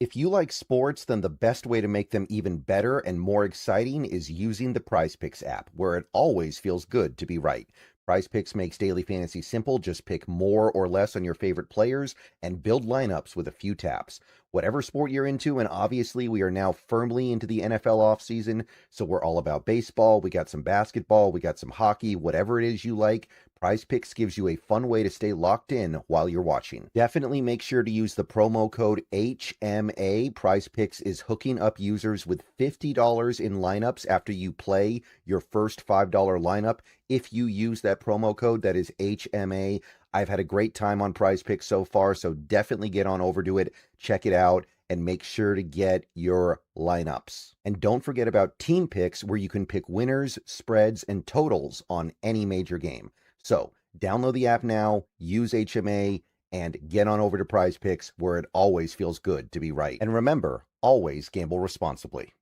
If you like sports, then the best way to make them even better and more exciting is using the Prize Picks app, where it always feels good to be right. Prize Picks makes daily fantasy simple. Just pick more or less on your favorite players and build lineups with a few taps. Whatever sport you're into, and obviously we are now firmly into the NFL offseason, so we're all about baseball. We got some basketball, we got some hockey, whatever it is you like. Prize Picks gives you a fun way to stay locked in while you're watching. Definitely make sure to use the promo code HMA. Prize Picks is hooking up users with $50 in lineups after you play your first $5 lineup. If you use that promo code, that is HMA. I've had a great time on Prize Picks so far, so definitely get on over to it, check it out, and make sure to get your lineups. And don't forget about Team Picks, where you can pick winners, spreads, and totals on any major game. So download the app now, use HMA, and get on over to Prize Picks, where it always feels good to be right. And remember, always gamble responsibly.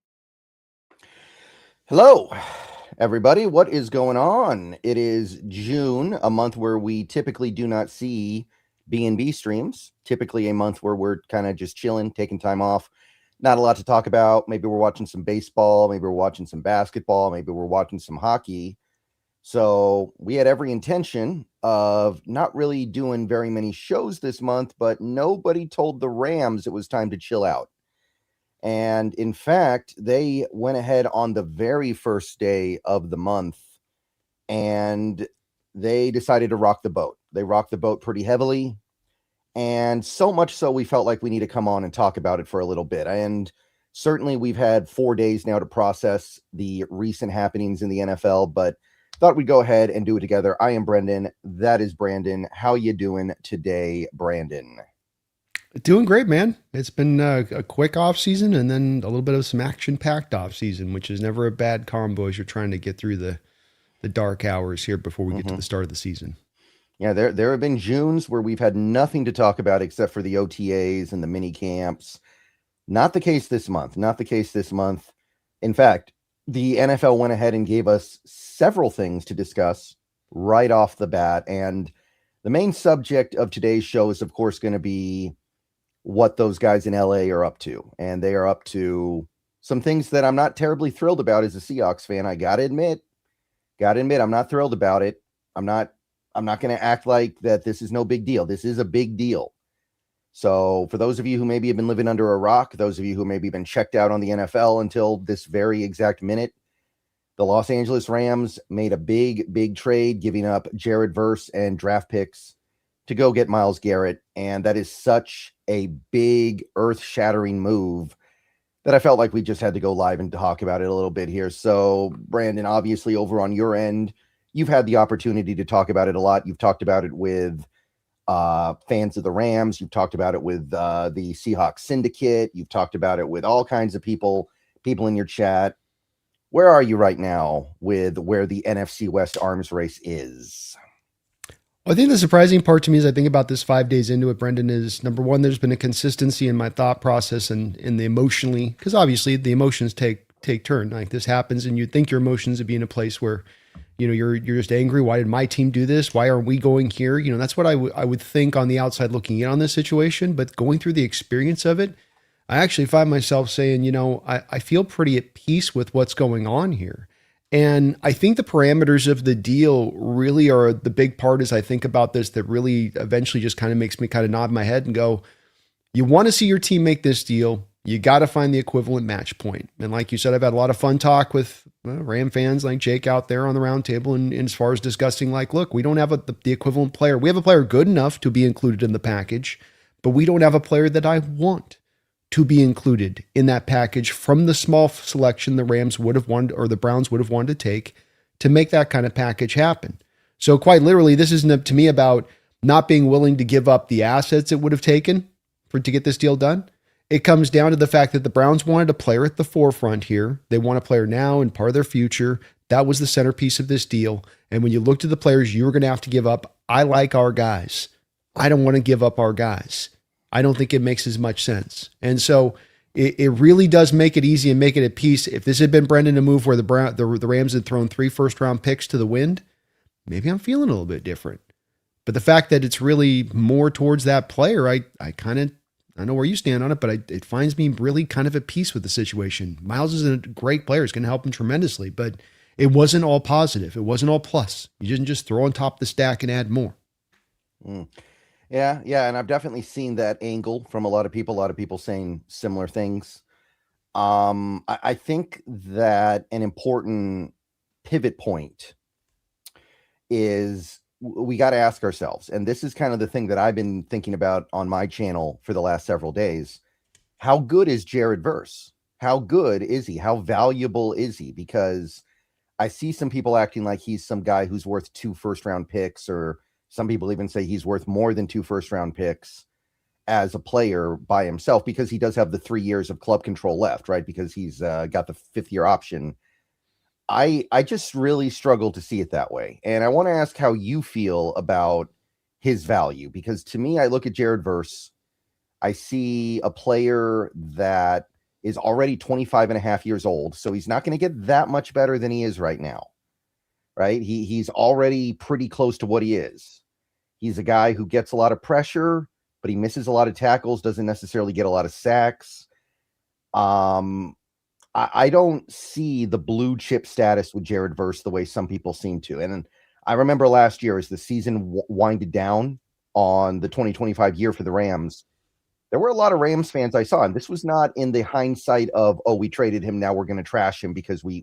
Hello, everybody. What is going on? It is June, a month where we typically do not see BNB streams, typically a month where we're kind of just chilling, taking time off. Not a lot to talk about. Maybe we're watching some baseball, maybe we're watching some basketball, maybe we're watching some hockey. So we had every intention of not really doing very many shows this month, but nobody told the Rams it was time to chill out. And in fact, they went ahead on the very first day of the month and they decided to rock the boat. They rocked the boat pretty heavily. And so much so we felt like we need to come on and talk about it for a little bit. And certainly we've had 4 days now to process the recent happenings in the NFL, but thought we'd go ahead and do it together. I am Brendan. That is Brandon. How you doing today, Brandon? Doing great, man. It's been a quick off season and then a little bit of some action packed off season, which is never a bad combo as you're trying to get through the dark hours here before we get to the start of the season. Yeah, there have been Junes where we've had nothing to talk about except for the OTAs and the mini camps. Not the case this month. Not the case this month. In fact, the NFL went ahead and gave us several things to discuss right off the bat. And the main subject of today's show is, of course, going to be what those guys in LA are up to. And they are up to some things that I'm not terribly thrilled about as a Seahawks fan. I gotta admit, I'm not thrilled about it. I'm not going to act like that this is no big deal. This is a big deal. So for those of you who maybe have been living under a rock, those of you who maybe been checked out on the NFL until this very exact minute, the Los Angeles Rams made a big trade, giving up Jared Verse and draft picks to go get Myles Garrett. And that is such a big, earth-shattering move that I felt like we just had to go live and talk about it a little bit here. So, Brandon, obviously over on your end, you've had the opportunity to talk about it a lot. You've talked about it with fans of the Rams. You've talked about it with the Seahawks syndicate. You've talked about it with all kinds of people in your chat. Where are you right now with where the NFC West arms race is? I think the surprising part to me as I think about this 5 days into it, Brendan, is number one, there's been a consistency in my thought process and in the emotionally, because obviously the emotions take turn. Like this happens and you think your emotions would be in a place where, you know, you're just angry. Why did my team do this? Why are we going here? You know, that's what I would think on the outside looking in on this situation, but going through the experience of it, I actually find myself saying, you know, I feel pretty at peace with what's going on here. And I think the parameters of the deal really are the big part as I think about this that really eventually just kind of makes me kind of nod my head and go, you want to see your team make this deal, you got to find the equivalent match point. And like you said, I've had a lot of fun talk with Ram fans like Jake out there on the round table. And as far as discussing like, look, we don't have the equivalent player. We have a player good enough to be included in the package, but we don't have a player that I want to be included in that package from the small selection the Rams would have wanted or the Browns would have wanted to take to make that kind of package happen. So quite literally, this isn't to me about not being willing to give up the assets it would have taken to get this deal done. It comes down to the fact that the Browns wanted a player at the forefront here. They want a player now and part of their future. That was the centerpiece of this deal. And when you look to the players you were going to have to give up, I like our guys. I don't want to give up our guys. I don't think it makes as much sense. And so it really does make it easy and make it at peace. If this had been Brendan, a move where the Rams had thrown 3 first-round picks to the wind, maybe I'm feeling a little bit different. But the fact that it's really more towards that player, I kind of I know where you stand on it, but it finds me really kind of at peace with the situation. Myles is a great player. It's going to help him tremendously, but it wasn't all positive. It wasn't all plus. You didn't just throw on top of the stack and add more. Mm. Yeah, and I've definitely seen that angle from a lot of people. A lot of people saying similar things. I think that an important pivot point is we got to ask ourselves, and this is kind of the thing that I've been thinking about on my channel for the last several days. How good is Jared Verse? How good is he? How valuable is he? Because I see some people acting like he's some guy who's worth 2 first-round picks, or some people even say he's worth more than 2 first-round picks as a player by himself, because he does have the 3 years of club control left, right? Because he's got the 5th-year option. I just really struggle to see it that way. And I want to ask how you feel about his value, because to me, I look at Jared Verse, I see a player that is already 25 and a half years old. So he's not going to get that much better than he is right now, right? He's already pretty close to what he is. He's a guy who gets a lot of pressure, but he misses a lot of tackles, doesn't necessarily get a lot of sacks. I don't see the blue chip status with Jared Verse the way some people seem to. And I remember last year, as the season winded down on the 2025 year for the Rams, there were a lot of Rams fans I saw, and this was not in the hindsight of, oh, we traded him, now we're going to trash him because we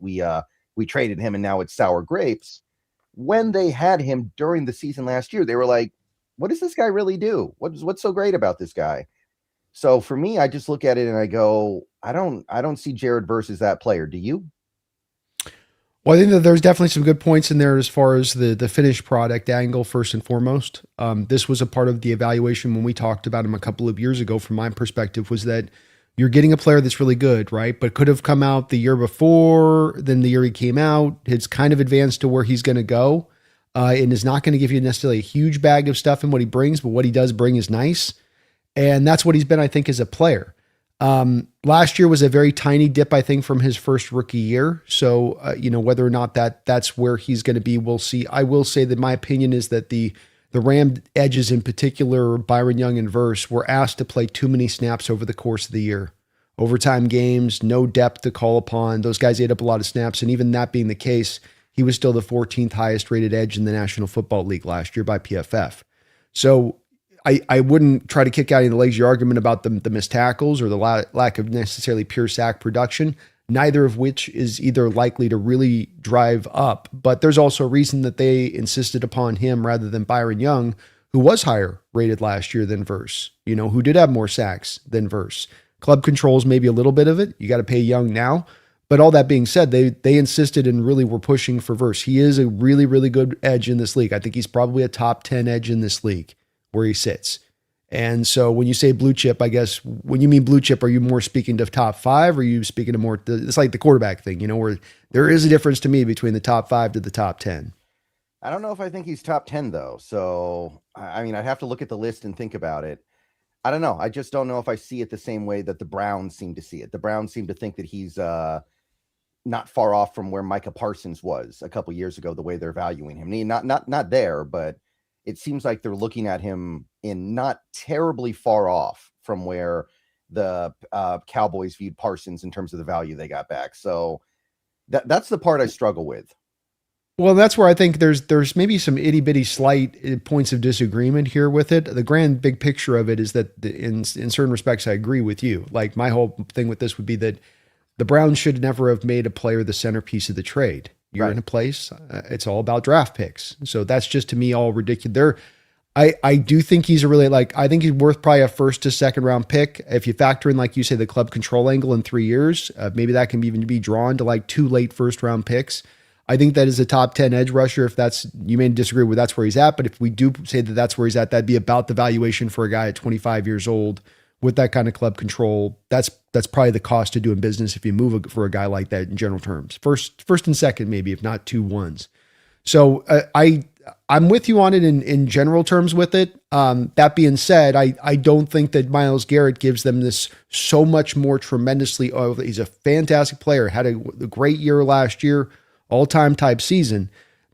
traded him and now it's sour grapes. When they had him during the season last year, they were like, what does this guy really do? What's so great about this guy? So for me, I just look at it and I go, I don't see Jared Verse as that player. Do you? Well, I think that there's definitely some good points in there as far as the finished product angle, first and foremost. This was a part of the evaluation when we talked about him a couple of years ago, from my perspective, was that you're getting a player that's really good, right? But could have come out the year before, then the year he came out. It's kind of advanced to where he's going to go, and is not going to give you necessarily a huge bag of stuff in what he brings, but what he does bring is nice. And that's what he's been, I think, as a player. Last year was a very tiny dip, I think, from his first rookie year. So, whether or not that's where he's going to be, we'll see. I will say that my opinion is that the Ram edges, in particular, Byron Young and Verse, were asked to play too many snaps over the course of the year. Overtime games, no depth to call upon. Those guys ate up a lot of snaps. And even that being the case, he was still the 14th highest rated edge in the National Football League last year by PFF. So I wouldn't try to kick out any of the lazy argument about the missed tackles or the lack of necessarily pure sack production, neither of which is either likely to really drive up. But there's also a reason that they insisted upon him rather than Byron Young, who was higher rated last year than Verse, who did have more sacks than Verse. Club controls maybe a little bit of it. You got to pay Young now. But all that being said, they insisted and really were pushing for Verse. He is a really, really good edge in this league. I think he's probably a top 10 edge in this league where he sits. And so when you say blue chip, I guess when you mean blue chip, are you more speaking to top 5, or are you speaking to more, it's like the quarterback thing, where there is a difference to me between the top 5 to the top 10. I don't know if I think he's top 10 though. So, I mean, I'd have to look at the list and think about it. I don't know. I just don't know if I see it the same way that the Browns seem to see it. The Browns seem to think that he's not far off from where Micah Parsons was a couple years ago, the way they're valuing him. I mean, not there, but it seems like they're looking at him in not terribly far off from where the Cowboys viewed Parsons in terms of the value they got back. So that's the part I struggle with. Well, that's where I think there's maybe some itty bitty slight points of disagreement here with it. The grand big picture of it is that in certain respects, I agree with you. Like, my whole thing with this would be that the Browns should never have made a player the centerpiece of the trade. You're right in a place, it's all about draft picks. So that's just, to me, all ridiculous. I do think he's I think he's worth probably a 1st to 2nd round pick. If you factor in, like you say, the club control angle in 3 years, maybe that can even be drawn to like 2 late 1st round picks. I think that is a top 10 edge rusher. If you may disagree with that's where he's at, but if we do say that that's where he's at, that'd be about the valuation for a guy at 25 years old with that kind of club control. That's probably the cost of doing business if you move for a guy like that in general terms. First and second, maybe, if not 2 ones. So I'm with you on it in general terms with it. That being said, I don't think that Myles Garrett gives them this so much more tremendously. Oh, he's a fantastic player, had a great year last year, all-time type season.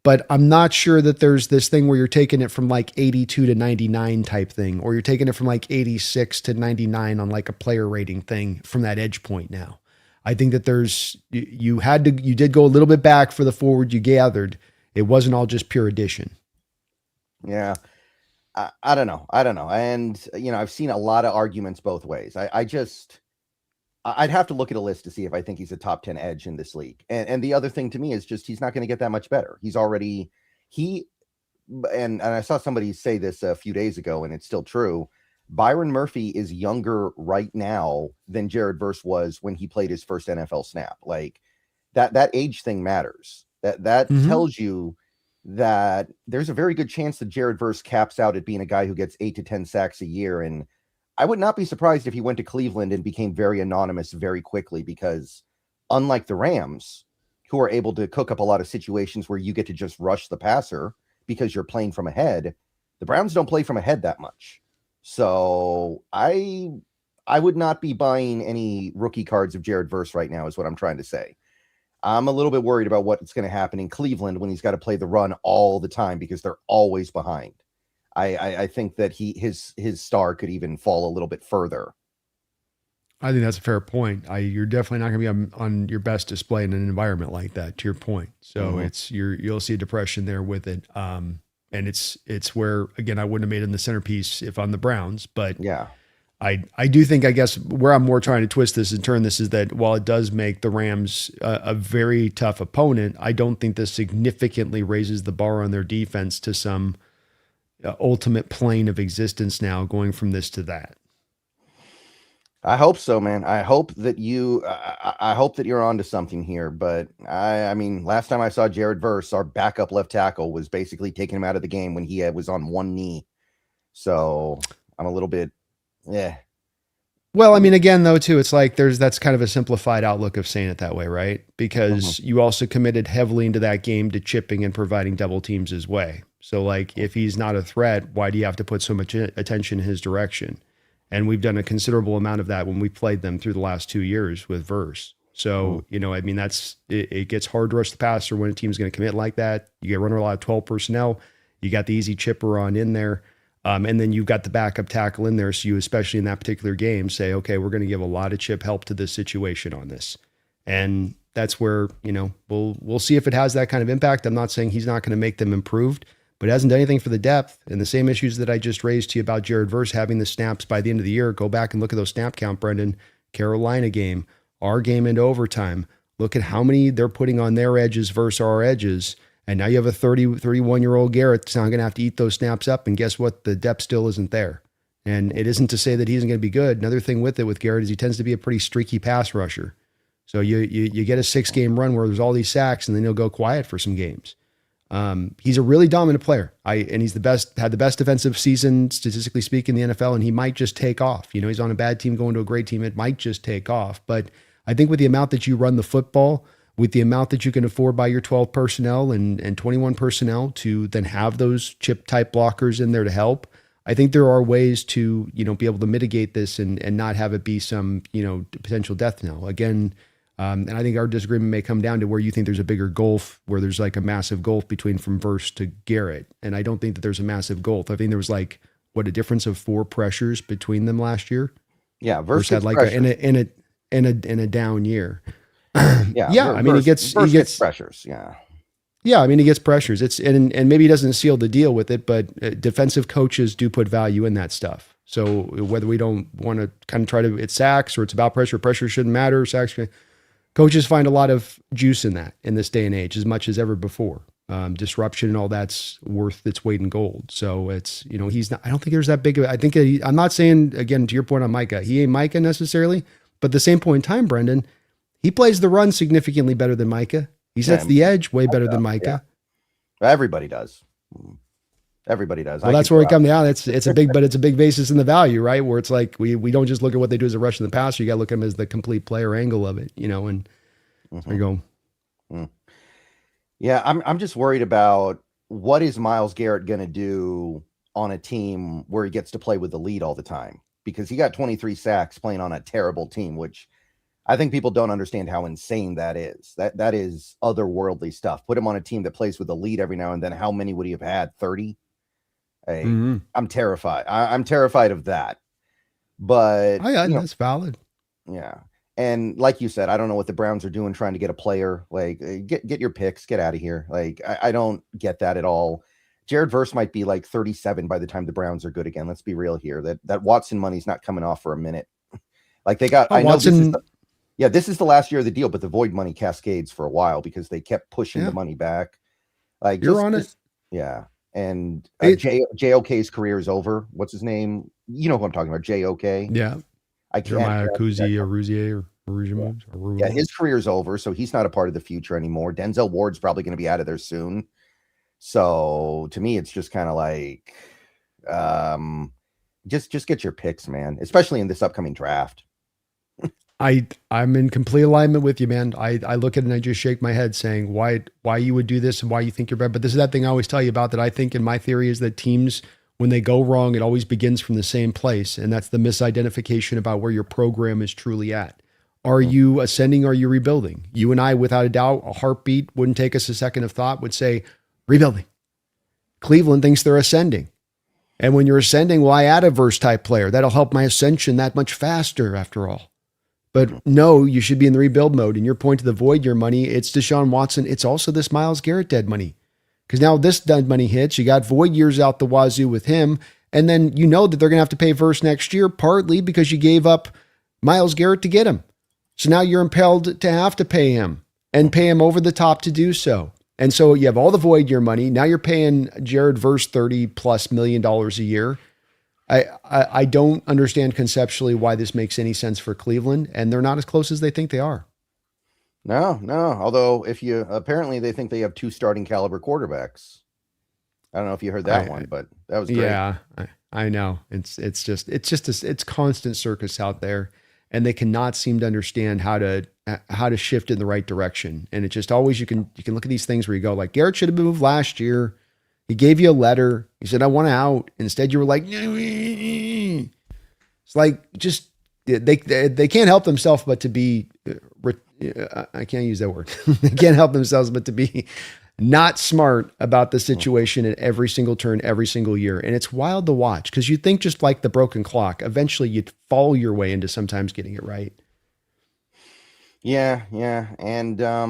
but I'm not sure that there's this thing where you're taking it from like 82 to 99 type thing, or you're taking it from like 86 to 99 on like a player rating thing from that edge point now. I think that you did go a little bit back for the forward you gathered. It wasn't all just pure addition. Yeah. I don't know. And, I've seen a lot of arguments both ways. I'd have to look at a list to see if I think he's a top 10 edge in this league. And the other thing to me is just, he's not going to get that much better. And I saw somebody say this a few days ago, and it's still true. Byron Murphy is younger right now than Jared Verse was when he played his first NFL snap. Like that age thing matters. That tells you that there's a very good chance that Jared Verse caps out at being a guy who gets 8 to 10 sacks a year. And I would not be surprised if he went to Cleveland and became very anonymous very quickly, because unlike the Rams, who are able to cook up a lot of situations where you get to just rush the passer because you're playing from ahead, the Browns don't play from ahead that much. So I would not be buying any rookie cards of Jared Verse right now, is what I'm trying to say. I'm a little bit worried about what's going to happen in Cleveland when he's got to play the run all the time, because they're always behind. I think that his star could even fall a little bit further. I think that's a fair point. You're definitely not going to be on your best display in an environment like that, to your point. So you'll see a depression there with it. And it's where, again, I wouldn't have made him the centerpiece if I'm the Browns, but yeah, I do think, I guess where I'm more trying to twist this and turn this is that while it does make the Rams a very tough opponent, I don't think this significantly raises the bar on their defense to some ultimate plane of existence now, going from this to that. I hope so, man. I hope that you're onto something here. But I mean, last time I saw Jared Verse, our backup left tackle was basically taking him out of the game when he was on one knee. So I'm a little bit, yeah. Well, I mean, again, though, too, it's like that's kind of a simplified outlook of saying it that way, right? Because you also committed heavily into that game to chipping and providing double teams his way. So, like, if he's not a threat, why do you have to put so much attention in his direction? And we've done a considerable amount of that when we played them through the last 2 years with Verse. So, I mean, it gets hard to rush the passer when a team's going to commit like that. You get run a lot of 12 personnel. You got the easy chipper on in there. And then you've got the backup tackle in there. So you, especially in that particular game, say, okay, we're going to give a lot of chip help to this situation on this. And that's where, we'll see if it has that kind of impact. I'm not saying he's not going to make them improved, but it hasn't done anything for the depth. And the same issues that I just raised to you about Jared Verse having the snaps by the end of the year, go back and look at those snap count, Brendan. Carolina game, our game into overtime. Look at how many they're putting on their edges versus our edges. And now you have a 31-year-old Garrett that's now going to have to eat those snaps up. And guess what? The depth still isn't there. And it isn't to say that he isn't going to be good. Another thing with it with Garrett is he tends to be a pretty streaky pass rusher. So you get a 6-game run where there's all these sacks, and then he'll go quiet for some games. He's a really dominant player. And he's had the best defensive season, statistically speaking, in the NFL, and he might just take off. He's on a bad team going to a great team. It might just take off. But I think with the amount that you run the football, with the amount that you can afford by your 12 personnel and 21 personnel to then have those chip type blockers in there to help, I think there are ways to, be able to mitigate this and not have it be some, potential death knell. Again, and I think our disagreement may come down to where you think there's a bigger gulf, where there's like a massive gulf between from Verse to Garrett. And I don't think that there's a massive gulf. I think there was a difference of 4 pressures between them last year. Yeah. Verse had in a down year. Yeah. I mean, he gets pressures. Yeah. Yeah. I mean, he gets pressures. And maybe he doesn't seal the deal with it, but defensive coaches do put value in that stuff. So whether we don't want to kind of try to, it's sacks or it's about pressure shouldn't matter. Sacks, coaches find a lot of juice in that in this day and age, as much as ever before. Disruption and all that's worth its weight in gold. So it's, he's not, I don't think there's that big of, I think I'm not saying, again, to your point on Micah, he ain't Micah necessarily, but at the same point in time, Brendan, he plays the run significantly better than Micah. He sets the edge way better than Micah. Yeah. Everybody does. Everybody does. Well, that's where we come down. It's a big basis in the value, right? Where it's like, we don't just look at what they do as a rush in the passer. You got to look at them as the complete player angle of it, and there you go. Yeah. I'm just worried about what is Myles Garrett going to do on a team where he gets to play with the lead all the time, because he got 23 sacks playing on a terrible team, which I think people don't understand how insane that is. That is otherworldly stuff. Put him on a team that plays with the lead every now and then. How many would he have had? 30? I'm terrified. I'm terrified of that. But Oh yeah, that's valid. Yeah. And like you said, I don't know what the Browns are doing trying to get a player. Like, get your picks, get out of here. Like, I don't get that at all. Jared Verse might be like 37 by the time the Browns are good again. Let's be real here. That Watson money's not coming off for a minute. Like they got, I know Watson, this is the last year of the deal, but the void money cascades for a while because they kept pushing the money back. Like you're on it. Yeah. And JOK's career is over. What's his name? You know who I'm talking about. JOK. Yeah. Jeremiah Kuzi or Rouzier or yeah, his career's over, so he's not a part of the future anymore. Denzel Ward's probably going to be out of there soon. So to me, it's just kind of like, just get your picks, man, especially in this upcoming draft. I'm in complete alignment with you, man. I look at it and I just shake my head saying why you would do this and why you think you're better. But this is that thing I always tell you about that I think, and my theory is that teams, when they go wrong, it always begins from the same place. And that's the misidentification about where your program is truly at. Are you ascending? Are you rebuilding? You and I, without a doubt, a heartbeat, wouldn't take us a second of thought, would say rebuilding. Cleveland thinks they're ascending. And when you're ascending, well, I add a verse type player. That'll help my ascension that much faster after all. But no, you should be in the rebuild mode. And your point to the void year money, it's Deshaun Watson. It's also this Myles Garrett dead money. Because now this dead money hits, you got void years out the wazoo with him. And then you know that they're going to have to pay Verse next year, partly because you gave up Myles Garrett to get him. So now you're impelled to have to pay him and pay him over the top to do so. And so you have all the void year money. Now you're paying Jared Verse $30+ million a year. I don't understand conceptually why this makes any sense for Cleveland, and they're not as close as they think they are. No. Although apparently they think they have 2 starting caliber quarterbacks. I don't know if you heard that one, but that was great. Yeah, I know. It's constant circus out there, and they cannot seem to understand how to shift in the right direction. And it just always, you can look at these things where you go like, Garrett should have moved last year. He gave you a letter. He said, I want out. Instead, you were like, it's like, just, they can't help themselves but to be, I can't use that word. They can't help themselves but to be not smart about the situation at every single turn, every single year. And it's wild to watch because you think just like the broken clock, eventually you'd follow your way into sometimes getting it right. Yeah. And, I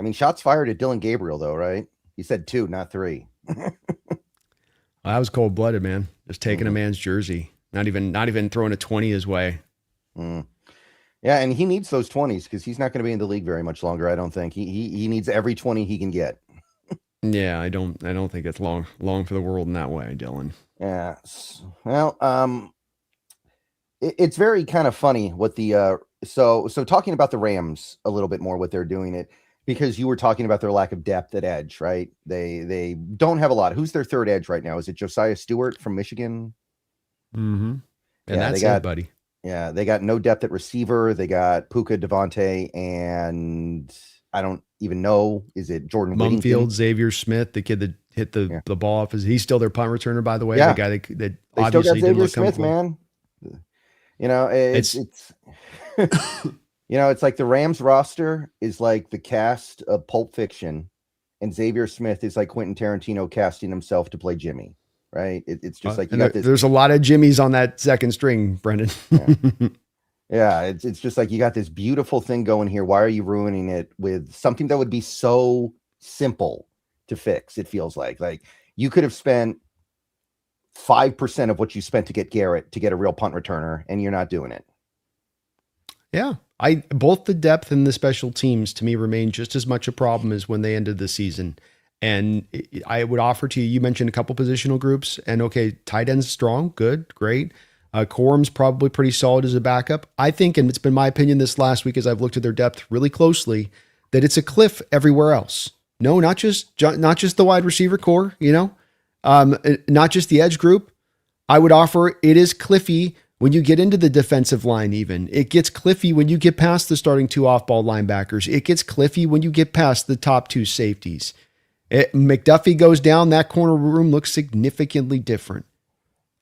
mean, shots fired at Dylan Gabriel though, right? He said 2, not 3. Well, that was cold-blooded, man. Just taking a man's jersey, not even throwing a 20 his way. Yeah, and he needs those 20s because he's not going to be in the league very much longer. I don't think he needs every 20 he can get. Yeah, I don't think it's long for the world in that way, Dylan. Yeah. Well, it's very kind of funny what the so talking about the Rams a little bit more, what they're doing it. Because you were talking about their lack of depth at edge, right? They don't have a lot. Who's their third edge right now? Is it Josiah Stewart from Michigan? Mm-hmm. And yeah, that's it, buddy. Yeah, they got no depth at receiver. They got Puka, Devontae, and I don't even know. Is it Jordan Mumfield, Xavier Smith, the kid that hit the ball off? He's still their punt returner, by the way. Yeah. The guy that they obviously still got Xavier didn't look Smith, man. You know, it's you know, it's like the Rams roster is like the cast of Pulp Fiction, and Xavier Smith is like Quentin Tarantino casting himself to play Jimmy, right? It's just like you got this. There's a lot of Jimmys on that second string, Brendan. Yeah, it's just like you got this beautiful thing going here. Why are you ruining it with something that would be so simple to fix? It feels like you could have spent 5% of what you spent to get Garrett to get a real punt returner, and you're not doing it. Yeah. Both the depth and the special teams to me remain just as much a problem as when they ended the season. And I would offer to you mentioned a couple positional groups, and okay, tight end's strong, good, great. Corum's probably pretty solid as a backup. I think, and it's been my opinion this last week as I've looked at their depth really closely, that it's a cliff everywhere else. No, not just the wide receiver core, not just the edge group. I would offer it is cliffy when you get into the defensive line, even. It gets cliffy when you get past the starting 2 off-ball linebackers. It gets cliffy when you get past the top 2 safeties. McDuffie goes down, that corner room looks significantly different.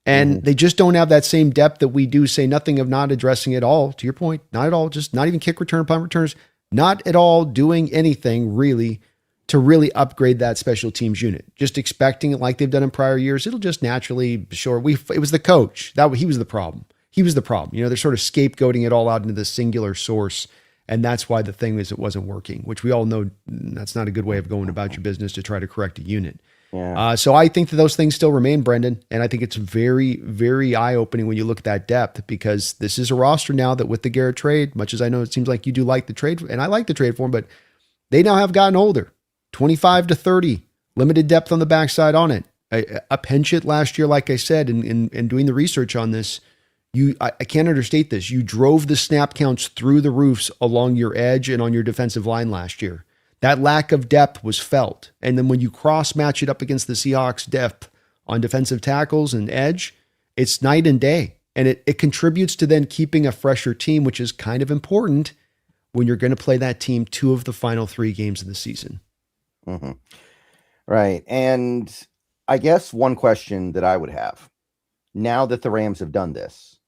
And they just don't have that same depth that we do, say nothing of not addressing it all. To your point, not at all, just not even kick return, punt returners, not at all doing anything really to really upgrade that special teams unit. Just expecting it like they've done in prior years. It'll just naturally, it was the coach. He was the problem. He was the problem. They're sort of scapegoating it all out into this singular source. And that's why the thing is it wasn't working, which we all know that's not a good way of going about your business to try to correct a unit. Yeah. So I think that those things still remain, Brendan. And I think it's very, very eye-opening when you look at that depth, because this is a roster now that with the Garrett trade, much as I know it seems like you do like the trade, and I like the trade for him, but they now have gotten older, 25 to 30, limited depth on the backside on it. A pinch hit last year, like I said, in doing the research on this, I can't understate this. You drove the snap counts through the roofs along your edge and on your defensive line last year. That lack of depth was felt. And then when you cross-match it up against the Seahawks' depth on defensive tackles and edge, it's night and day. And it contributes to then keeping a fresher team, which is kind of important when you're going to play that team 2 of the final 3 games of the season. Mm-hmm. Right. And I guess one question that I would have, now that the Rams have done this,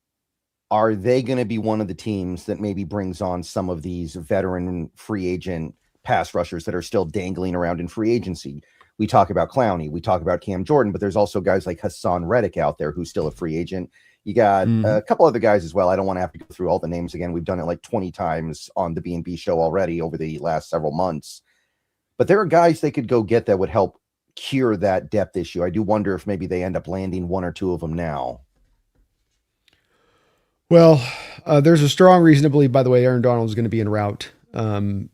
are they going to be one of the teams that maybe brings on some of these veteran free agent pass rushers that are still dangling around in free agency? We talk about Clowney, we talk about Cam Jordan, but there's also guys like Hassan Reddick out there who's still a free agent. You got a couple other guys as well. I don't want to have to go through all the names again. We've done it like 20 times on the BNB show already over the last several months. But there are guys they could go get that would help cure that depth issue. I do wonder if maybe they end up landing 1 or 2 of them now. Well, there's a strong reason to believe, by the way, Aaron Donald is going to be en route,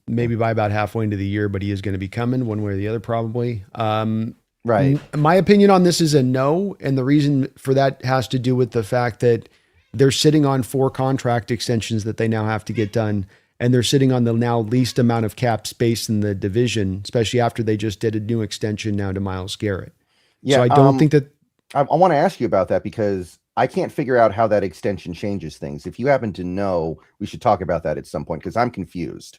maybe by about halfway into the year, but he is going to be coming one way or the other, probably. Right. My opinion on this is a no. And the reason for that has to do with the fact that they're sitting on 4 contract extensions that they now have to get done. And they're sitting on the now least amount of cap space in the division, especially after they just did a new extension now to Myles Garrett. Yeah, so I don't think that. I want to ask you about that because I can't figure out how that extension changes things. If you happen to know, we should talk about that at some point because I'm confused.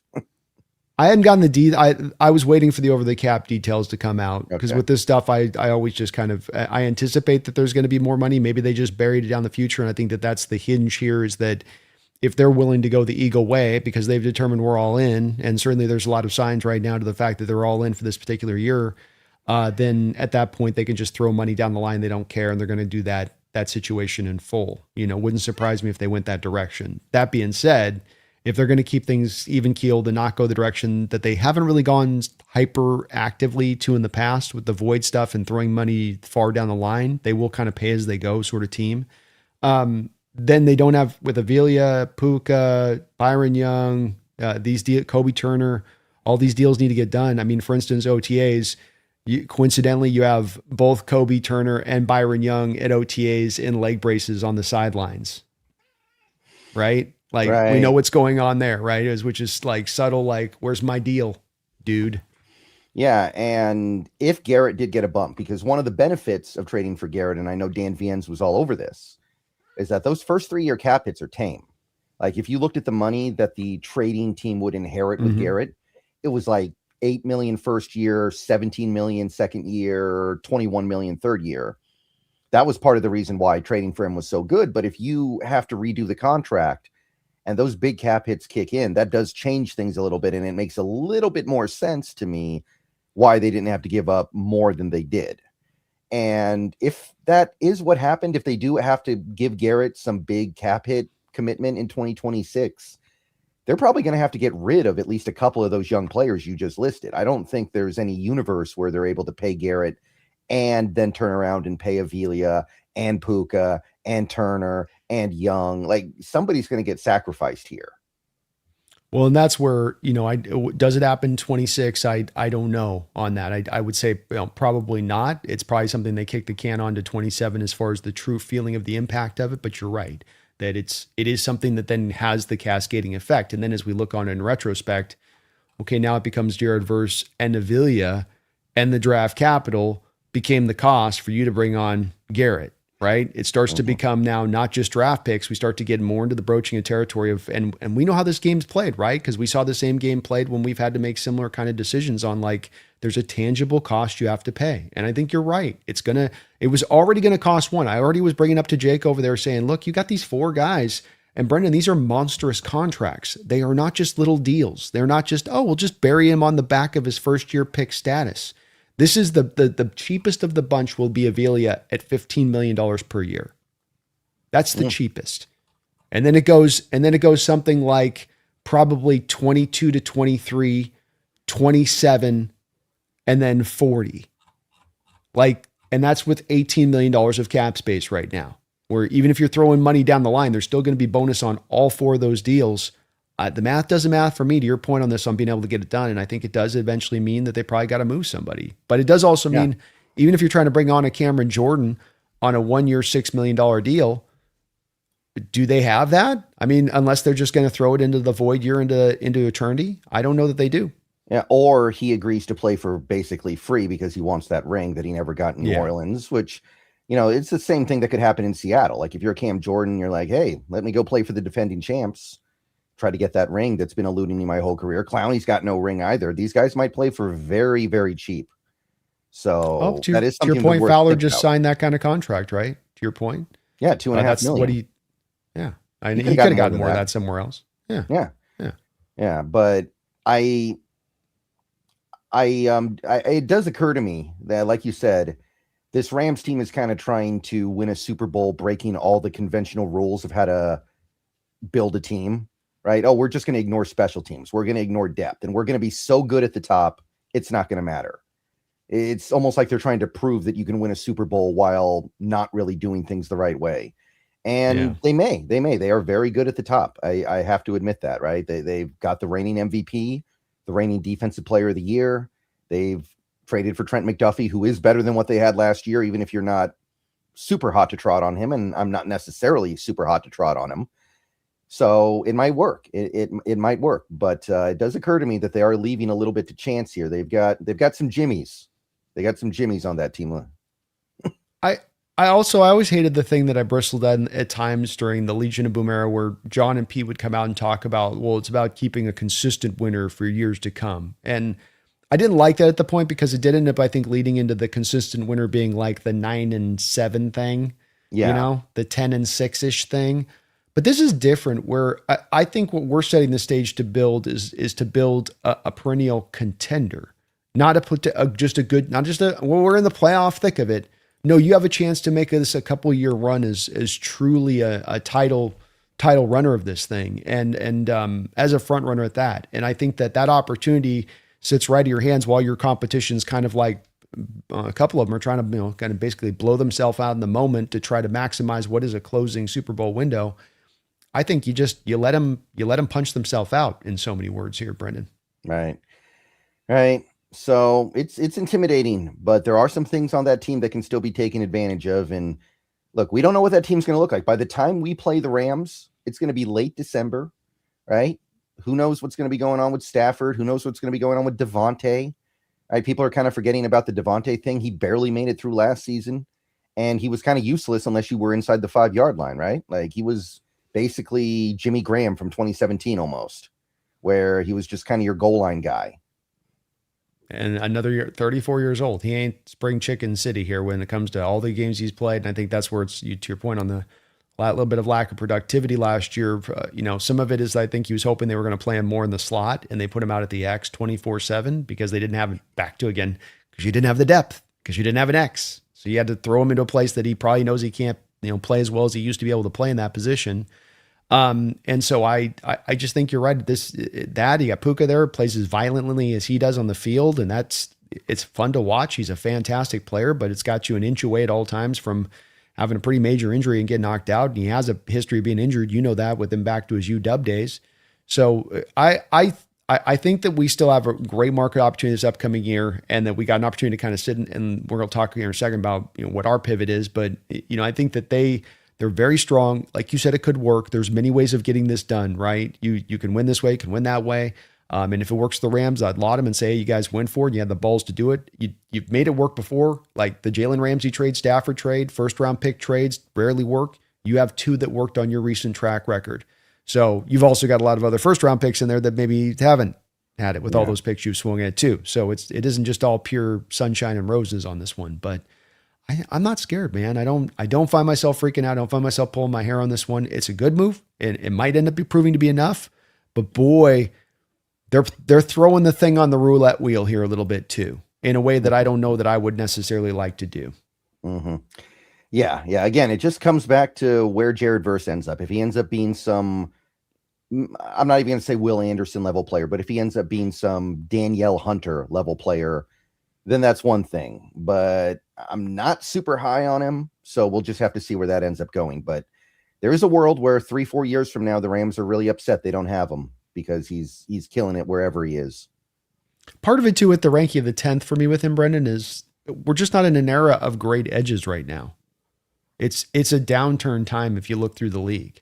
I hadn't gotten the I was waiting for the over the cap details to come out because with this stuff, I always just kind of, I anticipate that there's going to be more money. Maybe they just buried it down the future. And I think that that's the hinge here is that if they're willing to go the Eagle way because they've determined we're all in, and certainly there's a lot of signs right now to the fact that they're all in for this particular year, then at that point they can just throw money down the line. They don't care. And they're going to do that situation in full. Wouldn't surprise me if they went that direction. That being said, if they're going to keep things even keeled and not go the direction that they haven't really gone hyper actively to in the past with the void stuff and throwing money far down the line, they will kind of pay as they go sort of team. Then they don't have with Avila, Puka, Byron Young, these Kobe Turner, all these deals need to get done. I mean, for instance, OTAs, coincidentally, you have both Kobe Turner and Byron Young at OTAs in leg braces on the sidelines, right? Like we know what's going on there, right? Which is like subtle, like, where's my deal, dude? Yeah. And if Garrett did get a bump, because one of the benefits of trading for Garrett, and I know Dan Viennes was all over this, is that those first 3-year cap hits are tame. Like if you looked at the money that the trading team would inherit with Garrett, it was like 8 million first year, 17 million second year, 21 million third year. That was part of the reason why trading for him was so good. But if you have to redo the contract and those big cap hits kick in, that does change things a little bit. And it makes a little bit more sense to me why they didn't have to give up more than they did. And if that is what happened, if they do have to give Garrett some big cap hit commitment in 2026, they're probably going to have to get rid of at least a couple of those young players you just listed. I don't think there's any universe where they're able to pay Garrett and then turn around and pay Avila and Puka and Turner and Young. Like somebody's going to get sacrificed here. Well, and that's where, does it happen in 26? I don't know on that. I would say probably not. It's probably something they kick the can on to 27 as far as the true feeling of the impact of it. But you're right that it is something that then has the cascading effect. And then as we look on in retrospect, okay, now it becomes Jared Verse and Avila, and the draft capital became the cost for you to bring on Garrett. right? It starts to become now not just draft picks. We start to get more into the broaching of territory of, and we know how this game's played, right? Because we saw the same game played when we've had to make similar kind of decisions on like, there's a tangible cost you have to pay. And I think you're right. It was already going to cost one. I already was bringing up to Jake over there saying, look, you got these 4 guys. And Brendan, these are monstrous contracts. They are not just little deals. They're not just, oh, we'll just bury him on the back of his first year pick status. This is the cheapest of the bunch will be Avila at $15 million per year. That's the cheapest. And then it goes something like probably 22 to 23, 27, and then 40. Like, and that's with $18 million of cap space right now. Where even if you're throwing money down the line, there's still going to be bonus on all 4 of those deals. The math doesn't math for me, to your point on this, on being able to get it done. And I think it does eventually mean that they probably got to move somebody. But it does also mean, even if you're trying to bring on a Cameron Jordan on a 1-year, $6 million deal, do they have that? I mean, unless they're just going to throw it into the void year into eternity. I don't know that they do. Yeah, or he agrees to play for basically free because he wants that ring that he never got in New Orleans, which... it's the same thing that could happen in Seattle. Like if you're Cam Jordan, you're like, hey, let me go play for the defending champs, try to get that ring that's been eluding me my whole career. Clowney's got no ring either. These guys might play for very, very cheap. So that is to your point. Fowler just signed that kind of contract, right? To your point. Yeah, $2.5 million. What he could have gotten more of that somewhere else. Yeah. But it does occur to me that, like you said, this Rams team is kind of trying to win a Super Bowl, breaking all the conventional rules of how to build a team, right? Oh, we're just going to ignore special teams. We're going to ignore depth, and we're going to be so good at the top, it's not going to matter. It's almost like they're trying to prove that you can win a Super Bowl while not really doing things the right way. And they are very good at the top. I have to admit that, right? They've got the reigning MVP, the reigning defensive player of the year. They've traded for Trent McDuffie, who is better than what they had last year, even if you're not super hot to trot on him. And I'm not necessarily super hot to trot on him. So it might work. It might work, but it does occur to me that they are leaving a little bit to chance here. They've got some Jimmies. They got some Jimmies on that team. I always hated the thing that I bristled at times during the Legion of Boom era, where John and Pete would come out and talk about, well, it's about keeping a consistent winner for years to come. And I didn't like that at the point because it did end up, I think, leading into the consistent winner being like the 9-7 thing, the 10-6-ish thing. But this is different, where I think what we're setting the stage to build is to build a perennial contender, not to put just a good, not just well, we're in the playoff thick of it. No, you have a chance to make this a couple year run as truly a title runner of this thing, and as a front runner at that. And I think that opportunity sits right in your hands while your competition's kind of like a couple of them are trying to, kind of basically blow themselves out in the moment to try to maximize what is a closing Super Bowl window. I think you let them punch themselves out in so many words here, Brendan. Right. So it's intimidating, but there are some things on that team that can still be taken advantage of. And look, we don't know what that team's going to look like. By the time we play the Rams, it's going to be late December, right? Who knows what's going to be going on with Stafford? Who knows what's going to be going on with Devontae? Right? People are kind of forgetting about the Devontae thing. He barely made it through last season, and he was kind of useless unless you were inside the 5-yard line, right? Like he was basically Jimmy Graham from 2017 almost, where he was just kind of your goal line guy. And another year, 34 years old. He ain't spring chicken city here when it comes to all the games he's played. And I think that's where it's, to your point on the little bit of lack of productivity last year. Some of it is, I think he was hoping they were going to play him more in the slot, and they put him out at the X 24/7 because they didn't have it back to, again, because you didn't have the depth, because you didn't have an X. So you had to throw him into a place that he probably knows he can't, play as well as he used to be able to play in that position. And so I just think you're right. You got Puka there, plays as violently as he does on the field, and it's fun to watch. He's a fantastic player, but it's got you an inch away at all times from having a pretty major injury and get knocked out. And he has a history of being injured. You know that with him back to his UW days. So I think that we still have a great market opportunity this upcoming year, and that we got an opportunity to kind of sit and we're going to talk here in a second about what our pivot is. But I think that they're very strong. Like you said, it could work. There's many ways of getting this done, right? You can win this way, you can win that way. And if it works for the Rams, I'd laud him and say, hey, you guys went for it. You had the balls to do it. You've made it work before. Like the Jalen Ramsey trade, Stafford trade, first round pick trades rarely work. You have two that worked on your recent track record. So you've also got a lot of other first round picks in there that maybe haven't had it with all those picks you've swung at too. So it isn't just all pure sunshine and roses on this one, but I'm not scared, man. I don't find myself freaking out. I don't find myself pulling my hair on this one. It's a good move, and it might end up proving to be enough, but boy, they're throwing the thing on the roulette wheel here a little bit too, in a way that I don't know that I would necessarily like to do. Mm-hmm. Yeah. Again, it just comes back to where Jared Verse ends up. If he ends up being some, I'm not even going to say Will Anderson level player, but if he ends up being some Danielle Hunter level player, then that's one thing. But I'm not super high on him, so we'll just have to see where that ends up going. But there is a world where 3-4 years from now, the Rams are really upset they don't have him because he's killing it wherever he is. Part of it too, with the ranking of the 10th for me with him, Brendan, is we're just not in an era of great edges right now. It's a downturn time if you look through the league.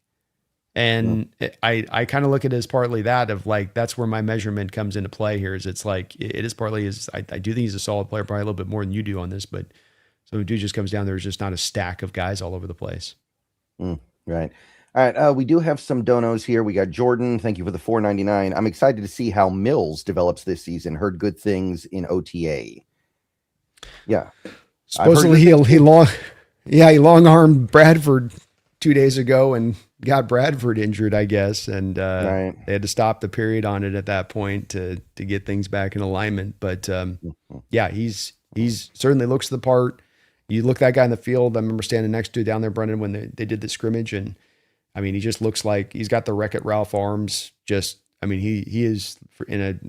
And I kind of look at it as partly that of like, that's where my measurement comes into play here is it's like, it is partly is I do think he's a solid player, probably a little bit more than you do on this, but so it just comes down, there's just not a stack of guys all over the place. Right. All right. We do have some donos here. We got Jordan. Thank you for the $4.99. I'm excited to see how Mills develops this season. Heard good things in OTA. Yeah. Supposedly he long-armed Bradford 2 days ago and got Bradford injured, I guess. And they had to stop the period on it at that point to get things back in alignment. But yeah, he's certainly looks the part. You look that guy in the field. I remember standing next to it down there, Brendan, when they did the scrimmage. And I mean, he just looks like he's got the Wreck-It Ralph arms. He is in a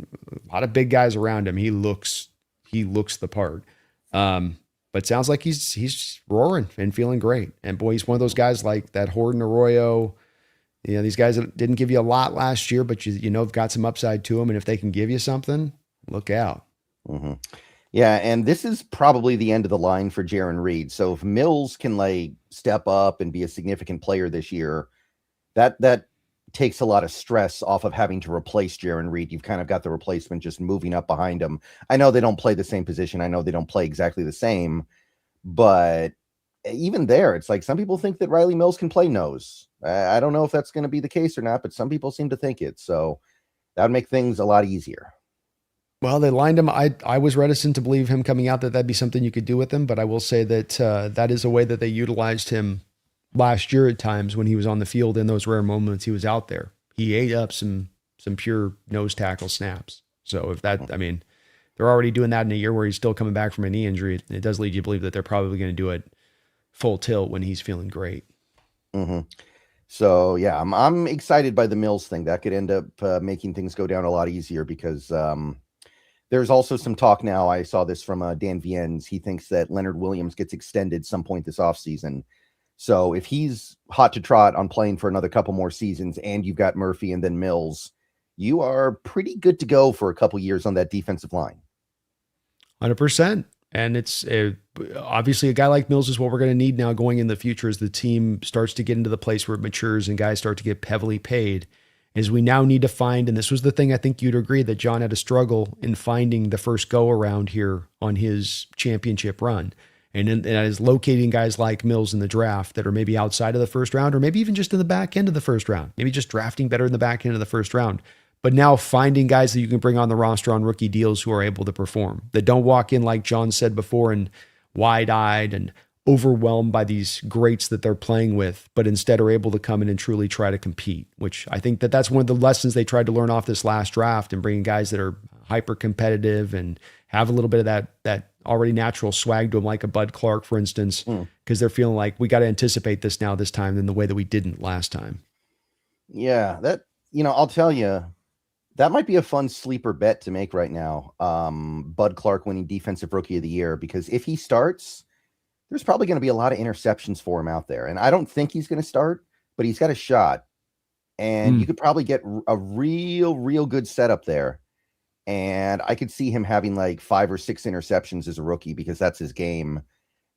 lot of big guys around him. He looks the part. But sounds like he's roaring and feeling great. And boy, he's one of those guys like that Horton Arroyo. You know, these guys that didn't give you a lot last year, but you know, have got some upside to them. And if they can give you something, look out. Mm-hmm. Yeah. And this is probably the end of the line for Jaron Reed. So if Mills can like step up and be a significant player this year, that takes a lot of stress off of having to replace Jaron Reed. You've kind of got the replacement just moving up behind him. I know they don't play the same position. I know they don't play exactly the same, but even there, it's like some people think that Riley Mills can play nose. I don't know if that's going to be the case or not, but some people seem to think it. So that would make things a lot easier. Well, they lined him. I was reticent to believe him coming out that that'd be something you could do with him, but I will say that that is a way that they utilized him last year at times when he was on the field in those rare moments he was out there. He ate up some pure nose tackle snaps. So if that, I mean, they're already doing that in a year where he's still coming back from a knee injury. It does lead you to believe that they're probably going to do it full tilt when he's feeling great. Mm-hmm. So yeah, I'm excited by the Mills thing. That could end up making things go down a lot easier because there's also some talk now. I saw this from Dan Viennes. He thinks that Leonard Williams gets extended some point this offseason. So if he's hot to trot on playing for another couple more seasons and you've got Murphy and then Mills, you are pretty good to go for a couple years on that defensive line. 100%. And it's obviously a guy like Mills is what we're going to need now going in the future as the team starts to get into the place where it matures and guys start to get heavily paid. Is we now need to find, and this was the thing I think you'd agree that John had a struggle in finding the first go around here on his championship run. And that is locating guys like Mills in the draft that are maybe outside of the first round or maybe even just in the back end of the first round, maybe just drafting better in the back end of the first round. But now finding guys that you can bring on the roster on rookie deals who are able to perform, that don't walk in, like John said before, and wide-eyed and overwhelmed by these greats that they're playing with, but instead are able to come in and truly try to compete, which I think that's one of the lessons they tried to learn off this last draft and bringing guys that are hyper competitive and have a little bit of that already natural swag to them, like a Bud Clark, for instance, because they're feeling like we got to anticipate this now this time in the way that we didn't last time. Yeah, I'll tell you, that might be a fun sleeper bet to make right now. Bud Clark winning Defensive Rookie of the Year, because if he starts, there's probably going to be a lot of interceptions for him out there. And I don't think he's going to start, but he's got a shot. And you could probably get a real good setup there. And I could see him having like 5 or 6 interceptions as a rookie because that's his game.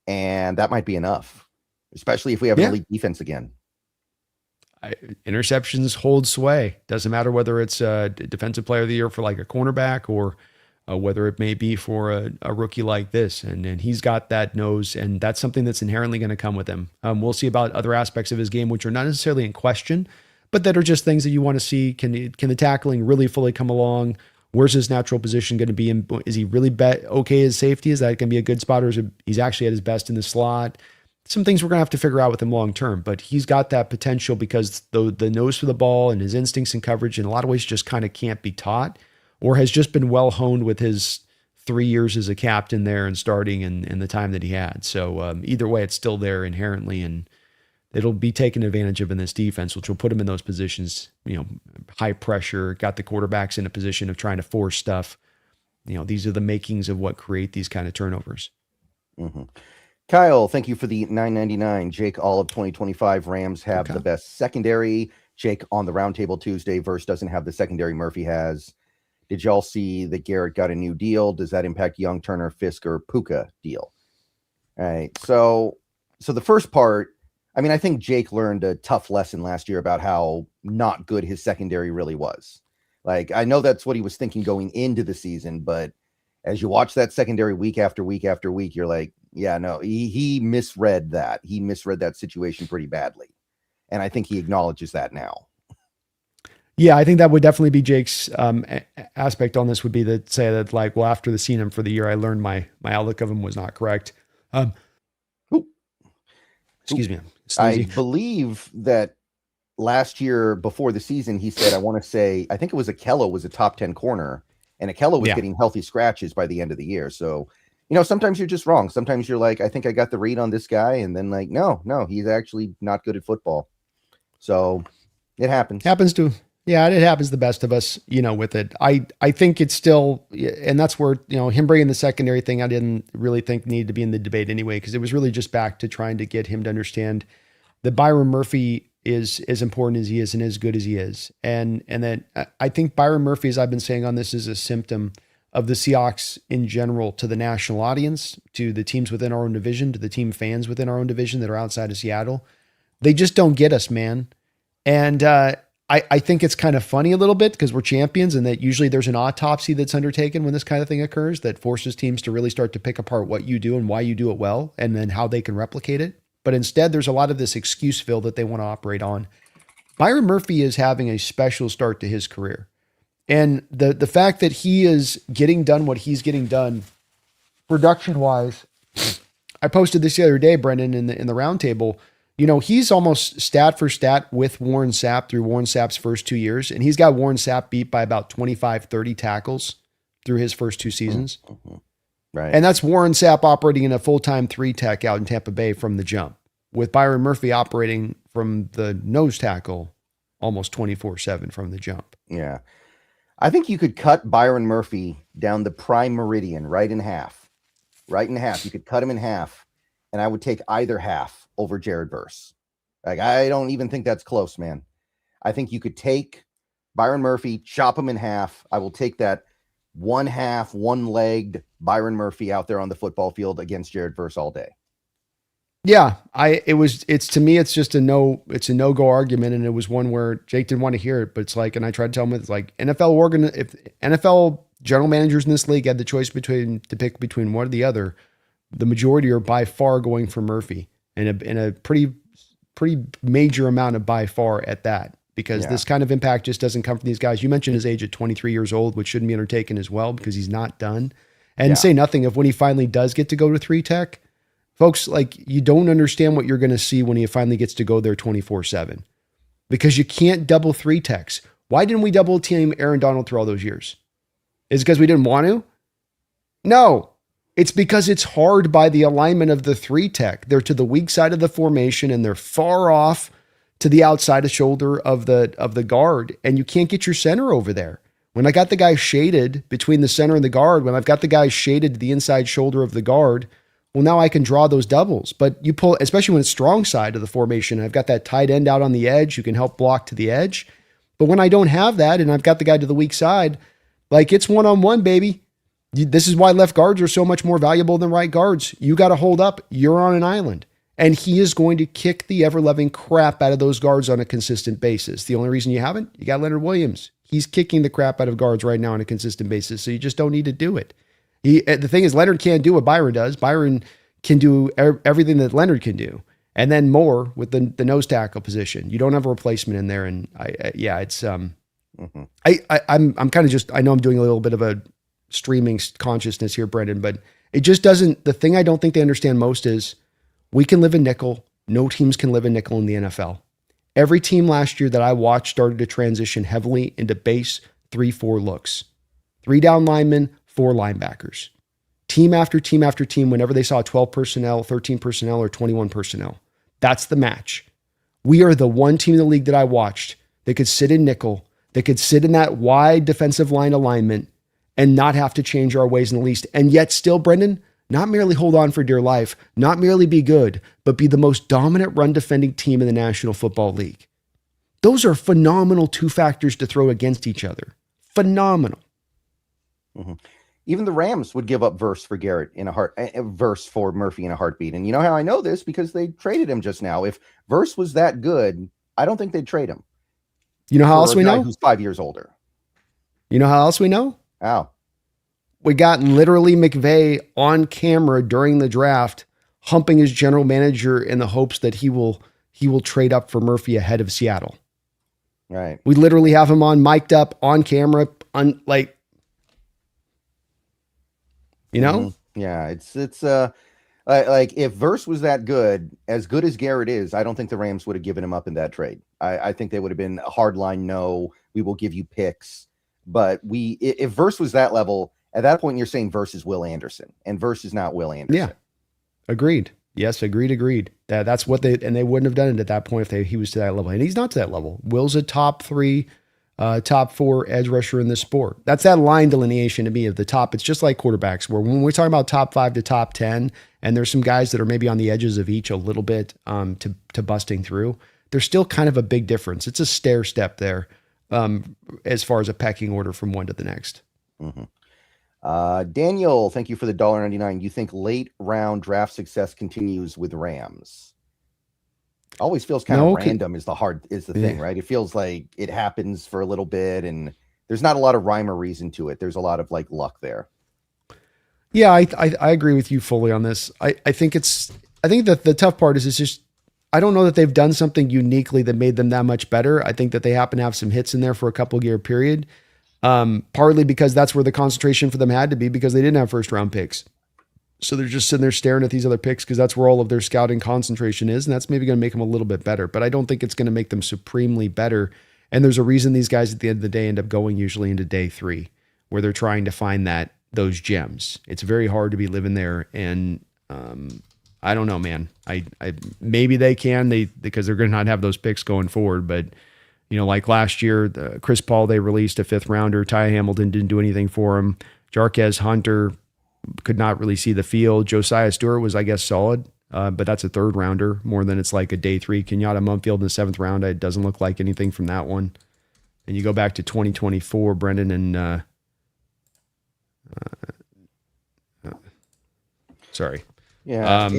And that might be enough, especially if we have an elite defense again. interceptions hold sway. Doesn't matter whether it's a defensive player of the year for like a cornerback or whether it may be for a rookie like this. And he's got that nose, and that's something that's inherently going to come with him. We'll see about other aspects of his game, which are not necessarily in question, but that are just things that you want to see. Can the tackling really fully come along? Where's his natural position going to be? Is he really okay as safety? Is that going to be a good spot, or is he's actually at his best in the slot? Some things we're going to have to figure out with him long term, but he's got that potential because the nose for the ball and his instincts and coverage in a lot of ways just kind of can't be taught, or has just been well honed with his 3 years as a captain there and starting and the time that he had. So either way, it's still there inherently, and it'll be taken advantage of in this defense, which will put him in those positions, high pressure, got the quarterbacks in a position of trying to force stuff. These are the makings of what create these kind of turnovers. Mm-hmm. Kyle, thank you for the $9.99. Jake, all of 2025 Rams have the best secondary. Jake on the Roundtable Tuesday verse doesn't have the secondary Murphy has. Did y'all see that Garrett got a new deal? Does that impact Young, Turner, Fisk, or Puka deal? All right. So the first part, I think Jake learned a tough lesson last year about how not good his secondary really was. Like, I know that's what he was thinking going into the season, but as you watch that secondary week after week after week, you're like, yeah, no, he misread that. He misread that situation pretty badly. And I think he acknowledges that now. Yeah, I think that would definitely be Jake's aspect on this, would be to say that, like, well, after the seeing him for the year, I learned my outlook of him was not correct. Excuse me. I believe that last year before the season, he said, I think it was Akella was a top 10 corner, and Akella was getting healthy scratches by the end of the year. So, sometimes you're just wrong. Sometimes you're like, I think I got the read on this guy. And then like, no, he's actually not good at football. So it happens. It happens to the best of us, with it. I think it's still, and that's where, him bringing the secondary thing, I didn't really think needed to be in the debate anyway, because it was really just back to trying to get him to understand that Byron Murphy is as important as he is and as good as he is. And that I think Byron Murphy, as I've been saying on this, is a symptom of the Seahawks in general to the national audience, to the teams within our own division, to the team fans within our own division that are outside of Seattle. They just don't get us, man. And I think it's kind of funny a little bit because we're champions, and that usually there's an autopsy that's undertaken when this kind of thing occurs that forces teams to really start to pick apart what you do and why you do it well, and then how they can replicate it. But instead, there's a lot of this excuseville that they want to operate on. Byron Murphy is having a special start to his career. And the fact that he is getting done what he's getting done production-wise, I posted this the other day, Brendan, in the roundtable. He's almost stat for stat with Warren Sapp through Warren Sapp's first 2 years, and he's got Warren Sapp beat by about 25, 30 tackles through his first 2 seasons. Mm-hmm. Right. And that's Warren Sapp operating in a full-time 3-tech out in Tampa Bay from the jump, with Byron Murphy operating from the nose tackle almost 24/7 from the jump. Yeah. I think you could cut Byron Murphy down the prime meridian right in half. You could cut him in half, and I would take either half over Jared Verse. Like, I don't even think that's close, man. I think you could take Byron Murphy, chop him in half. I will take that one-legged Byron Murphy out there on the football field against Jared Verse all day. Yeah, it's to me, it's just a no-go argument. And it was one where Jake didn't want to hear it, but it's like, and I tried to tell him, it's like if NFL general managers in this league had the choice to pick between one or the other, the majority are by far going for Murphy, and a pretty major amount of by far at that, because this kind of impact just doesn't come from these guys. You mentioned his age at 23 years old, which shouldn't be undertaken as well, because he's not done. And say nothing of when he finally does get to go to 3-tech. Folks, like, you don't understand what you're going to see when he finally gets to go there 24/7, because you can't double 3-techs. Why didn't we double team Aaron Donald through all those years? Is it because we didn't want to? No, it's because it's hard by the alignment of the 3-tech. They're to the weak side of the formation, and they're far off to the outside of shoulder of the guard, and you can't get your center over there. When I got the guy shaded between the center and the guard, when I've got the guy shaded to the inside shoulder of the guard, well, now I can draw those doubles. But you pull, especially when it's strong side of the formation, I've got that tight end out on the edge who can help block to the edge. But when I don't have that, and I've got the guy to the weak side, like, it's one-on-one, baby. This is why left guards are so much more valuable than right guards. You got to hold up. You're on an island. And he is going to kick the ever-loving crap out of those guards on a consistent basis. The only reason you haven't, you got Leonard Williams. He's kicking the crap out of guards right now on a consistent basis, so you just don't need to do it. The thing is, Leonard can't do what Byron does. Byron can do everything that Leonard can do, and then more with the nose tackle position. You don't have a replacement in there, and it's I'm kind of just, I know I'm doing a little bit of a streaming consciousness here, Brendan, but it just doesn't. The thing I don't think they understand most is we can live in nickel. No teams can live in nickel in the NFL. Every team last year that I watched started to transition heavily into base 3-4 looks. 3 down linemen, 4 linebackers. Team after team after team, whenever they saw 12 personnel, 13 personnel, or 21 personnel. That's the match. We are the one team in the league that I watched that could sit in nickel, that could sit in that wide defensive line alignment and not have to change our ways in the least. And yet still, Brendan, not merely hold on for dear life, not merely be good, but be the most dominant run defending team in the National Football League. Those are phenomenal 2 factors to throw against each other. Phenomenal. Mm-hmm. Even the Rams would give up Verse for Garrett in Verse for Murphy in a heartbeat. And you know how I know this? Because they traded him just now. If Verse was that good, I don't think they'd trade him. You know how else we know? Who's 5 years older. You know how else we know? How? We got literally McVay on camera during the draft, humping his general manager in the hopes that he will trade up for Murphy ahead of Seattle. Right. We literally have him mic'd up on camera, Yeah, it's like if Verse was that good, as good as Garrett is, I don't think the Rams would have given him up in that trade. I think they would have been a hard line. No, we will give you picks. But if Verse was that level, at that point, you're saying Verse is Will Anderson, and Verse is not Will Anderson. Yeah, agreed. Yes, agreed. That's what they wouldn't have done it at that point if he was to that level, and he's not to that level. Will's a top 3, top 4 edge rusher in this sport. That's that line delineation to me of the top. It's just like quarterbacks, where when we're talking about top 5 to top 10, and there's some guys that are maybe on the edges of each a little bit to busting through. There's still kind of a big difference. It's a stair step there as far as a pecking order from one to the next. Mm-hmm. Daniel, thank you for the $1.99. You think late round draft success continues with Rams? Always feels kind of random is the thing, right? It feels like it happens for a little bit and there's not a lot of rhyme or reason to it. There's a lot of like luck there. Yeah, I agree with you fully on this. I think that the tough part is it's just, I don't know that they've done something uniquely that made them that much better. I think that they happen to have some hits in there for a couple year period. Partly because that's where the concentration for them had to be because they didn't have first round picks. So they're just sitting there staring at these other picks because that's where all of their scouting concentration is. And that's maybe going to make them a little bit better, but I don't think it's going to make them supremely better. And there's a reason these guys at the end of the day end up going usually into day 3 where they're trying to find those gems. It's very hard to be living there. And, I don't know, man. I maybe they can, because they're going to not have those picks going forward, but like last year, Chris Paul, they released a 5th rounder. Ty Hamilton didn't do anything for him. Jarquez Hunter could not really see the field. Josiah Stewart was, I guess, solid, but that's a 3rd rounder more than it's like a day 3. Kenyatta Mumfield in the 7th round. It doesn't look like anything from that one. And you go back to 2024, Brendan, and sorry. Yeah.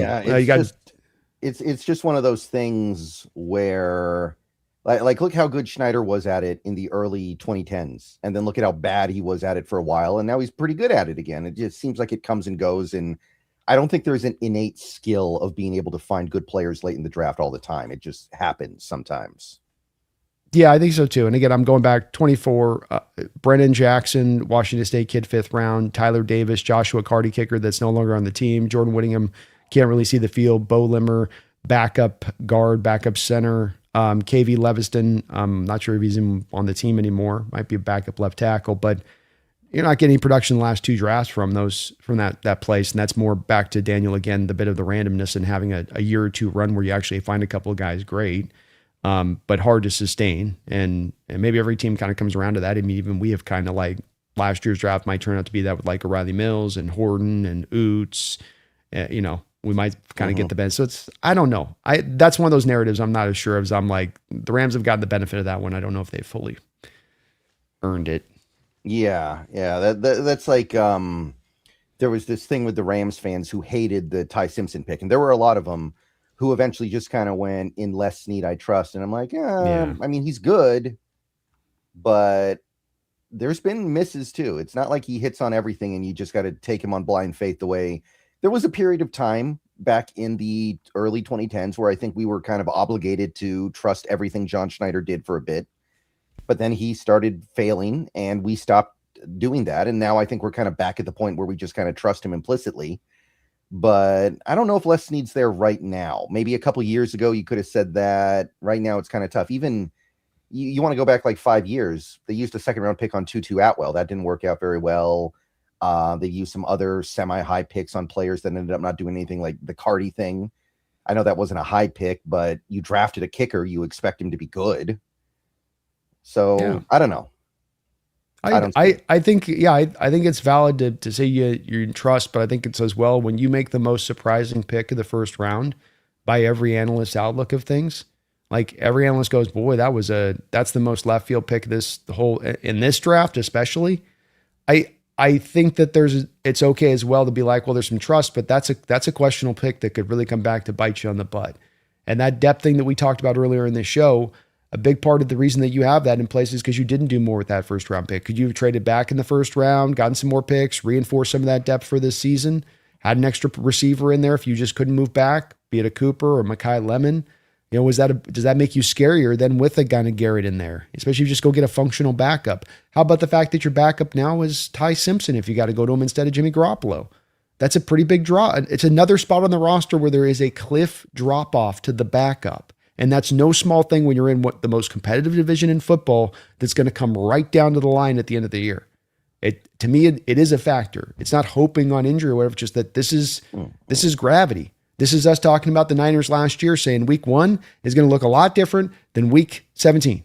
It's just one of those things where like look how good Schneider was at it in the early 2010s, and then look at how bad he was at it for a while, and now he's pretty good at it again. It just seems like it comes and goes, and I don't think there's an innate skill of being able to find good players late in the draft all the time. It just happens sometimes. Yeah, I think so too. And again, I'm going back 24, Brennan Jackson, Washington State kid, 5th round, Tyler Davis, Joshua Carty kicker that's no longer on the team, Jordan Whittingham, can't really see the field, Bo Limmer, backup guard, backup center, KV Leviston, I'm not sure if he's on the team anymore, might be a backup left tackle, but you're not getting production in the last 2 drafts from that place. And that's more back to Daniel again, the bit of the randomness and having a year or 2 run where you actually find a couple of guys great. But hard to sustain. And maybe every team kind of comes around to that. I mean, even we have kind of like last year's draft might turn out to be that with like O'Reilly Mills and Horton and Oots, we might kind of get the benefit. So it's, I don't know. That's one of those narratives I'm not as sure of as I'm like, the Rams have gotten the benefit of that one. I don't know if they fully earned it. Yeah. That's like, there was this thing with the Rams fans who hated the Ty Simpson pick. And there were a lot of them who eventually just kind of went, in less Snead I trust. And I'm like, Yeah. I mean, he's good, but there's been misses too. It's not like he hits on everything and you just got to take him on blind faith the way there was a period of time back in the early 2010s where I think we were kind of obligated to trust everything John Schneider did for a bit. But then he started failing and we stopped doing that. And now I think we're kind of back at the point where we just kind of trust him implicitly. But I don't know if Les Snead's there right now. Maybe a couple years ago, you could have said that. Right now, it's kind of tough. Even you want to go back like 5 years. They used a second round pick on Tutu Atwell. That didn't work out very well. They used some other semi-high picks on players that ended up not doing anything, like the Cardi thing. I know that wasn't a high pick, but you drafted a kicker. You expect him to be good. So Yeah. I don't know. I think it's valid to say you're in trust, but I think it's as well when you make the most surprising pick of the first round by every analyst's outlook of things. Like every analyst goes, boy, that's the most left field pick in this draft, especially. I think that it's okay as well to be like, well, there's some trust, but that's a questionable pick that could really come back to bite you on the butt. And that depth thing that we talked about earlier in this show, a big part of the reason that you have that in place is because you didn't do more with that first round pick. Could you have traded back in the first round, gotten some more picks, reinforced some of that depth for this season, had an extra receiver in there if you just couldn't move back, be it a Cooper or Mekhi Lemon? Does that make you scarier than with a gun of Garrett in there? Especially if you just go get a functional backup. How about the fact that your backup now is Ty Simpson if you got to go to him instead of Jimmy Garoppolo? That's a pretty big draw. It's another spot on the roster where there is a cliff drop off to the backup. And that's no small thing when you're in the most competitive division in football that's going to come right down to the line at the end of the year. To me, it is a factor. It's not hoping on injury or whatever, just that this is gravity. This is us talking about the Niners last year saying week 1 is going to look a lot different than week 17.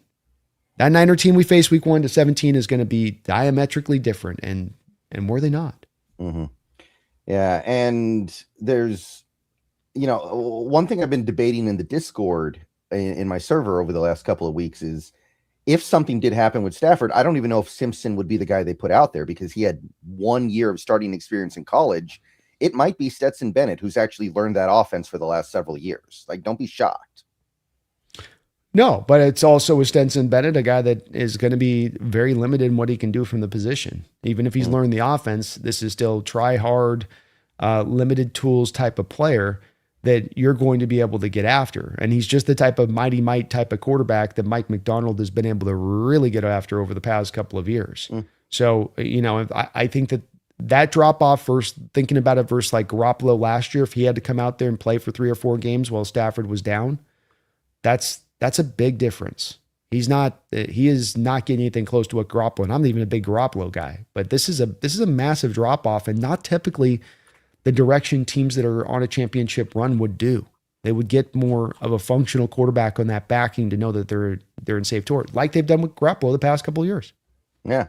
That Niner team we faced week 1 to 17 is going to be diametrically different. And were they not? Mm-hmm. Yeah. And there's, one thing I've been debating in the Discord in my server over the last couple of weeks is if something did happen with Stafford, I don't even know if Simpson would be the guy they put out there because he had 1 year of starting experience in college. It might be Stetson Bennett, who's actually learned that offense for the last several years. Like, don't be shocked. No, but it's also with Stetson Bennett, a guy that is going to be very limited in what he can do from the position. Even if he's learned the offense, this is still try hard, limited tools type of player that you're going to be able to get after. And he's just the type of mighty might type of quarterback that Mike McDonald has been able to really get after over the past couple of years. So, I think that drop off first, thinking about it versus like Garoppolo last year, if he had to come out there and play for 3 or 4 games while Stafford was down, that's a big difference. He is not getting anything close to what Garoppolo, and I'm not even a big Garoppolo guy, but this is a massive drop off and not typically the direction teams that are on a championship run would do. They would get more of a functional quarterback on that backing to know that they're in safe territory, like they've done with Garoppolo the past couple of years. Yeah.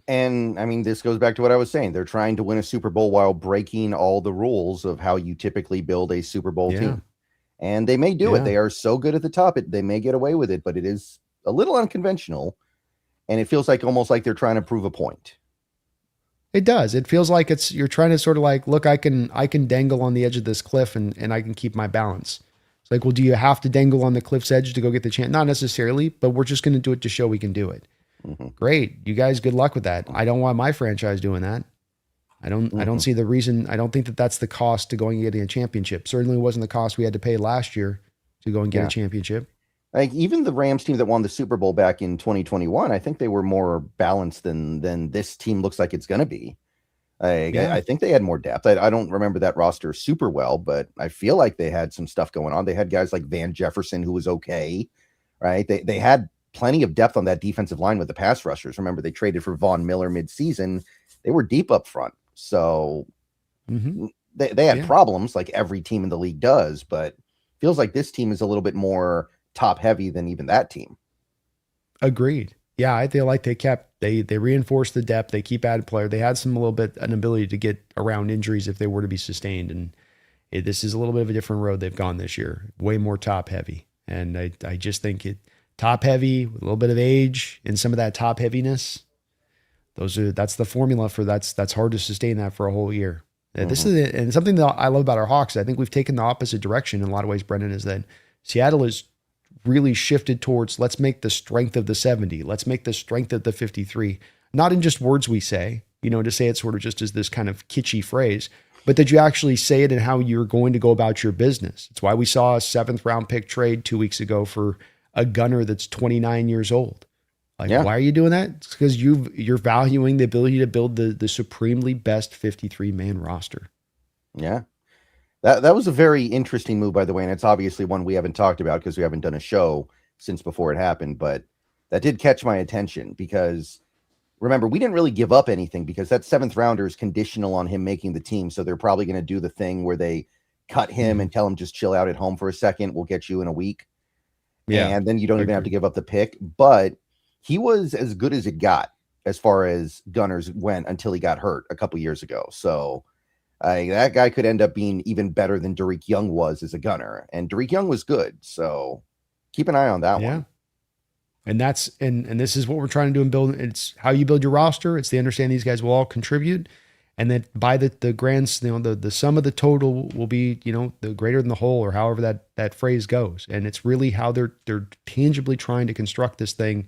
And I mean, this goes back to what I was saying. They're trying to win a Super Bowl while breaking all the rules of how you typically build a Super Bowl team. And they may do it. They are so good at the top, they may get away with it, but it is a little unconventional. And it feels like almost like they're trying to prove a point. It does. It feels like you're trying to sort of like, look, I can dangle on the edge of this cliff and I can keep my balance. It's like, well, do you have to dangle on the cliff's edge to go get the chance? Not necessarily, but we're just going to do it to show we can do it. Great. You guys, good luck with that. I don't want my franchise doing that. I don't see the reason. I don't think that that's the cost to going and getting a championship. Certainly wasn't the cost we had to pay last year to go and get a championship. Like even the Rams team that won the Super Bowl back in 2021, I think they were more balanced than this team looks like it's going to be. I think they had more depth. I don't remember that roster super well, but I feel like they had some stuff going on. They had guys like Van Jefferson, who was okay, right? They had plenty of depth on that defensive line with the pass rushers. Remember, they traded for Von Miller mid-season. They were deep up front. So they had problems like every team in the league does, but feels like this team is a little bit more top heavy than even that team. Agreed. Yeah, I feel like they reinforced the depth. They keep adding player. They had an ability to get around injuries if they were to be sustained. And this is a little bit of a different road they've gone this year. Way more top heavy. And I just think top heavy with a little bit of age and some of that top heaviness. That's the formula for that's hard to sustain that for a whole year. This is and something that I love about our Hawks. I think we've taken the opposite direction in a lot of ways, Brendan, is that Seattle has really shifted towards let's make the strength of the 70, let's make the strength of the 53, not in just words we say, to say it sort of just as this kind of kitschy phrase, but that you actually say it and how you're going to go about your business. It's why we saw a 7th round pick trade 2 weeks ago for a gunner that's 29 years old. Why are you doing that? It's because you're valuing the ability to build the supremely best 53-man roster. Yeah. That was a very interesting move, by the way, and it's obviously one we haven't talked about because we haven't done a show since before it happened, but that did catch my attention because, remember, we didn't really give up anything because that 7th rounder is conditional on him making the team, so they're probably going to do the thing where they cut him and tell him just chill out at home for a second, we'll get you in a week. Yeah. And then you don't even have to give up the pick, but he was as good as it got as far as gunners went until he got hurt a couple years ago. So that guy could end up being even better than Derick Young was as a gunner. And Derick Young was good. So keep an eye on that one. And that's, and this is what we're trying to do and build. It's how you build your roster. It's the understanding these guys will all contribute. And that by the grants, the sum of the total will be, the greater than the whole, or however that phrase goes. And it's really how they're tangibly trying to construct this thing.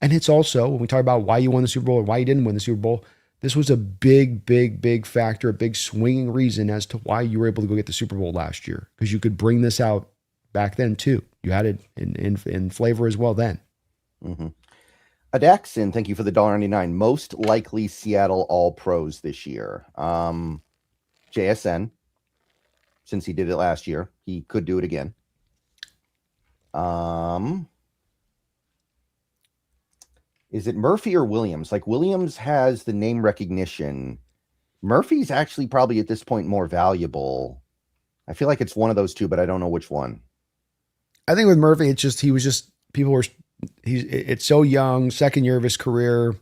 And it's also, when we talk about why you won the Super Bowl or why you didn't win the Super Bowl, this was a big, big, big factor, a big swinging reason as to why you were able to go get the Super Bowl last year, because you could bring this out back then too. You had it in flavor as well then. Mm-hmm. Adaxin, thank you for the $1.99. Most likely Seattle All-Pros this year. JSN, since he did it last year, he could do it again. Is it Murphy or Williams? Like, Williams has the name recognition. Murphy's actually probably at this point more valuable. I feel like it's one of those two, but I don't know which one. I think with Murphy, it's so young, second year of his career.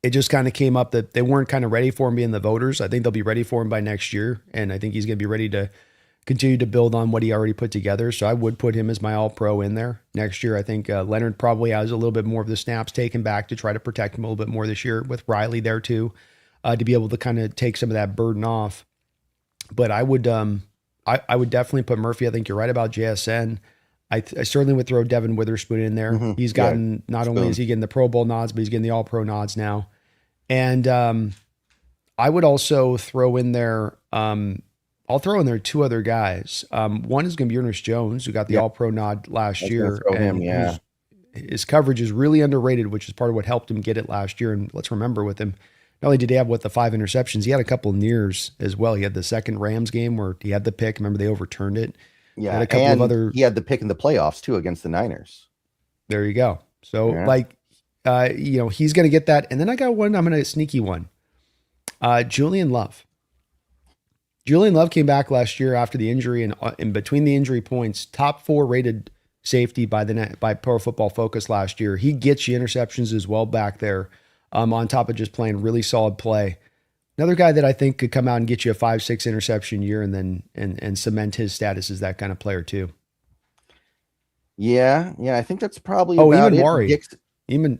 It just kind of came up that they weren't kind of ready for him being the voters. I think they'll be ready for him by next year. And I think he's going to be ready to continue to build on what he already put together. So I would put him as my All-Pro in there next year. I think Leonard probably has a little bit more of the snaps taken back to try to protect him a little bit more this year, with Riley there too, to be able to kind of take some of that burden off. But I would definitely put Murphy. I think you're right about JSN. I certainly would throw Devin Witherspoon in there. Mm-hmm. He's gotten, not only is he getting the Pro Bowl nods, but he's getting the All-Pro nods now. And I would also throw in there, I'll throw in there two other guys. One is going to be Ernest Jones, who got the All-Pro nod last year. And his coverage is really underrated, which is part of what helped him get it last year. And let's remember, with him, not only did he have the 5 interceptions, he had a couple of nears as well. He had the second Rams game where he had the pick. Remember, they overturned it. Yeah, had a couple of other. He had the pick in the playoffs too against the Niners. There you go. So he's going to get that. And then I got one. I'm going to sneaky one. Julian Love. Julian Love came back last year after the injury, and in between the injury points, top 4 rated safety by Pro Football Focus last year. He gets you interceptions as well back there, on top of just playing really solid play. Another guy that I think could come out and get you a 5-6 interception year and then and cement his status as that kind of player too. Yeah, I think that's probably about even Maury. Even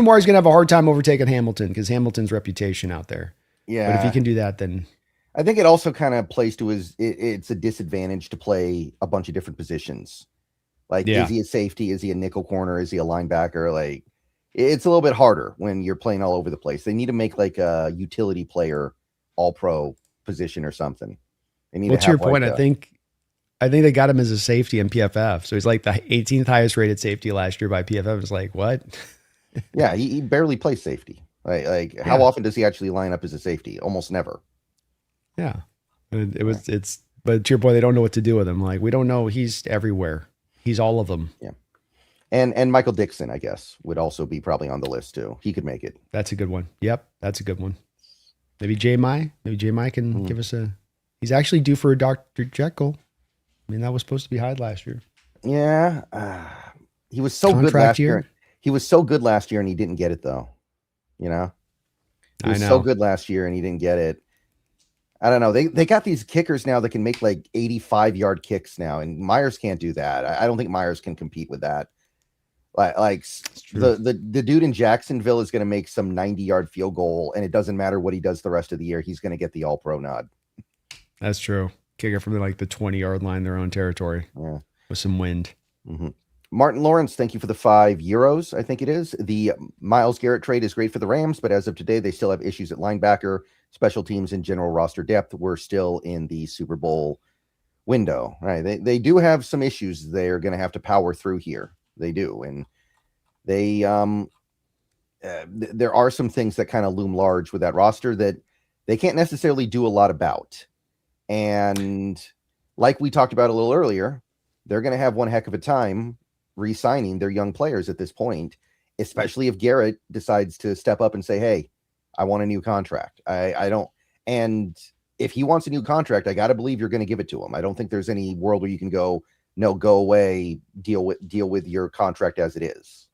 Maury's gonna have a hard time overtaking Hamilton because Hamilton's reputation out there. Yeah, but if he can do that, then I think it also kind of plays to it's a disadvantage to play a bunch of different positions. Like, is he a safety? Is he a nickel corner? Is he a linebacker? Like, it's a little bit harder when you're playing all over the place. They need to make like a utility player All-Pro position or something. What's your point? I think they got him as a safety in PFF. So he's like the 18th highest rated safety last year by PFF. It's like, what? Yeah, he barely plays safety. Like how often does he actually line up as a safety? Almost never. Yeah. But to your point, they don't know what to do with him. Like, we don't know. He's everywhere. He's all of them. Yeah. And Michael Dixon, I guess, would also be probably on the list too. He could make it. That's a good one. Yep, that's a good one. Maybe J. Mai can give us he's actually due for a Dr. Jekyll. I mean, that was supposed to be Hyde last year. Yeah. He was so good last year. He was so good last year and he didn't get it though. He was so good last year and he didn't get it. I don't know. They got these kickers now that can make like 85-yard kicks now, and Myers can't do that. I don't think Myers can compete with that. It's true. The dude in Jacksonville is going to make some 90-yard field goal, and it doesn't matter what he does the rest of the year. He's going to get the All-Pro nod. That's true. Kicker from like the 20-yard line, their own territory, with some wind. Mm-hmm. Martin Lawrence, thank you for the €5. I think it is. The Myles Garrett trade is great for the Rams, but as of today, they still have issues at linebacker, special teams, and general roster depth. We're still in the Super Bowl window, right? They do have some issues they're going to have to power through here. They do, and they there are some things that kind of loom large with that roster that they can't necessarily do a lot about. And like we talked about a little earlier, they're going to have one heck of a time re-signing their young players at this point, especially if Garrett decides to step up and say, hey, I want a new contract. I don't. And if he wants a new contract, I got to believe you're going to give it to him. I don't think there's any world where you can go, no, go away, deal with your contract as it is.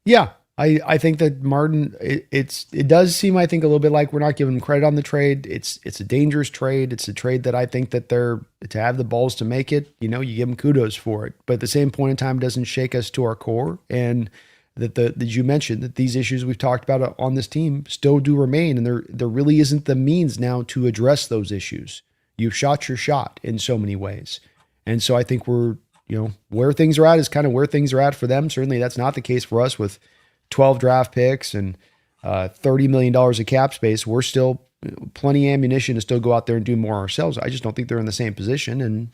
Yeah. I think that Martin, it does seem, I think, a little bit like we're not giving him credit on the trade. It's a dangerous trade. It's a trade that I think that they're to have the balls to make it. You give them kudos for it, but at the same point in time, it doesn't shake us to our core. And that you mentioned that these issues we've talked about on this team still do remain, and there really isn't the means now to address those issues. You've shot your shot in so many ways, and so I think we're where things are at is kind of where things are at for them. Certainly, that's not the case for us with 12 draft picks and $30 million of cap space. We're still plenty of ammunition to still go out there and do more ourselves. I just don't think they're in the same position. And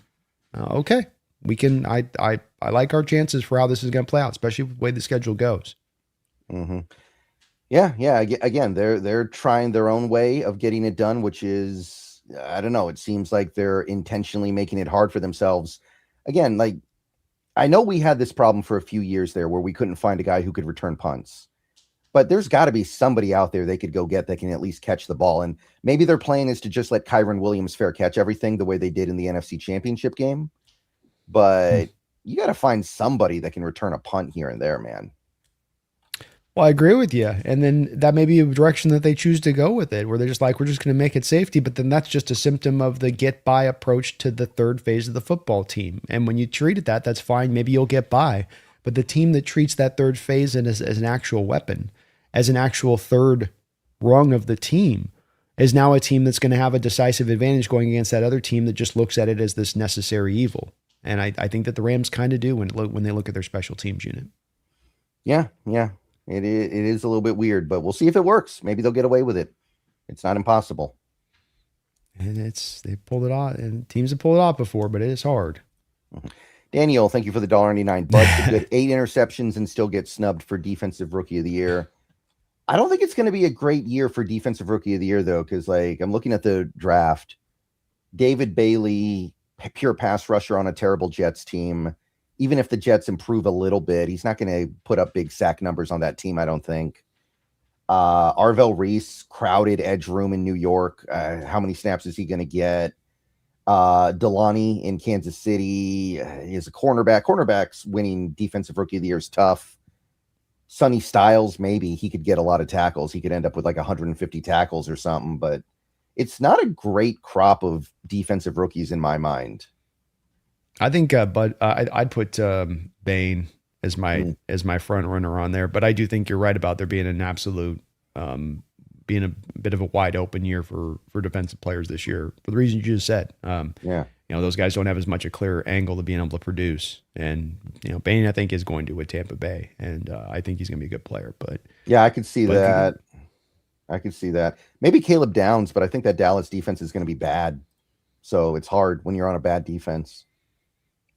okay, we can. I like our chances for how this is going to play out, especially with the way the schedule goes. Mm-hmm. Yeah. Again, they're trying their own way of getting it done, which is, I don't know. It seems like they're intentionally making it hard for themselves. Again, like, I know we had this problem for a few years there where we couldn't find a guy who could return punts, but there's got to be somebody out there they could go get that can at least catch the ball. And maybe their plan is to just let Kyron Williams fair catch everything the way they did in the NFC Championship game. But you got to find somebody that can return a punt here and there, man. Well, I agree with you. And then that may be a direction that they choose to go with it, where they're just like, we're just going to make it safety. But then that's just a symptom of the get by approach to the third phase of the football team. And when you treat it that's fine. Maybe you'll get by. But the team that treats that third phase as an actual weapon, as an actual third rung of the team, is now a team that's going to have a decisive advantage going against that other team that just looks at it as this necessary evil. And I think that the Rams kind of do when they look at their special teams unit. Yeah. It is a little bit weird, but we'll see if it works. Maybe they'll get away with it. It's not impossible. And they pulled it off, and teams have pulled it off before, but it is hard. Daniel, thank you for the $1.99. Bud could 8 interceptions and still get snubbed for Defensive Rookie of the Year. I don't think it's going to be a great year for Defensive Rookie of the Year, though, because I'm looking at the draft. David Bailey, pure pass rusher on a terrible Jets team. Even if the Jets improve a little bit, he's not going to put up big sack numbers on that team, I don't think. Arvell Reese, crowded edge room in New York. How many snaps is he going to get? Delani in Kansas City is a cornerback. Cornerbacks winning Defensive Rookie of the Year is tough. Sonny Styles, maybe he could get a lot of tackles. He could end up with like 150 tackles or something, but it's not a great crop of defensive rookies in my mind. I think, but I'd put Bain as my front runner on there. But I do think you're right about there being an absolute, being a bit of a wide open year for defensive players this year for the reason you just said. Those guys don't have as much a clear angle to being able to produce. And Bain, I think, is going to with Tampa Bay, and I think he's going to be a good player. But yeah, I could see that. I could see that. Maybe Caleb Downs, but I think that Dallas defense is going to be bad. So it's hard when you're on a bad defense.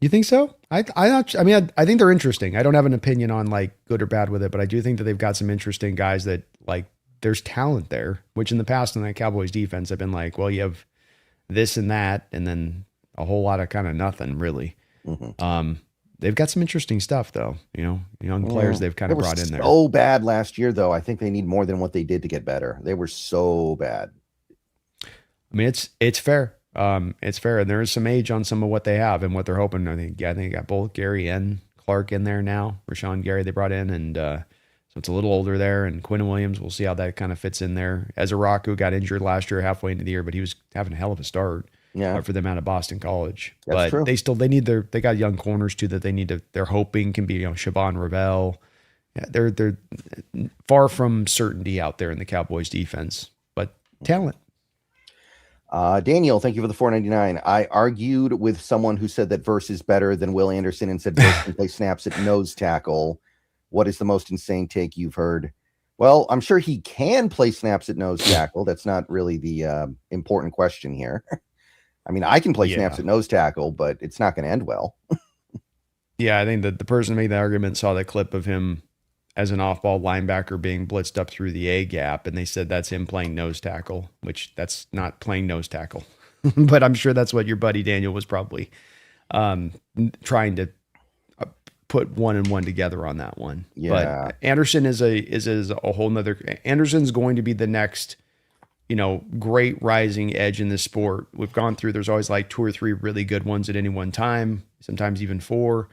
You think so? I think they're interesting. I don't have an opinion on like good or bad with it, but I do think that they've got some interesting guys that like there's talent there, which in the past in that Cowboys defense, I've been like, well, you have this and that, and then a whole lot of kind of nothing really. Mm-hmm. They've got some interesting stuff though, young players they've kind of brought in there. So bad last year though. I think they need more than what they did to get better. They were so bad. I mean, it's fair. It's fair, and there is some age on some of what they have and what they're hoping. I think they got both Gary and Clark in there now. Rashawn Gary they brought in, and so it's a little older there. And Quinn Williams, we'll see how that kind of fits in there. Ezra Raku got injured last year, halfway into the year, but he was having a hell of a start. Yeah, for them out of Boston College. that's But true. they got young corners too that they're hoping can be, Shaban Ravel. Yeah, they're far from certainty out there in the Cowboys defense, but talent. Daniel, thank you for the 4.99. I argued with someone who said that Verse is better than Will Anderson and said Verse can play snaps at nose tackle. What is the most insane take you've heard? Well, I'm sure he can play snaps at nose tackle. That's not really the important question here. I mean, I can play snaps at nose tackle, but it's not going to end well. Yeah, I think that the person who made the argument saw the clip of him as an off-ball linebacker being blitzed up through the A gap, and they said that's him playing nose tackle, which that's not playing nose tackle. But I'm sure that's what your buddy Daniel was probably trying to put one and one together on that one. Yeah. But Anderson is a whole nother. Anderson's going to be the next, great rising edge in this sport. We've gone through. There's always like 2 or 3 really good ones at any one time. Sometimes even 4.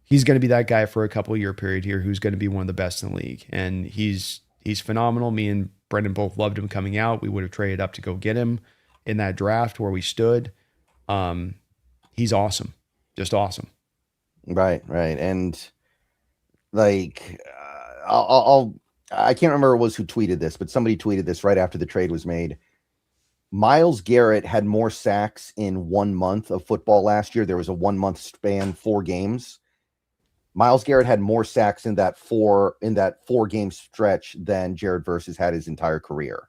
He's going to be that guy for a couple year period here who's going to be one of the best in the league. And he's phenomenal. Me and Brendan both loved him coming out. We would have traded up to go get him in that draft where we stood. He's awesome. Just awesome. Right. And like, I can't remember who tweeted this, but somebody tweeted this right after the trade was made. Myles Garrett had more sacks in 1 month of football last year. There was a 1 month span, 4 games. Myles Garrett had more sacks in that 4 game stretch than Jared Verse has had his entire career.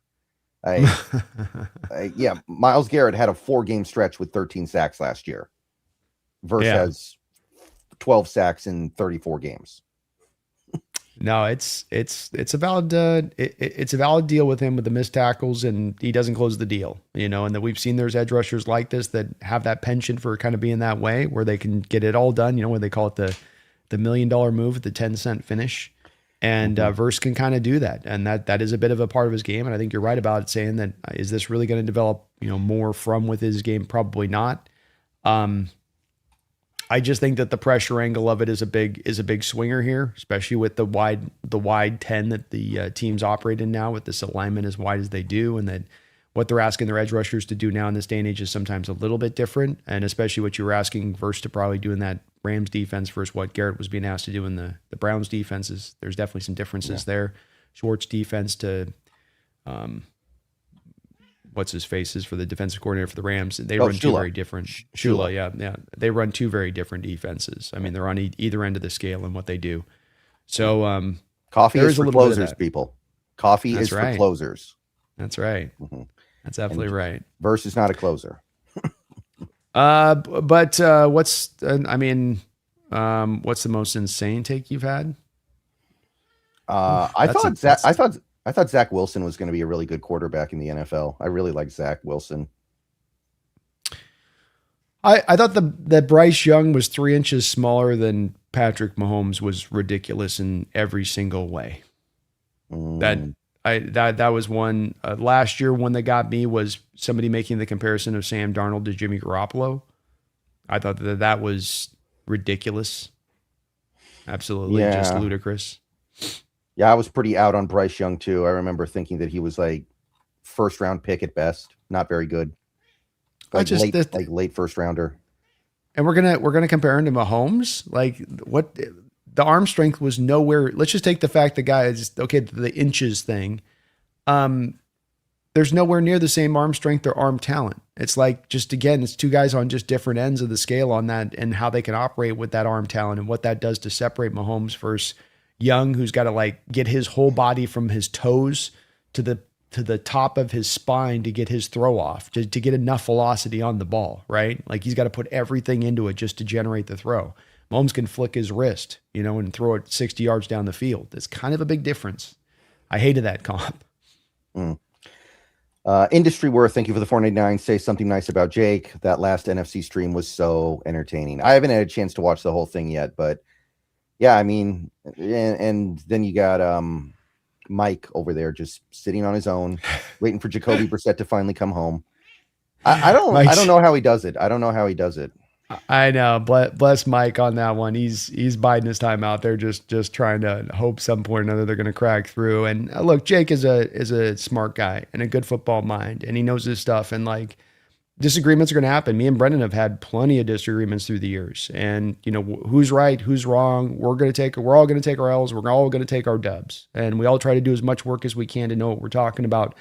Yeah, Myles Garrett had a 4 game stretch with 13 sacks last year. Verse has 12 sacks in 34 games. No, it's a valid it's a valid deal with him with the missed tackles, and he doesn't close the deal, and that we've seen there's edge rushers like this that have that penchant for kind of being that way where they can get it all done, where they call it the $1 million move at the 10-cent finish. And Verse can kind of do that. And that is a bit of a part of his game. And I think you're right about it, saying that, is this really going to develop, more from with his game? Probably not. I just think that the pressure angle of it is a big swinger here, especially with the wide 10 that the teams operate in now, with this alignment as wide as they do. And that what they're asking their edge rushers to do now in this day and age is sometimes a little bit different. And especially what you were asking Verse to probably do in that Rams defense versus what Garrett was being asked to do in the Browns defenses. There's definitely some differences there. Schwartz defense to what's his faces for the defensive coordinator for the Rams. They run two very different. Shula, yeah. They run 2 very different defenses. I mean, they're on either end of the scale in what they do. So coffee is for closers, people. Coffee is for closers. That's right. Mm-hmm. That's absolutely right. Verse is not a closer. But what's the most insane take you've had? I thought Zach Wilson was going to be a really good quarterback in the NFL. I really like Zach Wilson. I thought that Bryce Young was 3 inches smaller than Patrick Mahomes was ridiculous in every single way. That was one last year. One that got me was somebody making the comparison of Sam Darnold to Jimmy Garoppolo. I thought that was ridiculous. Absolutely, just ludicrous. Yeah, I was pretty out on Bryce Young too. I remember thinking that he was like first round pick at best, not very good. Late first rounder. And we're gonna compare him to Mahomes. Like, what the arm strength was nowhere. Let's just take the fact the guy is the inches thing. There's nowhere near the same arm strength or arm talent. It's like, just again, it's 2 guys on just different ends of the scale on that, and how they can operate with that arm talent and what that does to separate Mahomes versus Young, who's got to get his whole body from his toes to the top of his spine to get his throw off, to get enough velocity on the ball, right? Like, he's got to put everything into it just to generate the throw. Mahomes can flick his wrist, and throw it 60 yards down the field. It's kind of a big difference. I hated that comp. Industry Worth, thank you for the 499. Say something nice about Jake. That last NFC stream was so entertaining. I haven't had a chance to watch the whole thing yet, but yeah, I mean, and then you got Mike over there just sitting on his own, waiting for Jacoby Brissett to finally come home. I don't know how he does it. I know. Bless Mike on that one. He's biding his time out there, just trying to hope some point or another they're going to crack through. And look, Jake is a smart guy and a good football mind, and he knows his stuff. And disagreements are going to happen. Me and Brendan have had plenty of disagreements through the years, and who's right, who's wrong. We're all going to take our L's. We're all going to take our dubs, and we all try to do as much work as we can to know what we're talking about.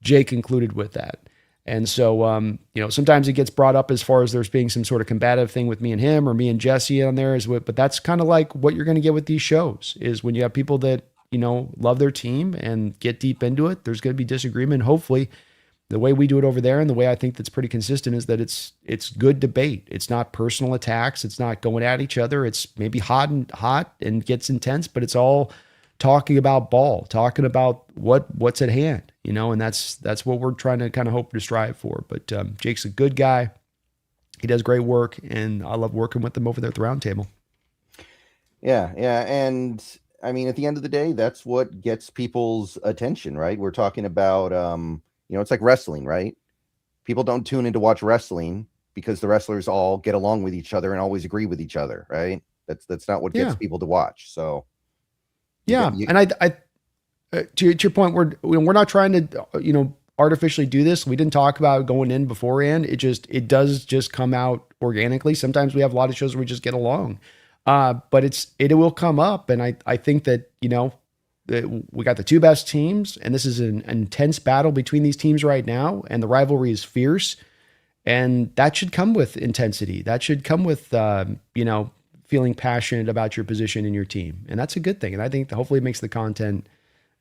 Jake included with that. And so, sometimes it gets brought up as far as there's being some sort of combative thing with me and him or me and Jesse on there but that's kind of like what you're going to get with these shows is when you have people that, love their team and get deep into it, there's going to be disagreement. Hopefully the way we do it over there and the way I think that's pretty consistent is that it's good debate. It's not personal attacks. It's not going at each other. It's maybe hot and gets intense, but it's all talking about ball, talking about what's at hand, and that's what we're trying to kind of hope to strive for. But Jake's a good guy. He does great work, and I love working with him over there at the round table. Yeah. And I mean, at the end of the day, that's what gets people's attention, right? We're talking about, it's like wrestling, right? People don't tune in to watch wrestling because the wrestlers all get along with each other and always agree with each other, right? That's not what gets people to watch. So, and I to your point, we're not trying to artificially do this. We didn't talk about going in beforehand. It does just come out organically. Sometimes we have a lot of shows where we just get along, but it will come up. And I think that we got the two best teams, and this is an intense battle between these teams right now, and the rivalry is fierce, and that should come with intensity. That should come with feeling passionate about your position in your team. And that's a good thing. And I think hopefully it makes the content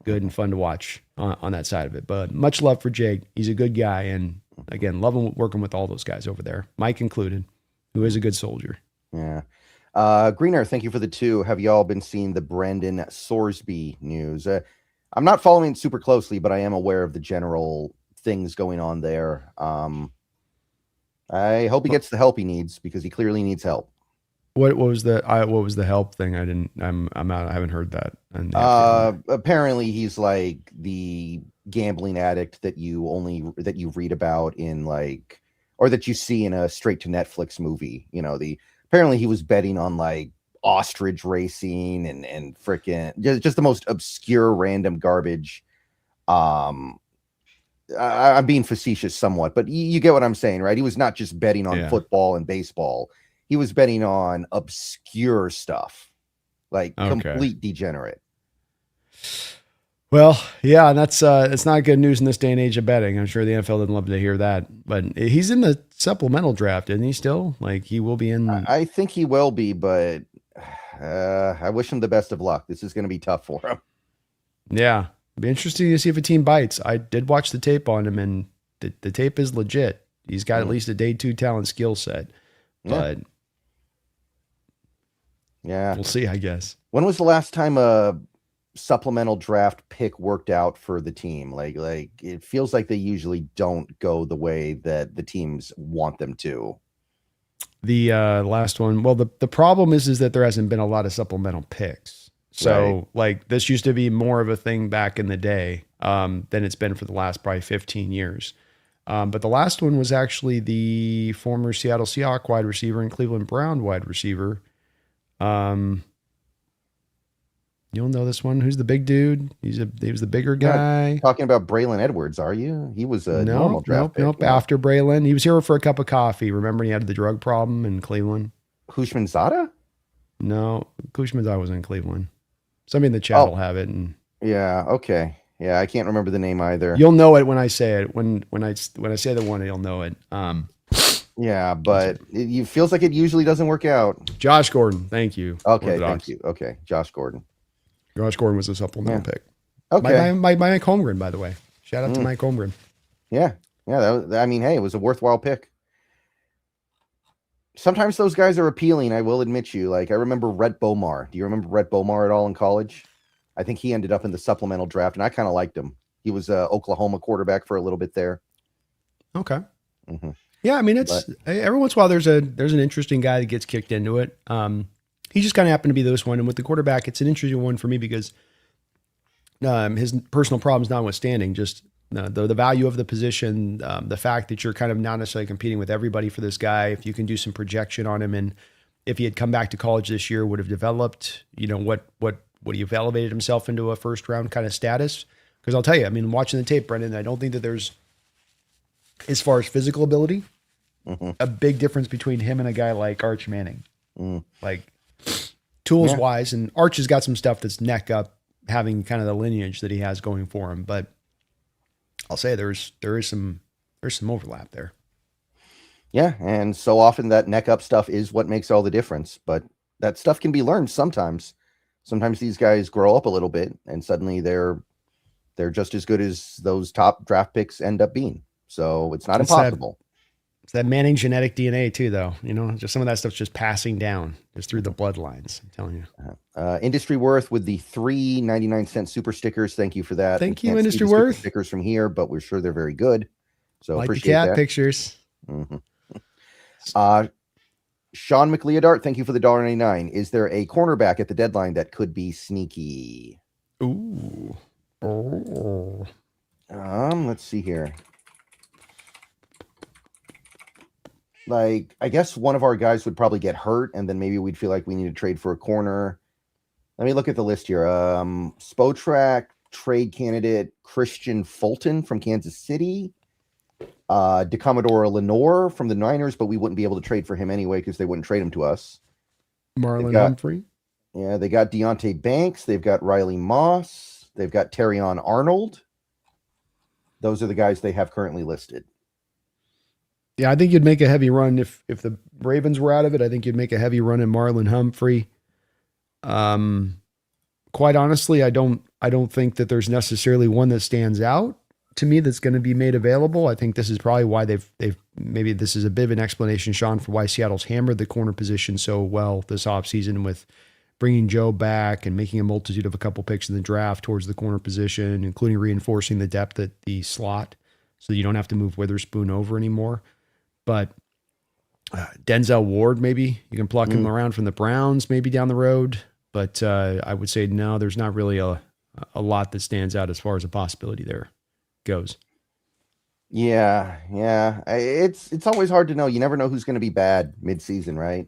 good and fun to watch on that side of it. But much love for Jake. He's a good guy. And again, love him working with all those guys over there, Mike included, who is a good soldier. Yeah. Greener, thank you for the 2. Have y'all been seeing the Brendan Sorsby news? I'm not following it super closely, but I am aware of the general things going on there. I hope he gets the help he needs because he clearly needs help. What was the help thing? I'm out. I haven't heard that. Apparently he's like the gambling addict that you read about in or that you see in a straight to Netflix movie. Apparently he was betting on like ostrich racing and freaking just the most obscure random garbage. I'm being facetious somewhat, but you get what I'm saying, right? He was not just betting on football and baseball. He was betting on obscure stuff, like complete degenerate. Well, yeah, and that's it's not good news in this day and age of betting. I'm sure the NFL didn't love to hear that, but he's in the supplemental draft, isn't he? Still, he will be in. I think he will be, but I wish him the best of luck. This is going to be tough for him. Yeah, it'd be interesting to see if a team bites. I did watch the tape on him, and the tape is legit. He's got at least a day 2 talent skill set, but. Yeah, we'll see, I guess. When was the last time a supplemental draft pick worked out for the team? Like it feels like they usually don't go the way that the teams want them to. The last one, well, the problem is that there hasn't been a lot of supplemental picks. So this used to be more of a thing back in the day than it's been for the last probably 15 years. But the last one was actually the former Seattle Seahawks wide receiver and Cleveland Brown wide receiver. You'll know this one. Who's the big dude? He was the bigger guy. Talking about Braylon Edwards, are you? He was a normal draft pick. Nope. After Braylon, he was here for a cup of coffee. Remember, he had the drug problem in Cleveland. Hushmanzada? No, Hushmanzada was in Cleveland. Somebody in the chat will have it. And yeah, okay. Yeah, I can't remember the name either. You'll know it when I say it. When I say the one, you'll know it. Yeah, but it feels like it usually doesn't work out. Josh Gordon, thank you. Okay, thank you. Okay, Josh Gordon. Josh Gordon was a supplemental pick. Okay. By Mike Holmgren, by the way. Shout out to Mike Holmgren. Yeah. Hey, it was a worthwhile pick. Sometimes those guys are appealing, I will admit you. Like, I remember Rhett Bomar. Do you remember Rhett Bomar at all in college? I think he ended up in the supplemental draft, and I kind of liked him. He was a Oklahoma quarterback for a little bit there. Okay. Mm-hmm. Yeah, I mean, every once in a while there's an interesting guy that gets kicked into it. He just kind of happened to be this one, and with the quarterback, it's an interesting one for me because his personal problems notwithstanding, just the value of the position, the fact that you're kind of not necessarily competing with everybody for this guy. If you can do some projection on him, and if he had come back to college this year, would have developed, would he have elevated himself into a first round kind of status? Because I'll tell you, I mean, watching the tape, Brendan, I don't think that there's, as far as physical ability, a big difference between him and a guy like Arch Manning. Mm. Like tools wise, and Arch has got some stuff that's neck up, having kind of the lineage that he has going for him. But I'll say there is some overlap there. Yeah, and so often that neck up stuff is what makes all the difference. But that stuff can be learned sometimes. Sometimes these guys grow up a little bit, and suddenly they're just as good as those top draft picks end up being. So it's not impossible. It's that Manning genetic DNA too, though. You know, just some of that stuff's just passing down just through the bloodlines. I'm telling you. Industry Worth with the 3.99 super stickers. Thank you for that. Thank you, Industry Worth. Stickers from here, but we're sure they're very good. So like appreciate the cat that. pictures. Mm-hmm. Sean McLeodart, thank you for the $1.99. Is there a cornerback at the deadline that could be sneaky? Ooh. Oh. Let's see here. Like, I guess one of our guys would probably get hurt, and then maybe we'd feel like we need to trade for a corner. Let me look at the list here. Spotrac trade candidate Christian Fulton from Kansas City. DeCommodore Lenore from the Niners, but we wouldn't be able to trade for him anyway because they wouldn't trade him to us. Marlon Humphrey. Yeah, they got Deontay Banks. They've got Riley Moss. They've got Terrion Arnold. Those are the guys they have currently listed. Yeah, I think you'd make a heavy run if the Ravens were out of it. I think you'd make a heavy run in Marlon Humphrey. Quite honestly, I don't think that there's necessarily one that stands out to me that's going to be made available. I think this is probably why they've maybe this is a bit of an explanation, Sean, for why Seattle's hammered the corner position so well this offseason with bringing Joe back and making a multitude of a couple picks in the draft towards the corner position, including reinforcing the depth at the slot so you don't have to move Witherspoon over anymore. But Denzel Ward, maybe you can pluck him around from the Browns, maybe down the road. But I would say no, there's not really a lot that stands out as far as a possibility there goes. Yeah. It's always hard to know. You never know who's going to be bad mid-season, right?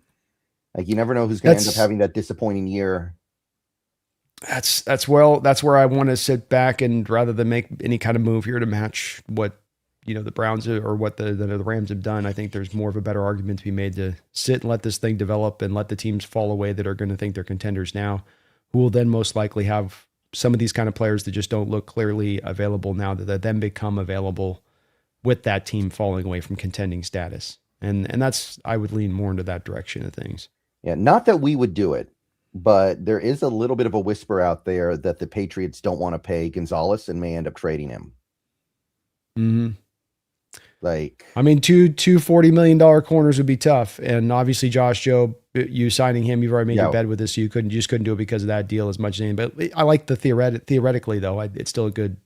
Like you never know who's going to end up having that disappointing year. That's where I want to sit back and rather than make any kind of move here to match what the Browns or what the Rams have done, I think there's more of a better argument to be made to sit and let this thing develop and let the teams fall away that are going to think they're contenders now, who will then most likely have some of these kind of players that just don't look clearly available now that then become available with that team falling away from contending status. And that's, I would lean more into that direction of things. Yeah. Not that we would do it, but there is a little bit of a whisper out there that the Patriots don't want to pay Gonzalez and may end up trading him. Mm-hmm. Like, I mean, two $40 million corners would be tough. And obviously Josh Jobe, you signing him, you've already made your bed with this. So you just couldn't do it because of that deal as much as anything. But I like the theoretically though, it's still a good,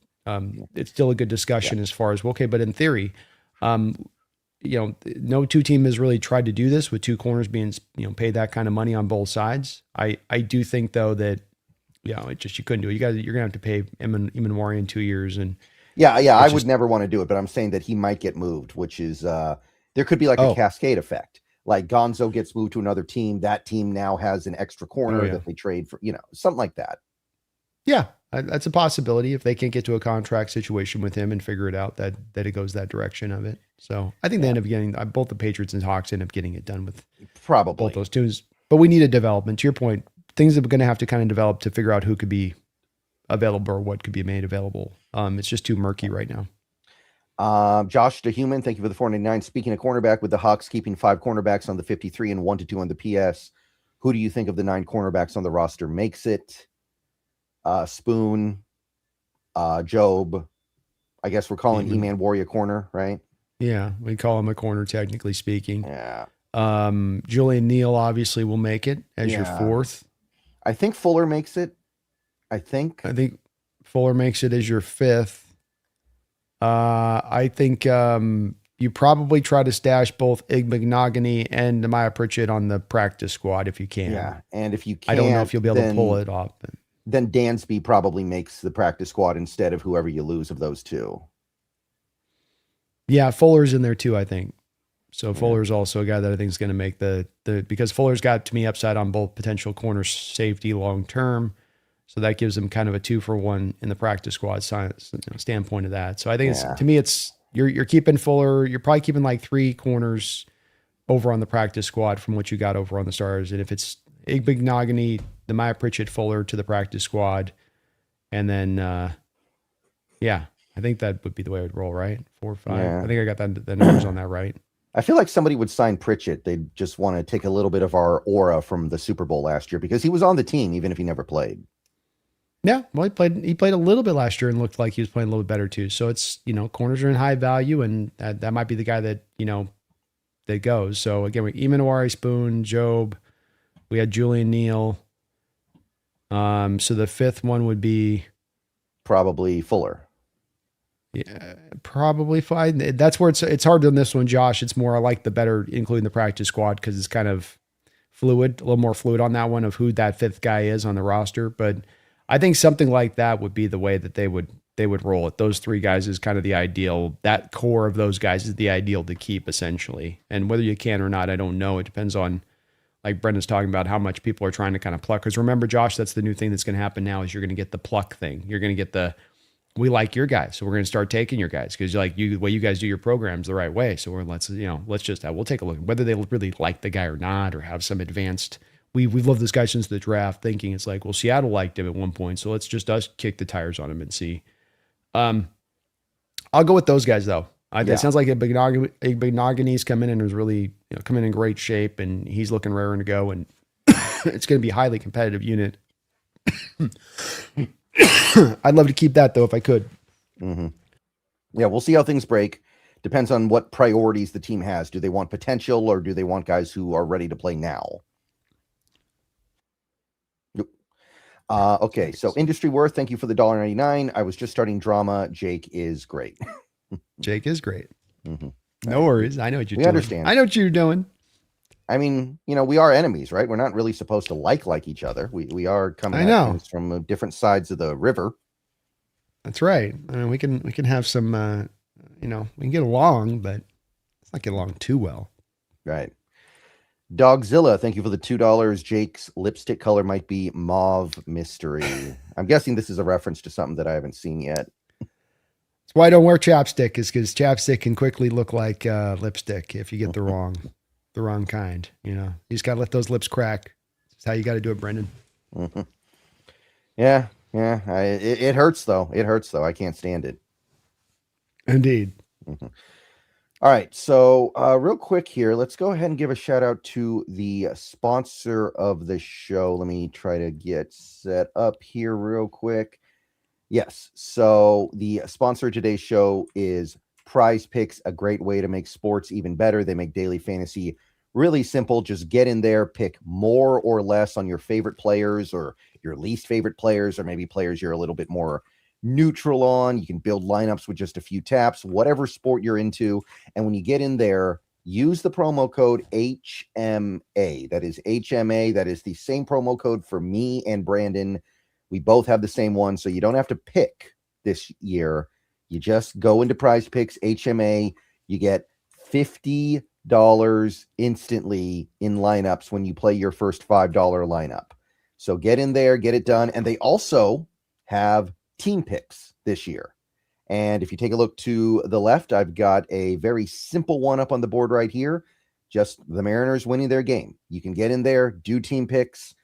discussion as far as, okay, but in theory, no two team has really tried to do this with two corners being, paid that kind of money on both sides. I do think though that, you couldn't do it. You're going to have to pay Imanwari in 2 years. And yeah. I would never want to do it, but I'm saying that he might get moved, which is, there could be like a cascade effect. Like Gonzo gets moved to another team. That team now has an extra corner that they trade for, something like that. Yeah. That's a possibility if they can't get to a contract situation with him and figure it out that it goes that direction of it. So I think they end up getting both the Patriots and Hawks end up getting it done with probably both those teams. But we need a development. To your point, things are going to have to kind of develop to figure out who could be available or what could be made available. It's just too murky right now. Josh the Human, thank you for the 499. Speaking of cornerback, with the Hawks keeping 5 cornerbacks on the 53 and 1-2 on the PS, who do you think of the 9 cornerbacks on the roster makes it? Spoon, Job. I guess we're calling E-Man Warrior corner, right? Yeah, we call him a corner, technically speaking. Yeah. Julian Neal obviously will make it as your 4th. I think Fuller makes it. I think Fuller makes it as your 5th. I think you probably try to stash both Igbenogany and Nehemiah Pritchett on the practice squad if you can. Yeah, and if you can't, I don't know if you'll be able to pull it off. Then Dansby probably makes the practice squad instead of whoever you lose of those two. Yeah, Fuller's in there too, I think. So Fuller's also a guy that I think is going to make the because Fuller's got, to me, upside on both potential corner safety long term. So that gives them kind of a 2-for-1 in the practice squad standpoint of that. So I think to me, it's You're keeping Fuller. You're probably keeping like 3 corners over on the practice squad from what you got over on the stars. And if it's Igbenogany, the Maya Pritchett, Fuller to the practice squad, and then yeah, I think that would be the way I would roll, right? 4 or 5. Yeah. I think I got the numbers on that right. I feel like somebody would sign Pritchett. They'd just want to take a little bit of our aura from the Super Bowl last year because he was on the team, even if he never played. Yeah, well, he played a little bit last year and looked like he was playing a little bit better too. So it's, corners are in high value, and that might be the guy that, that goes. So again, we Emanouari, Spoon, Job. We had Julian Neal. So the 5th one would be probably Fuller. Yeah, probably fine. That's where it's hard on this one, Josh. It's more I like the better, including the practice squad, because it's kind of fluid, a little more fluid on that one of who that 5th guy is on the roster. But I think something like that would be the way that they would roll it. Those 3 guys is kind of the ideal. That core of those guys is the ideal to keep essentially. And whether you can or not, I don't know. It depends on, like Brendan's talking about, how much people are trying to kind of pluck. Because remember, Josh, that's the new thing that's going to happen now is you're going to get the pluck thing. You're going to get the, we like your guys, so we're going to start taking your guys because the way you guys do your programs the right way. So we'll take a look whether they really like the guy or not, or have some advanced. We've loved this guy since the draft, thinking it's like, well, Seattle liked him at one point, so let's just us kick the tires on him and see. I'll go with those guys though. It sounds like Igbenogany's come in and was really come in great shape, and he's looking raring to go, and it's going to be a highly competitive unit. I'd love to keep that though if I could. Mm-hmm. Yeah, we'll see how things break. Depends on what priorities the team has. Do they want potential, or do they want guys who are ready to play now? Okay, so Industry Worth, thank you for the $1.99. I was just starting drama. Jake is great. Jake is great. Mm-hmm. No worries. I know what you're doing. Understand. I know what you're doing. I mean, we are enemies, right? We're not really supposed to like each other. We are coming at things from different sides of the river. That's right. I mean, we can have some, we can get along, but let's not get along too well. Right. Dogzilla, thank you for the $2. Jake's lipstick color might be mauve mystery. I'm guessing this is a reference to something that I haven't seen yet. That's why I don't wear chapstick, is because chapstick can quickly look like lipstick if you get the wrong kind. You just got to let those lips crack. That's how you got to do it, Brendan. Mm-hmm. Yeah. It hurts though. I can't stand it. Indeed. Mm-hmm. All right. So real quick here, let's go ahead and give a shout out to the sponsor of the show. Let me try to get set up here real quick. Yes. So the sponsor of today's show is Prize Picks, a great way to make sports even better. They make daily fantasy really simple. Just get in there, pick more or less on your favorite players or your least favorite players, or maybe players you're a little bit more neutral on. You can build lineups with just a few taps, whatever sport you're into. And when you get in there, use the promo code HMA. That is HMA. That is the same promo code for me and Brandon. We both have the same one, so you don't have to pick this year. You just go into Prize Picks, HMA. You get $50 instantly in lineups when you play your first $5 lineup. So get in there, get it done. And they also have team picks this year. And if you take a look to the left, I've got a very simple one up on the board right here. Just the Mariners winning their game. You can get in there, do team picks.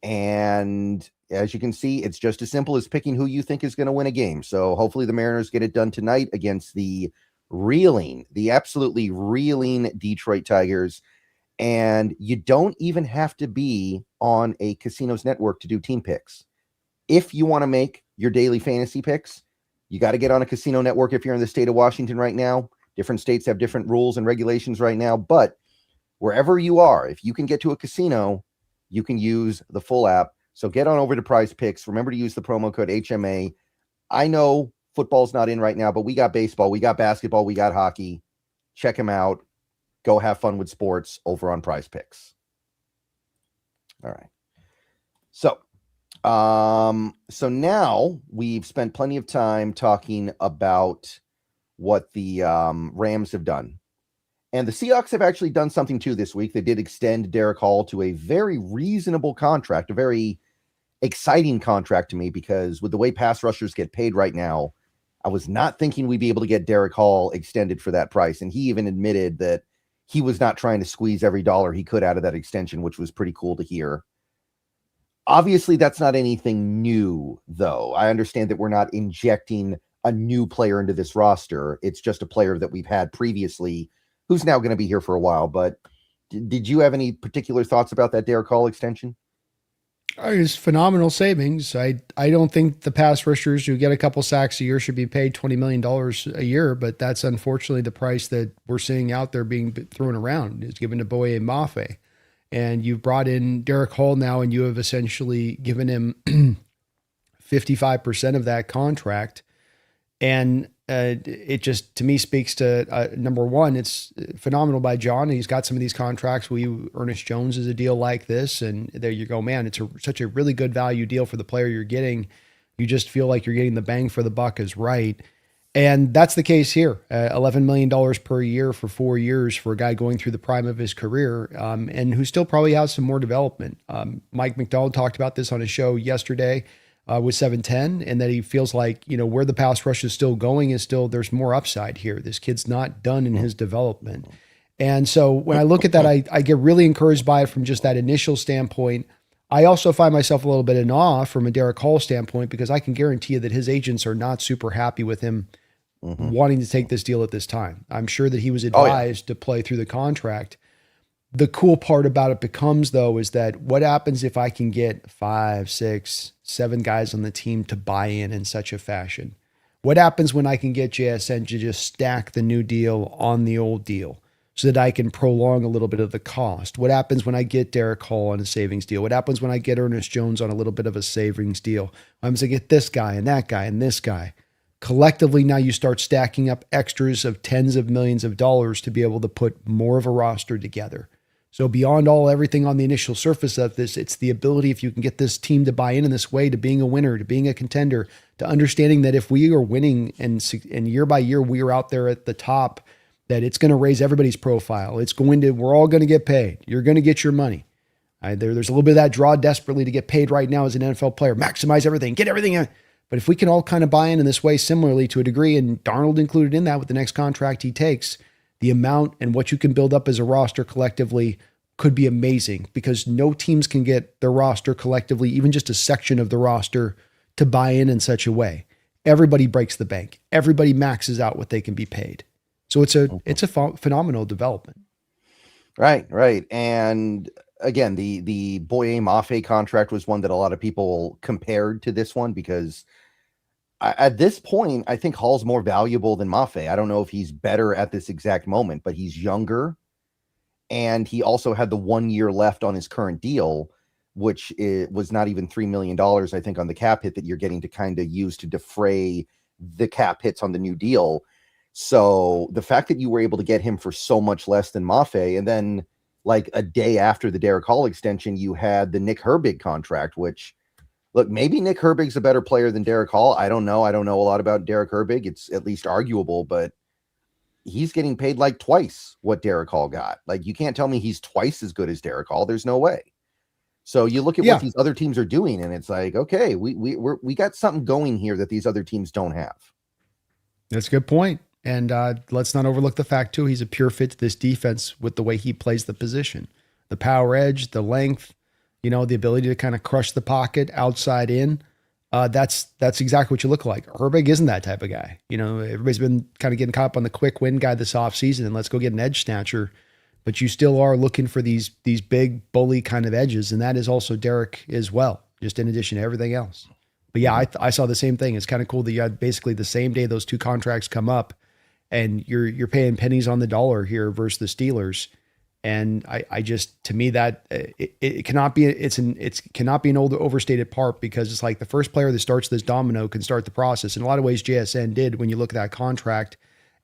And as you can see, it's just as simple as picking who you think is going to win a game. So hopefully the Mariners get it done tonight against the absolutely reeling Detroit Tigers. And you don't even have to be on a casino's network to do team picks. If you want to make your daily fantasy picks, you got to get on a casino network. If you're in the state of Washington right now, different states have different rules and regulations right now, but wherever you are, if you can get to a casino, you can use the full app. So get on over to Prize Picks. Remember to use the promo code HMA. I know football's not in right now, but we got baseball, we got basketball, we got hockey. Check them out. Go have fun with sports over on Prize Picks. All right. So now we've spent plenty of time talking about what the Rams have done. And the Seahawks have actually done something too this week. They did extend Derick Hall to a very reasonable contract, a very exciting contract to me, because with the way pass rushers get paid right now, I was not thinking we'd be able to get Derick Hall extended for that price. And he even admitted that he was not trying to squeeze every dollar he could out of that extension, which was pretty cool to hear. Obviously, that's not anything new, though. I understand that we're not injecting a new player into this roster. It's just a player that we've had previously who's now going to be here for a while. But did you have any particular thoughts about that Derick Hall extension? It's phenomenal savings. I don't think the pass rushers who get a couple sacks a year should be paid $20 million a year, but that's unfortunately the price that we're seeing out there being thrown around is given to Boye Mafe. And you've brought in Derick Hall now, and you have essentially given him 55% of that contract. And it just, to me, speaks to, number one, it's phenomenal by John. He's got some of these contracts. Ernest Jones is a deal like this. And there you go, man, it's such a really good value deal for the player you're getting. You just feel like you're getting the bang for the buck is right. And that's the case here. $11 million per year for 4 years for a guy going through the prime of his career, and who still probably has some more development. Mike McDonald talked about this on his show yesterday with 710, and that he feels like, where the pass rush is still going is still, there's more upside here. This kid's not done in his development. And so when I look at that, I get really encouraged by it from just that initial standpoint. I also find myself a little bit in awe from a Derick Hall standpoint, because I can guarantee you that his agents are not super happy with him wanting to take this deal at this time. I'm sure that he was advised to play through the contract. The cool part about it becomes, though, is that what happens if I can get 5, 6, 7 guys on the team to buy in such a fashion? What happens when I can get JSN to just stack the new deal on the old deal so that I can prolong a little bit of the cost? What happens when I get Derick Hall on a savings deal? What happens when I get Ernest Jones on a little bit of a savings deal? What happens when I get this guy and that guy and this guy? Collectively, now you start stacking up extras of tens of millions of dollars to be able to put more of a roster together. So beyond everything on the initial surface of this, it's the ability, if you can get this team to buy in this way, to being a winner, to being a contender, to understanding that if we are winning and year by year we are out there at the top, that it's going to raise everybody's profile. We're all going to get paid. You're going to get your money. There's a little bit of that draw desperately to get paid right now as an NFL player. Maximize everything, get everything in. But if we can all kind of buy in this way similarly to a degree, and Darnold included in that with the next contract he takes, the amount and what you can build up as a roster collectively could be amazing, because no teams can get their roster collectively, even just a section of the roster, to buy in such a way. Everybody breaks the bank. Everybody maxes out what they can be paid. So it's a phenomenal development. Right. And again, the Boye Mafe contract was one that a lot of people compared to this one, because at this point, I think Hall's more valuable than Mafe. I don't know if he's better at this exact moment, but he's younger. And he also had the 1 year left on his current deal, which was not even $3 million, I think, on the cap hit that you're getting to kind of use to defray the cap hits on the new deal. So the fact that you were able to get him for so much less than Mafe, and then like a day after the Derick Hall extension, you had the Nick Herbig contract, which, look, maybe Nick Herbig's a better player than Derick Hall. I don't know. I don't know a lot about Derick Herbig. It's at least arguable, but he's getting paid like twice what Derick Hall got. Like, you can't tell me he's twice as good as Derick Hall. There's no way. So you look at what these other teams are doing, and it's like, okay, we got something going here that these other teams don't have. That's a good point. And let's not overlook the fact, too, he's a pure fit to this defense with the way he plays the position. The power edge, the length, the ability to kind of crush the pocket outside in. That's exactly what you look like. Herbig isn't that type of guy. Everybody's been kind of getting caught up on the quick win guy this offseason, and let's go get an edge snatcher. But you still are looking for these big bully kind of edges, and that is also Derick as well, just in addition to everything else. But yeah, I saw the same thing. It's kind of cool that you had basically the same day those two contracts come up, and you're paying pennies on the dollar here versus the Steelers. And I just, to me, that it cannot be, it cannot be an overstated part, because it's like the first player that starts this domino can start the process. In a lot of ways, JSN did, when you look at that contract,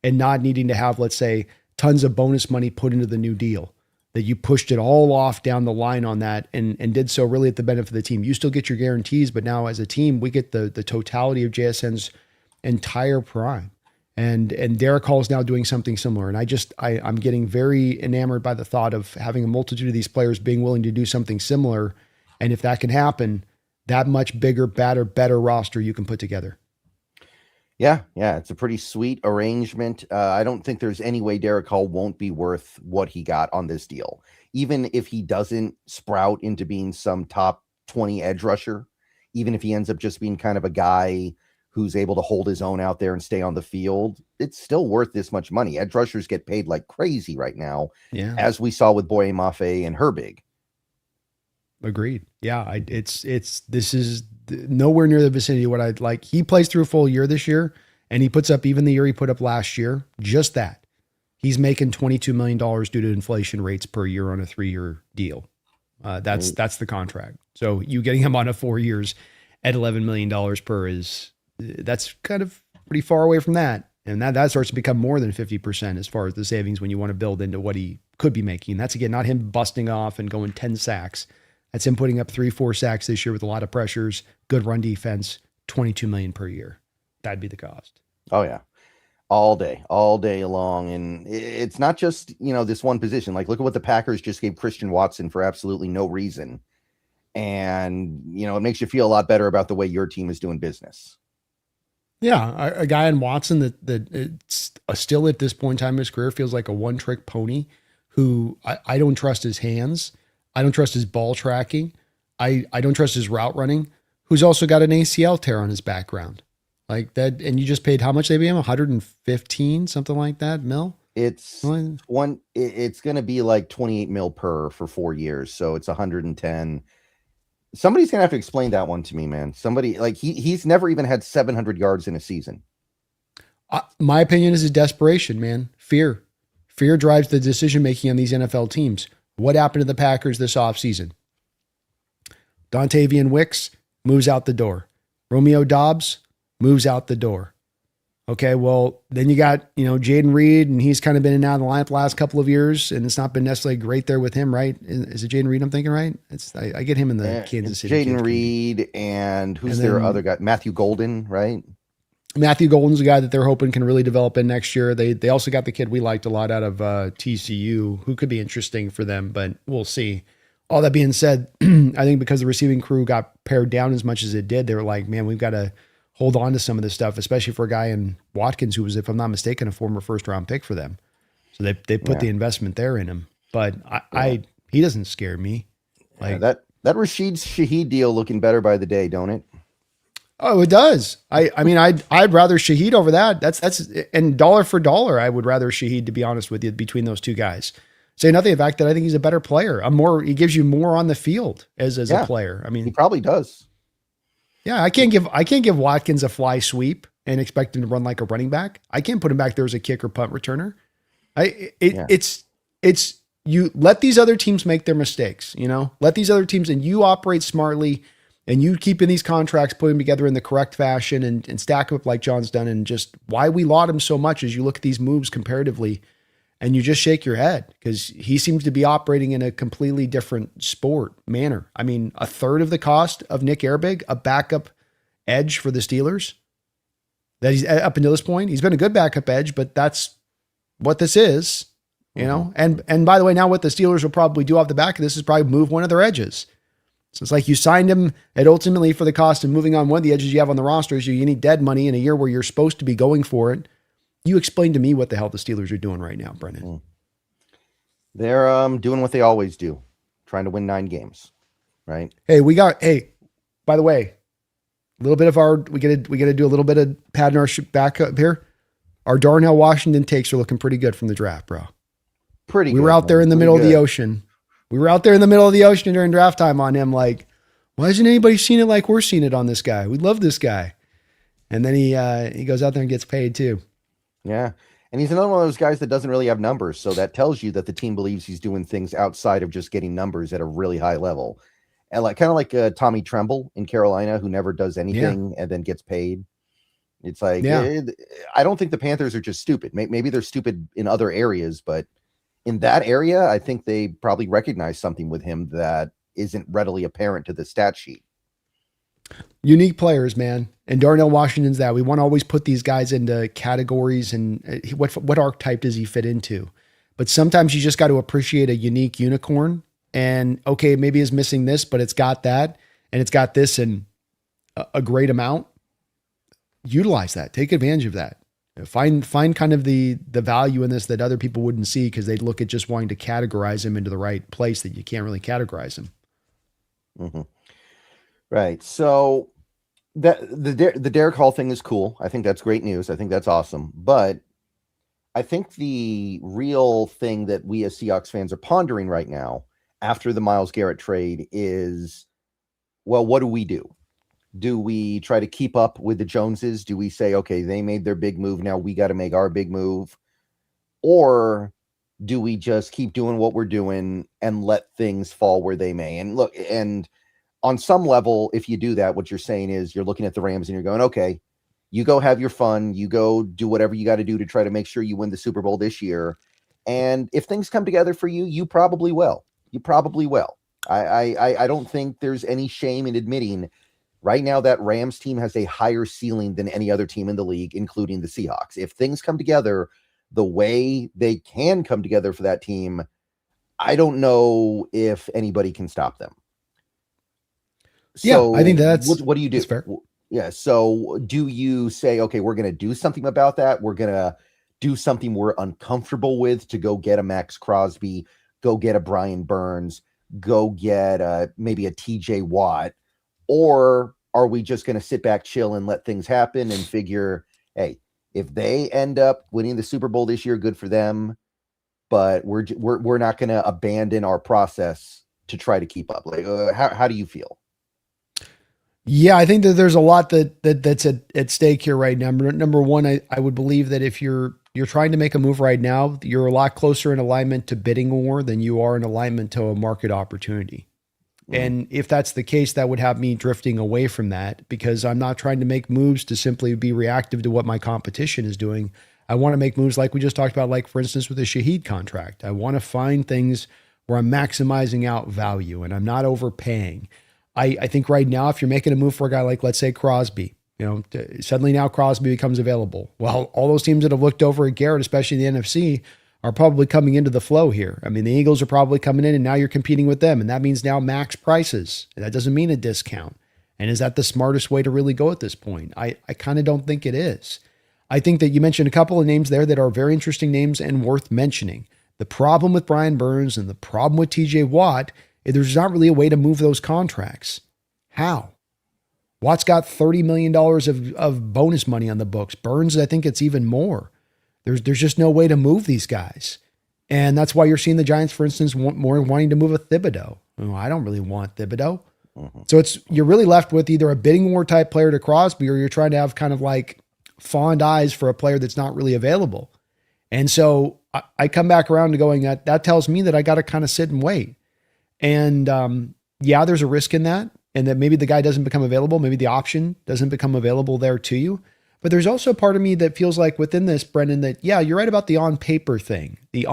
and not needing to have, let's say, tons of bonus money put into the new deal, that you pushed it all off down the line on that, and did so really at the benefit of the team. You still get your guarantees, but now as a team, we get the totality of JSN's entire prime. And Derick Hall is now doing something similar. And I'm getting very enamored by the thought of having a multitude of these players being willing to do something similar. And if that can happen, that much bigger, better roster you can put together. Yeah, yeah, it's a pretty sweet arrangement. I don't think there's any way Derick Hall won't be worth what he got on this deal. Even if he doesn't sprout into being some top 20 edge rusher, even if he ends up just being kind of a guy who's able to hold his own out there and stay on the field, it's still worth this much money. Edge rushers get paid like crazy right now, Yeah. as we saw with Boye Mafe and Herbig. Agreed. Yeah. This is nowhere near the vicinity of what I'd like. He plays through a full year this year, and he puts up even the year he put up last year. Just that. He's making $22 million due to inflation rates per year on a 3-year deal. That's the contract. So you getting him on a 4 years at $11 million per that's kind of pretty far away from that. And that starts to become more than 50% as far as the savings when you want to build into what he could be making. That's, again, not him busting off and going 10 sacks. That's him putting up 3-4 sacks this year with a lot of pressures, good run defense, $22 million per year. That'd be the cost. Oh, yeah. All day long. And it's not just, this one position. Like, look at what the Packers just gave Christian Watson for absolutely no reason. And, it makes you feel a lot better about the way your team is doing business. Yeah. A guy in Watson that it's still at this point in time in his career feels like a one-trick pony who I don't trust his hands. I don't trust his ball tracking. I don't trust his route running, who's also got an ACL tear on his background. Like that, and you just paid how much they pay him? 115, something like that, mil? It's going to be like 28 mil per for 4 years. So it's 110. Somebody's going to have to explain that one to me, man. Somebody, like, he's never even had 700 yards in a season. My opinion is a desperation, man. Fear drives the decision-making on these NFL teams. What happened to the Packers this offseason? Dontavian Wicks moves out the door. Romeo Doubs moves out the door. Okay, well, then you got, Jaden Reed, and he's kind of been in and out of the lineup the last couple of years, and it's not been necessarily great there with him, right? Is it Jaden Reed I'm thinking, right? I get him in the Kansas City. Jaden Reed, and who's their other guy? Matthew Golden, right? Matthew Golden's a guy that they're hoping can really develop in next year. They also got the kid we liked a lot out of TCU, who could be interesting for them, but we'll see. All that being said, I think because the receiving crew got pared down as much as it did, they were like, man, we've got to hold on to some of this stuff, especially for a guy in Watkins who was, if I'm not mistaken, a former first-round pick for them. So they put the investment there in him. But he doesn't scare me. Like that Rashid Shaheed deal looking better by the day, don't it? Oh, it does. I mean, I'd rather Shaheed over that. That's and dollar for dollar, I would rather Shaheed, to be honest with you, between those two guys. Say nothing of the fact that I think he's a better player. He gives you more on the field as a player. I mean, he probably does. Yeah, I can't give Watkins a fly sweep and expect him to run like a running back. I can't put him back there as a kick or punt returner. It's you let these other teams make their mistakes, let these other teams, and you operate smartly, and you keep in these contracts, put them together in the correct fashion and stack them up like John's done. And just why we laud him so much is you look at these moves comparatively and you just shake your head because he seems to be operating in a completely different sport manner. I mean, a third of the cost of Nick Herbig, a backup edge for the Steelers, that he's up until this point. He's been a good backup edge, but that's what this is, And by the way, now what the Steelers will probably do off the back of this is probably move one of their edges. So it's like you signed him at ultimately for the cost of moving on one of the edges you have on the roster is you need dead money in a year where you're supposed to be going for it. You explain to me what the hell the Steelers are doing right now, Brendan. They're doing what they always do, trying to win 9 games, right? Hey, by the way, a little bit of we gotta do a little bit of padding our back up here. Our Darnell Washington takes are looking pretty good from the draft, bro. We were out there in the middle of the ocean. We were out there in the middle of the ocean during draft time on him. Like, why hasn't anybody seen it like we're seeing it on this guy? We love this guy. And then he goes out there and gets paid too. Yeah. And he's another one of those guys that doesn't really have numbers. So that tells you that the team believes he's doing things outside of just getting numbers at a really high level. And kind of like Tommy Tremble in Carolina, who never does anything and then gets paid. It's like, I don't think the Panthers are just stupid. Maybe they're stupid in other areas, but in that area, I think they probably recognize something with him that isn't readily apparent to the stat sheet. Unique players, man. And Darnell Washington's that. We want to always put these guys into categories and what archetype does he fit into? But sometimes you just got to appreciate a unique unicorn. And okay, maybe it's missing this, but it's got that, and it's got this in a great amount. utilize that, take advantage of that. Find kind of the value in this that other people wouldn't see because they'd look at just wanting to categorize him into the right place that you can't really categorize him. Mm-hmm. Right. So the Derick Hall thing is cool. I think that's great news. I think that's awesome. But I think the real thing that we as Seahawks fans are pondering right now after the Myles Garrett trade is, well, what do we do? Do we try to keep up with the Joneses? Do we say, okay, they made their big move, now we got to make our big move? Or do we just keep doing what we're doing and let things fall where they may? And look, and on some level, if you do that, what you're saying is you're looking at the Rams and you're going, okay, you go have your fun. You go do whatever you got to do to try to make sure you win the Super Bowl this year. And if things come together for you, you probably will. You probably will. I don't think there's any shame in admitting right now that Rams team has a higher ceiling than any other team in the league, including the Seahawks. If things come together the way they can come together for that team, I don't know if anybody can stop them. So yeah, I think that's what do you do? That's fair. Yeah. So do you say, okay, we're going to do something about that? We're going to do something we're uncomfortable with to go get a Max Crosby, go get a Brian Burns, go get maybe a TJ Watt? Or are we just going to sit back, chill, and let things happen and figure, hey, if they end up winning the Super Bowl this year, good for them. But we're not going to abandon our process to try to keep up. Like, how do you feel? Yeah, I think that there's a lot that's at stake here right now. Number one, I would believe that if you're trying to make a move right now, you're a lot closer in alignment to bidding war than you are in alignment to a market opportunity. And if that's the case, that would have me drifting away from that because I'm not trying to make moves to simply be reactive to what my competition is doing. I want to make moves like we just talked about, like, for instance, with the Shaheed contract. I want to find things where I'm maximizing out value and I'm not overpaying. I think right now, if you're making a move for a guy like, let's say, Crosby, suddenly now Crosby becomes available. Well, all those teams that have looked over at Garrett, especially in the NFC, are probably coming into the flow here. I mean, the Eagles are probably coming in and now you're competing with them. And that means now max prices. That doesn't mean a discount. And is that the smartest way to really go at this point? I kind of don't think it is. I think that you mentioned a couple of names there that are very interesting names and worth mentioning. The problem with Brian Burns and the problem with TJ Watt, there's not really a way to move those contracts. How? Watt's got $30 million of bonus money on the books. Burns, I think it's even more. There's just no way to move these guys. And that's why you're seeing the Giants, for instance, more wanting to move a Thibodeau. Well, I don't really want Thibodeau. Mm-hmm. So you're really left with either a bidding war type player to Crosby, or you're trying to have kind of like fond eyes for a player that's not really available. And so I come back around to going, that tells me that I got to kind of sit and wait. And yeah, there's a risk in that. And that maybe the guy doesn't become available. Maybe the option doesn't become available there to you. But there's also a part of me that feels like within this, Brendan, that, yeah, you're right about the on-paper thing. But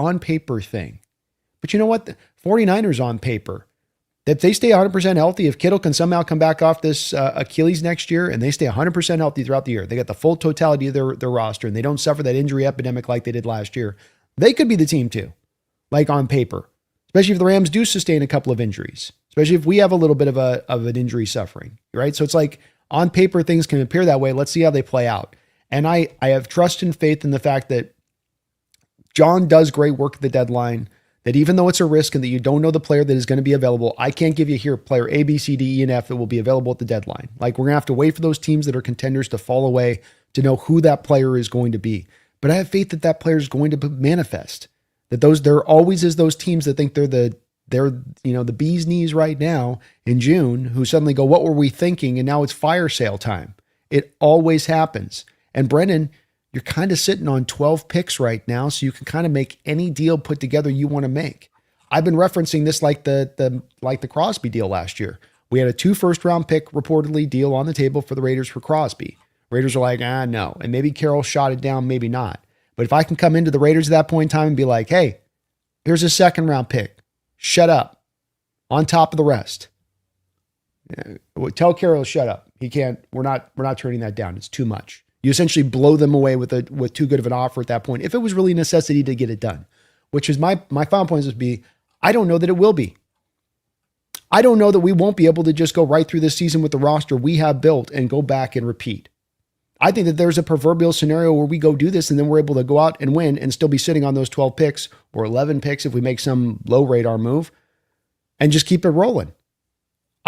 you know what? The 49ers on paper, that they stay 100% healthy, if Kittle can somehow come back off this Achilles next year and they stay 100% healthy throughout the year, they got the full totality of their roster and they don't suffer that injury epidemic like they did last year, they could be the team too, like on paper, especially if the Rams do sustain a couple of injuries, especially if we have a little bit of an injury suffering, right? So it's like, on paper, things can appear that way. Let's see how they play out. And I have trust and faith in the fact that John does great work at the deadline, that even though it's a risk and that you don't know the player that is going to be available, I can't give you here player A, B, C, D, E, and F that will be available at the deadline. Like, we're going to have to wait for those teams that are contenders to fall away to know who that player is going to be. But I have faith that that player is going to manifest, that there always is those teams that think they're the bee's knees right now in June, who suddenly go, what were we thinking? And now it's fire sale time. It always happens. And Brendan, you're kind of sitting on 12 picks right now, so you can kind of make any deal put together you want to make. I've been referencing this like the Crosby deal last year. We had a 2 first-round pick reportedly deal on the table for the Raiders for Crosby. Raiders are like, no. And maybe Carroll shot it down, maybe not. But if I can come into the Raiders at that point in time and be like, hey, here's a second-round pick. Shut up. On top of the rest. Tell Carroll to shut up. He can't. We're not turning that down. It's too much. You essentially blow them away with too good of an offer at that point. If it was really a necessity to get it done, which is my final point would be, I don't know that it will be. I don't know that we won't be able to just go right through this season with the roster we have built and go back and repeat. I think that there's a proverbial scenario where we go do this and then we're able to go out and win and still be sitting on those 12 picks or 11 picks if we make some low radar move and just keep it rolling.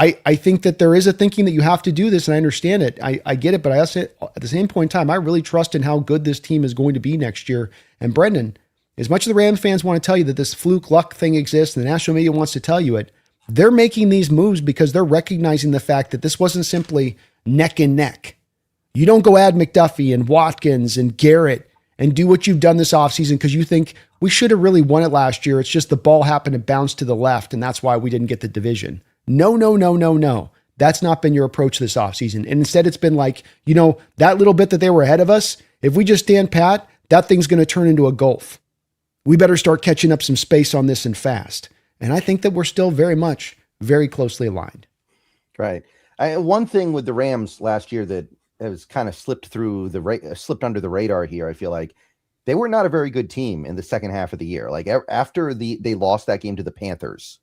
I think that there is a thinking that you have to do this, and I understand it. I get it, but I also, at the same point in time, I really trust in how good this team is going to be next year. And Brendan, as much as the Rams fans want to tell you that this fluke luck thing exists and the national media wants to tell you it, they're making these moves because they're recognizing the fact that this wasn't simply neck and neck. You don't go add McDuffie and Watkins and Garrett and do what you've done this offseason because you think we should have really won it last year. It's just the ball happened to bounce to the left, and that's why we didn't get the division. No. That's not been your approach this offseason. And instead, it's been like, that little bit that they were ahead of us, if we just stand pat, that thing's going to turn into a gulf. We better start catching up some space on this and fast. And I think that we're still very closely aligned. Right. One thing with the Rams last year that has kind of slipped under the radar here, I feel like they were not a very good team in the second half of the year. Like after they lost that game to the Panthers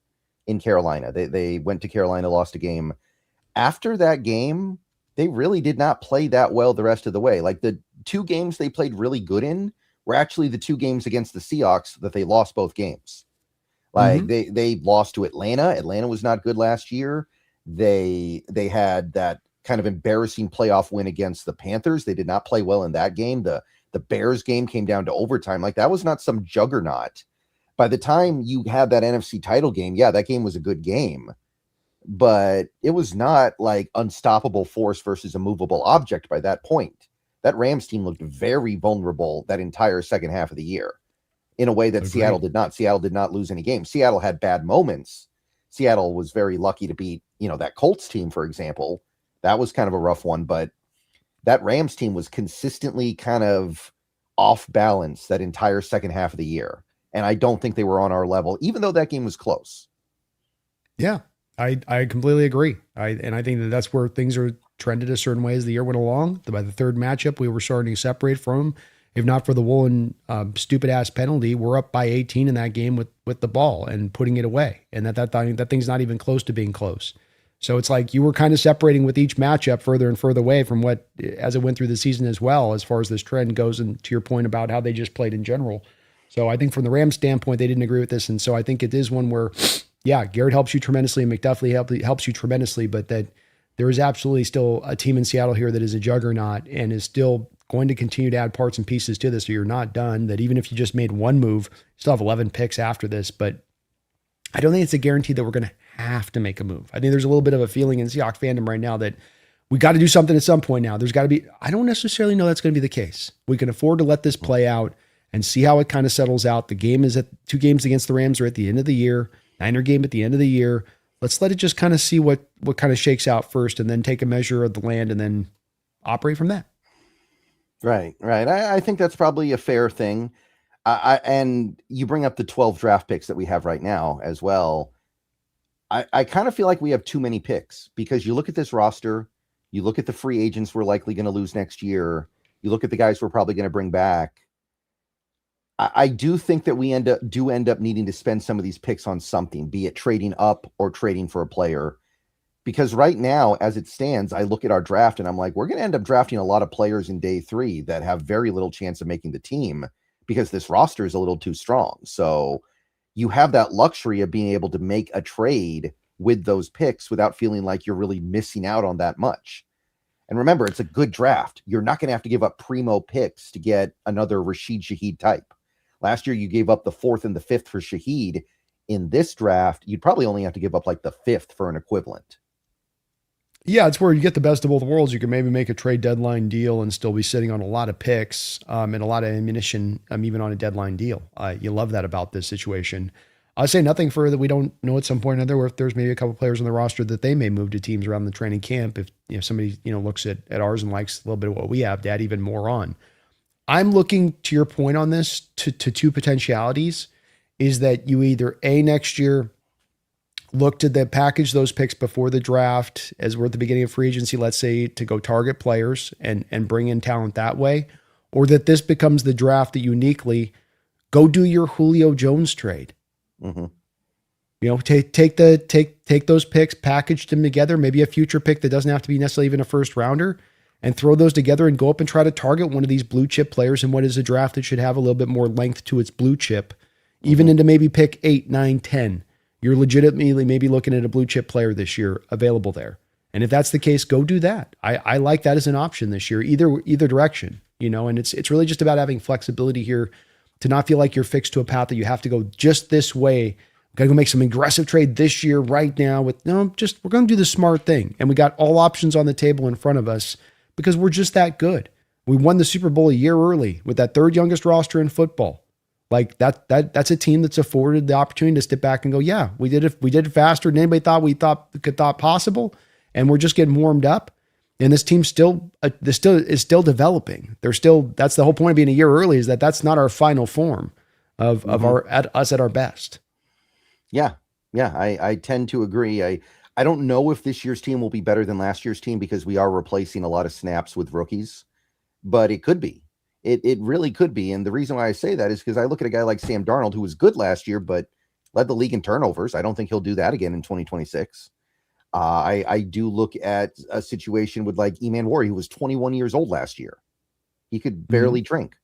in Carolina, they went to Carolina, lost a game. After that game, they really did not play that well the rest of the way. Like the two games they played really good in were actually the two games against the Seahawks that they lost both games. Like they lost to Atlanta. Atlanta was not good last year. They had that kind of embarrassing playoff win against the Panthers. They did not play well in that game. The Bears game came down to overtime. Like that was not some juggernaut. By the time you had that NFC title game, yeah, that game was a good game, but it was not like unstoppable force versus a movable object by that point. That Rams team looked very vulnerable that entire second half of the year in a way that Seattle did not. Seattle did not lose any games. Seattle had bad moments. Seattle was very lucky to beat, that Colts team, for example. That was kind of a rough one, but that Rams team was consistently kind of off balance that entire second half of the year. And I don't think they were on our level, even though that game was close. Yeah, I completely agree. I think that that's where things are trended a certain way as the year went along. By the third matchup, we were starting to separate from them. If not for the Woolen stupid ass penalty, we're up by 18 in that game with the ball and putting it away. And that thing's not even close to being close. So it's like you were kind of separating with each matchup further and further away from what, as it went through the season as well, as far as this trend goes, and to your point about how they just played in general. So I think from the Rams standpoint, they didn't agree with this. And so I think it is one where, yeah, Garrett helps you tremendously and McDuffie helps you tremendously, but that there is absolutely still a team in Seattle here that is a juggernaut and is still going to continue to add parts and pieces to this. So you're not done, that even if you just made one move, you still have 11 picks after this, but I don't think it's a guarantee that we're going to have to make a move. I think there's a little bit of a feeling in Seahawks fandom right now that we got to do something at some point now. There's got to be, I don't necessarily know that's going to be the case. We can afford to let this play out and see how it kind of settles out. The game is at 2 games against the Rams are at the end of the year, Niner game at the end of the year. Let's let it just kind of see what kind of shakes out first and then take a measure of the land and then operate from that. Right. I think that's probably a fair thing. And you bring up the 12 draft picks that we have right now as well. I kind of feel like we have too many picks because you look at this roster, you look at the free agents we're likely going to lose next year, you look at the guys we're probably going to bring back. I do think that we end up needing to spend some of these picks on something, be it trading up or trading for a player. Because right now, as it stands, I look at our draft and I'm like, we're going to end up drafting a lot of players in day 3 that have very little chance of making the team because this roster is a little too strong. So you have that luxury of being able to make a trade with those picks without feeling like you're really missing out on that much. And remember, it's a good draft. You're not going to have to give up primo picks to get another Rashid Shaheed type. Last year, you gave up the 4th and the 5th for Shaheed. In this draft, you'd probably only have to give up like the 5th for an equivalent. Yeah, it's where you get the best of both worlds. You can maybe make a trade deadline deal and still be sitting on a lot of picks and a lot of ammunition, even on a deadline deal. You love that about this situation. I'll say nothing further that we don't know at some point or another, if there's maybe a couple players on the roster that they may move to teams around the training camp. If somebody looks at ours and likes a little bit of what we have to add even more on. I'm looking, to your point on this, to 2 potentialities, is that you either next year look to package those picks before the draft as we're at the beginning of free agency, let's say, to go target players and bring in talent that way, or that this becomes the draft that uniquely go do your Julio Jones trade. Mm-hmm. Take those picks, package them together, maybe a future pick that doesn't have to be necessarily even a first rounder, and throw those together and go up and try to target one of these blue chip players in what is a draft that should have a little bit more length to its blue chip, even into maybe pick 8, 9, 10. You're legitimately maybe looking at a blue chip player this year available there. And if that's the case, go do that. I like that as an option this year, either direction, and it's really just about having flexibility here to not feel like you're fixed to a path that you have to go just this way. Got to go make some aggressive trade this year right now we're going to do the smart thing. And we got all options on the table in front of us because we're just that good. We won the Super Bowl a year early with that third youngest roster in football. Like that's a team that's afforded the opportunity to step back and go, yeah, we did it faster than anybody thought possible. And we're just getting warmed up. And this team is still developing. That's the whole point of being a year early, is that's not our final form of us at our best. Yeah. I tend to agree. I don't know if this year's team will be better than last year's team because we are replacing a lot of snaps with rookies, but it could be. It really could be. And the reason why I say that is because I look at a guy like Sam Darnold, who was good last year, but led the league in turnovers. I don't think he'll do that again in 2026. I do look at a situation with like Eman Wari, who was 21 years old last year. He could barely drink.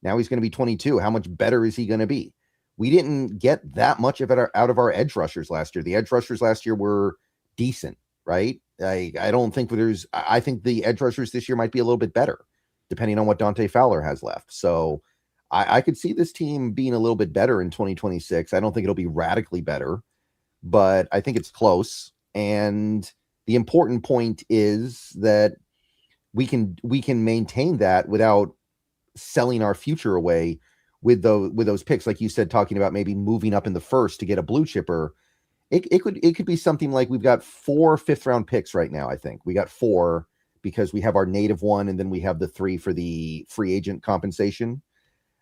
Now he's going to be 22. How much better is he going to be? We didn't get that much of it out of our edge rushers last year. The edge rushers last year were decent, right? I don't think I think the edge rushers this year might be a little bit better, depending on what Dante Fowler has left. So I could see this team being a little bit better in 2026. I don't think it'll be radically better, but I think it's close. And the important point is that we can maintain that without selling our future away with those picks. Like you said, talking about maybe moving up in the first to get a blue chipper. It could be something like we've got 4 5th-round picks right now. I think we got 4 because we have our native one, and then we have the 3 for the free agent compensation.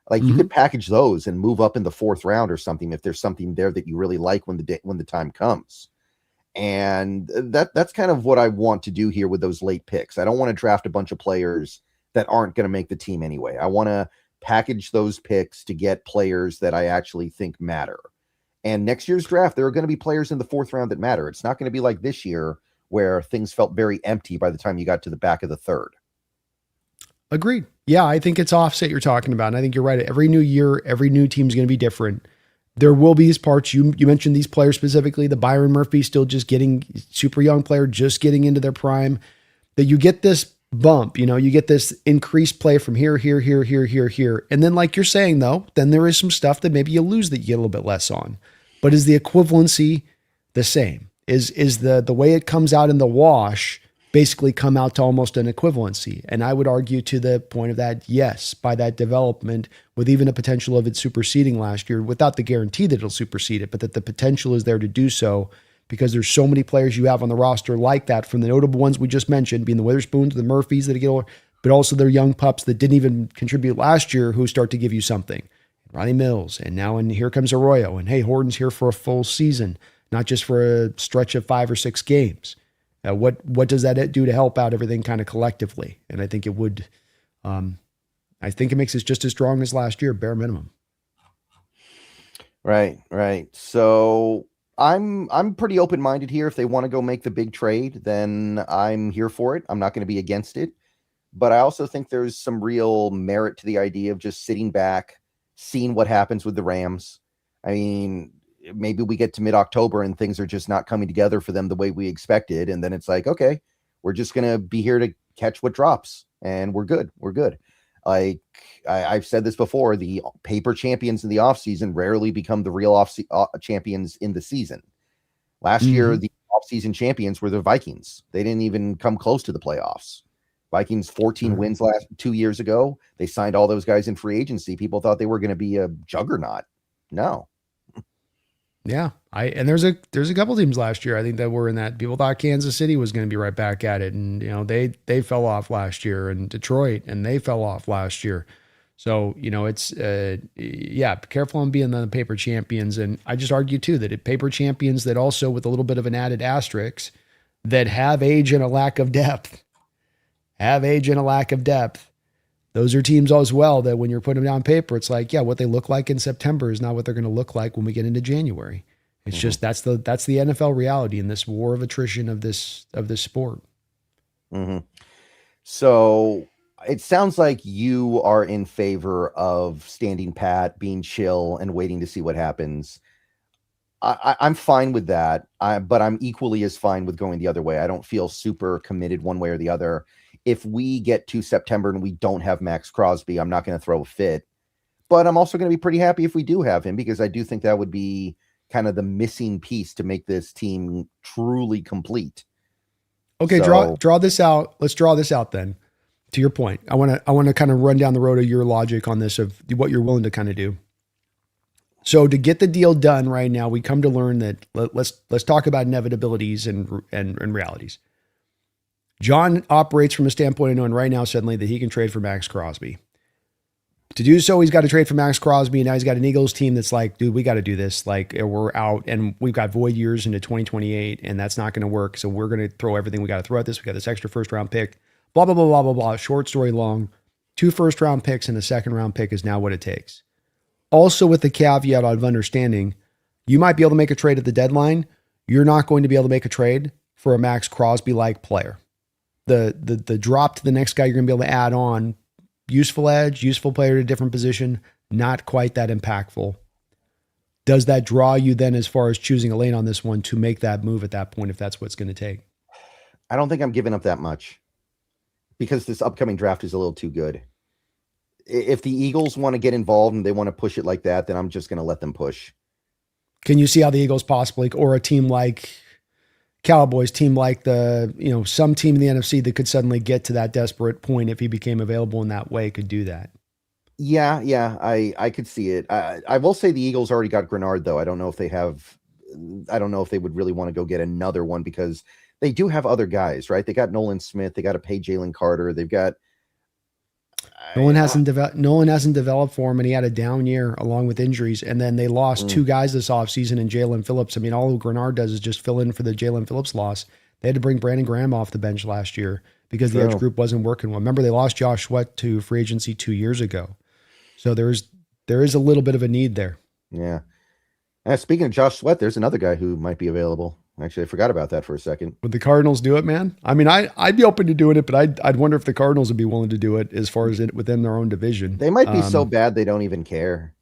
Like you could package those and move up in the 4th round or something if there's something there that you really like when the time comes. And that's kind of what I want to do here with those late picks. I don't want to draft a bunch of players that aren't going to make the team anyway. I want to package those picks to get players that I actually think matter. And next year's draft, there are going to be players in the 4th round that matter. It's not going to be like this year where things felt very empty by the time you got to the back of the 3rd. Agreed. Yeah, I think it's offset you're talking about. And I think you're right. Every new year, every new team is going to be different. There will be these parts. You mentioned these players specifically, the Byron Murphy still just getting super young player, just getting into their prime, that you get this bump, you get this increased play from here. And then like you're saying though, then there is some stuff that maybe you lose that you get a little bit less on, but is the equivalency the same? Is the way it comes out in the wash basically come out to almost an equivalency? And I would argue to the point of that, yes, by that development, with even a potential of it superseding last year, without the guarantee that it'll supersede it, but that the potential is there to do so because there's so many players you have on the roster like that, from the notable ones we just mentioned, being the Witherspoons, the Murphys that get older, but also their young pups that didn't even contribute last year who start to give you something. Ronnie Mills, and here comes Arroyo, and hey, Horton's here for a full season, not just for a stretch of 5 or 6 games. What does that do to help out everything kind of collectively? And I think it would, I think it makes us just as strong as last year, bare minimum. Right. So I'm pretty open-minded here. If they want to go make the big trade, then I'm here for it. I'm not going to be against it. But I also think there's some real merit to the idea of just sitting back, seeing what happens with the Rams. I mean, maybe we get to mid-October and things are just not coming together for them the way we expected. And then it's like, okay, we're just going to be here to catch what drops and we're good. Like I've said this before, the paper champions in the offseason rarely become the real champions in the season. Last year, the offseason champions were the Vikings. They didn't even come close to the playoffs. Vikings 14 wins 2 years ago. They signed all those guys in free agency. People thought they were going to be a juggernaut. No. Yeah. And there's a couple teams last year, I think, that were in that. People thought Kansas City was going to be right back at it. And, they fell off last year, and Detroit, and they fell off last year. So, it's, be careful on being the paper champions. And I just argue too, that paper champions that also with a little bit of an added asterisk that have age and a lack of depth, those are teams as well that when you're putting them down paper, it's like, yeah, what they look like in September is not what they're going to look like when we get into January. It's just that's the NFL reality in this war of attrition of this sport. So it sounds like you are in favor of standing pat, being chill, and waiting to see what happens. I'm fine with that, but I'm equally as fine with going the other way. I don't feel super committed one way or the other. If we get to September and we don't have Max Crosby, I'm not going to throw a fit. But I'm also going to be pretty happy if we do have him, because I do think that would be kind of the missing piece to make this team truly complete. Okay, draw this out. Let's draw this out then. To your point, I want to kind of run down the road of your logic on this, of what you're willing to kind of do. So to get the deal done right now, we come to learn that let's talk about inevitabilities and realities. John operates from a standpoint of knowing right now suddenly that he can trade for Max Crosby. To do so, he's got to trade for Max Crosby, and now he's got an Eagles team that's like, dude, we got to do this. Like, we're out, and we've got void years into 2028, and that's not going to work. So we're going to throw everything we got to throw at this. We got this extra first-round pick. Blah blah blah blah blah blah. Short story long. 2 first-round picks and a second-round pick is now what it takes. Also, with the caveat of understanding, you might be able to make a trade at the deadline. You're not going to be able to make a trade for a Max Crosby-like player. The drop to the next guy you're going to be able to add on, useful edge, useful player at a different position, not quite that impactful. Does that draw you then as far as choosing a lane on this one to make that move at that point, if that's what it's going to take? I don't think I'm giving up that much, because this upcoming draft is a little too good. If the Eagles want to get involved and they want to push it like that, then I'm just going to let them push. Can you see how the Eagles possibly, or a team like Cowboys, team like some team in the NFC that could suddenly get to that desperate point if he became available in that way, could do that? Yeah, I could see it. I will say the Eagles already got Grenard, though. I don't know if they would really want to go get another one, because they do have other guys, right? They got Nolan Smith. They got to pay Jalen Carter. They've got Nolan hasn't developed for him, and he had a down year along with injuries. And then they lost 2 guys this offseason in Jalen Phillips. I mean, all Grenard does is just fill in for the Jalen Phillips loss. They had to bring Brandon Graham off the bench last year because the edge group wasn't working well. Remember, they lost Josh Sweat to free agency 2 years ago. So there is a little bit of a need there. Yeah. Speaking of Josh Sweat, there's another guy who might be available. Actually, I forgot about that for a second. Would the Cardinals do it, man? I mean, I'd be open to doing it, but I'd wonder if the Cardinals would be willing to do it as far as it within their own division. They might be so bad they don't even care.